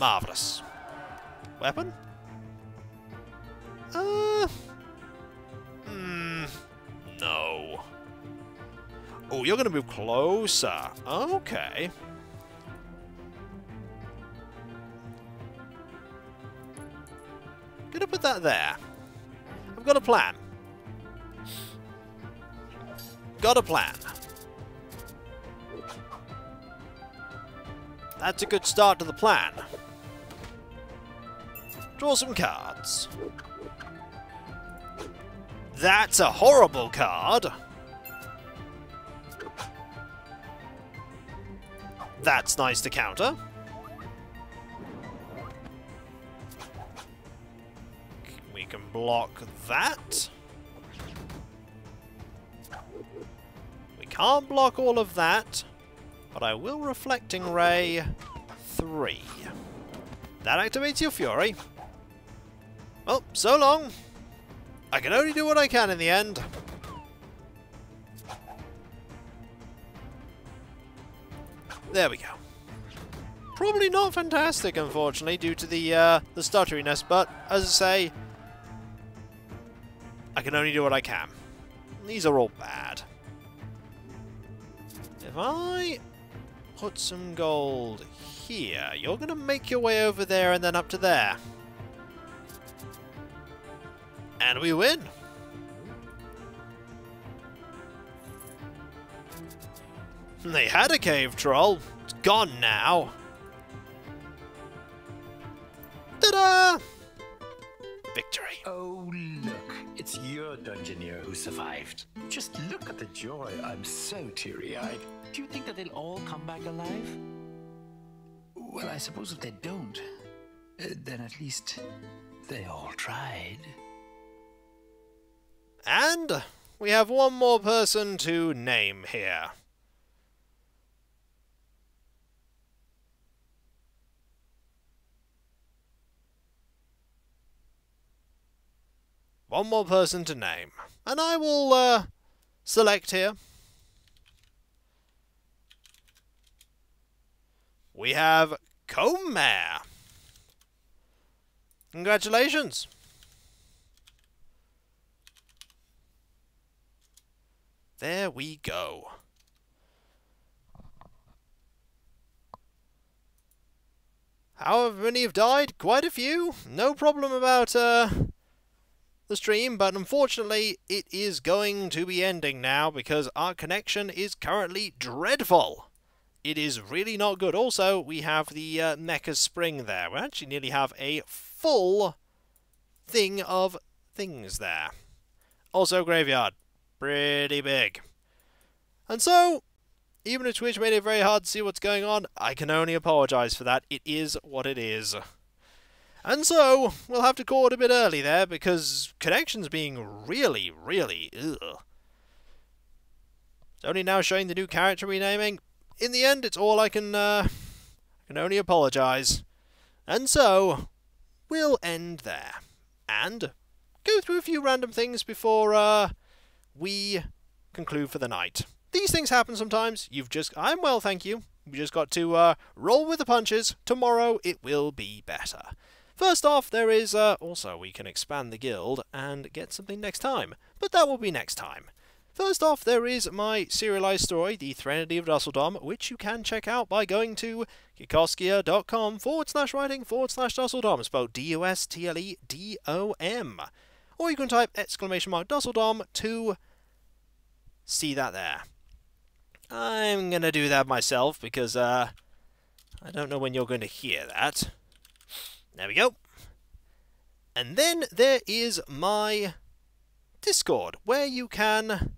Marvellous. Weapon? No. Oh, you're going to move closer. Okay. Gonna put that there. I've got a plan. Got a plan. That's a good start to the plan. Draw some cards. That's a horrible card. That's nice to counter. We can block that. We can't block all of that, but I will Reflecting Ray 3. That activates your Fury. Well, so long. I can only do what I can in the end. There we go. Probably not fantastic, unfortunately, due to the stutteriness, but as I say, I can only do what I can. These are all bad. If I put some gold here, you're going to make your way over there and then up to there. And we win. They had a cave troll. It's gone now. Ta-da! Victory. Oh, look. It's your Dungeoneer who survived. Just look at the joy. I'm so teary-eyed. Do you think that they'll all come back alive? Well, I suppose if they don't, then at least they all tried. And we have one more person to name here. One more person to name. And I will select here. We have Comare. Congratulations. There we go. However many have died? Quite a few. No problem about the stream, but unfortunately it is going to be ending now because our connection is currently dreadful. It is really not good. Also, we have the Mecha Spring there. We actually nearly have a full thing of things there. Also, Graveyard. Pretty big. And so, even if Twitch made it very hard to see what's going on, I can only apologise for that. It is what it is. And so, we'll have to call it a bit early there, because connection's being really, really ugh. It's only now showing the new character renaming. In the end, it's all I can only apologise. And so, we'll end there. And go through a few random things before we conclude for the night. These things happen sometimes. I'm well, thank you. You just got to roll with the punches. Tomorrow it will be better. First off, there is also we can expand the guild and get something next time, but that will be next time. First off, there is my serialized story, The Threnody of Dustledom, which you can check out by going to kikoskia.com/writing/Dustledom, spelled D-U-S-T-L-E-D-O-M. Or you can type !Dustledom to see that there. I'm going to do that myself because I don't know when you're going to hear that. There we go. And then there is my Discord, where you can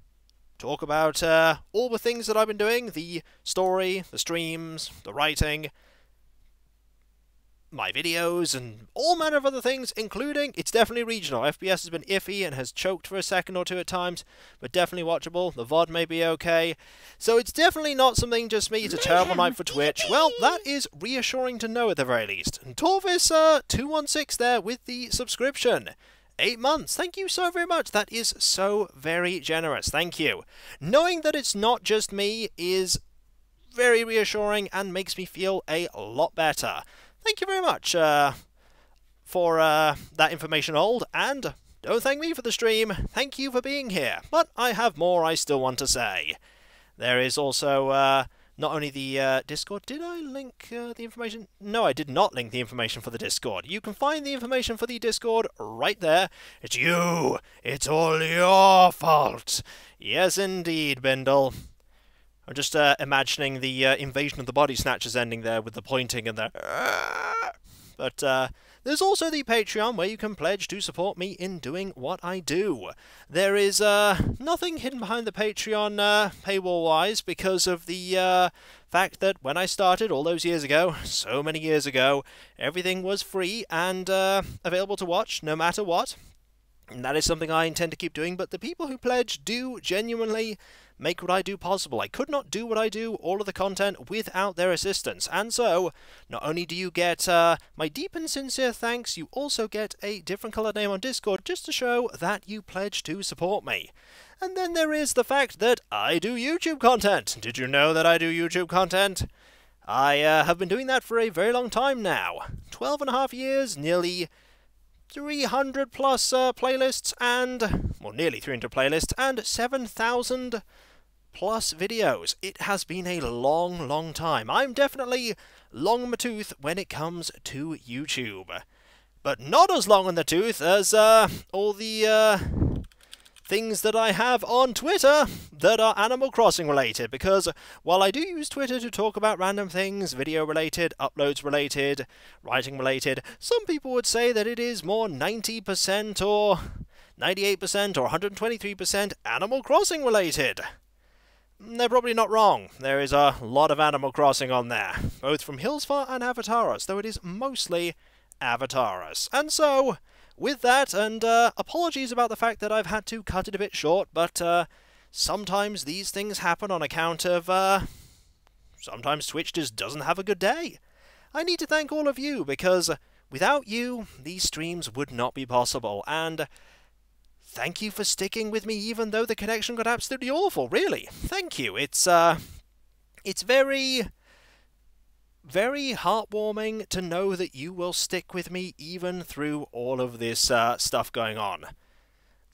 talk about all the things that I've been doing, the story, the streams, the writing, my videos, and all manner of other things, including, it's definitely regional. FPS has been iffy and has choked for a second or two at times, but definitely watchable. The VOD may be okay. So it's definitely not something just me, it's a terrible night for Twitch. Well, that is reassuring to know at the very least. And Torvis216 there with the subscription. 8 months. Thank you so very much. That is so very generous. Thank you. Knowing that it's not just me is very reassuring and makes me feel a lot better. Thank you very much. for that information hold, and don't thank me for the stream. Thank you for being here. But I have more I still want to say. There is also not only the Discord. Did I link the information? No, I did not link the information for the Discord. You can find the information for the Discord right there. It's you! It's all your fault! Yes, indeed, Bindle. I'm just imagining the invasion of the body snatchers ending there with the pointing and the... But there's also the Patreon where you can pledge to support me in doing what I do. There is nothing hidden behind the Patreon paywall-wise because of the fact that when I started all those years ago, so many years ago, everything was free and available to watch no matter what. And that is something I intend to keep doing, but the people who pledge do genuinely make what I do possible. I could not do what I do, all of the content, without their assistance. And so, not only do you get my deep and sincere thanks, you also get a different coloured name on Discord just to show that you pledge to support me. And then there is the fact that I do YouTube content. Did you know that I do YouTube content? I have been doing that for a very long time now. 12.5 years, nearly 300 plus playlists and, well, nearly 300 playlists and 7,000 plus videos. It has been a long, long time. I'm definitely long in the tooth when it comes to YouTube. But not as long in the tooth as all the things that I have on Twitter that are Animal Crossing related, because while I do use Twitter to talk about random things, video related, uploads related, writing related, some people would say that it is more 90% or 98% or 123% Animal Crossing related. They're probably not wrong. There is a lot of Animal Crossing on there, both from Hillsfar and Avataris, though it is mostly Avataris. And so, with that, and apologies about the fact that I've had to cut it a bit short, but sometimes these things happen on account of, sometimes Twitch just doesn't have a good day. I need to thank all of you, because without you, these streams would not be possible, and thank you for sticking with me even though the connection got absolutely awful, really. Thank you. It's very heartwarming to know that you will stick with me even through all of this stuff going on.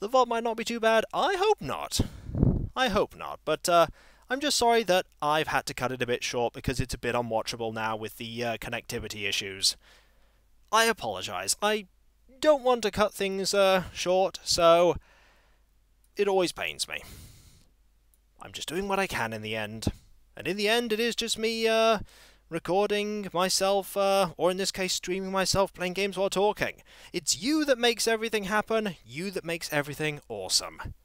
The VOD might not be too bad. I hope not. I hope not. But I'm just sorry that I've had to cut it a bit short because it's a bit unwatchable now with the connectivity issues. I apologise. I don't want to cut things short, so it always pains me. I'm just doing what I can in the end. And in the end, it is just me recording myself, or in this case, streaming myself playing games while talking. It's you that makes everything happen, you that makes everything awesome.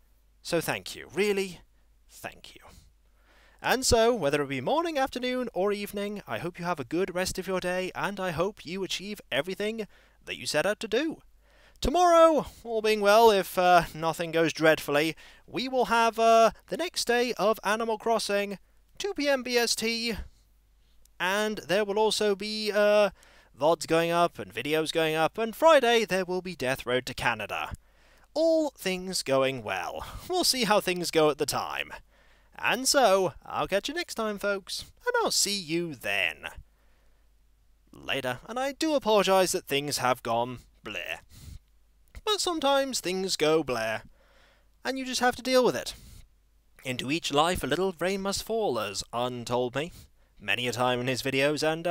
So thank you, really, thank you. And so, whether it be morning, afternoon, or evening, I hope you have a good rest of your day, and I hope you achieve everything that you set out to do. Tomorrow, all being well, if nothing goes dreadfully, we will have the next day of Animal Crossing, 2 PM BST, and there will also be VODs going up and videos going up, and Friday there will be Death Road to Canada. All things going well. We'll see how things go at the time. And so, I'll catch you next time, folks, and I'll see you then. Later, and I do apologise that things have gone bleh. But sometimes things go bleh, and you just have to deal with it. Into each life a little rain must fall, as Un told me many a time in his videos, and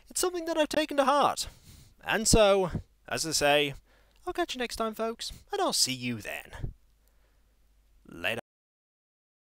it's something that I've taken to heart. And so, as I say, I'll catch you next time, folks, and I'll see you then. Later.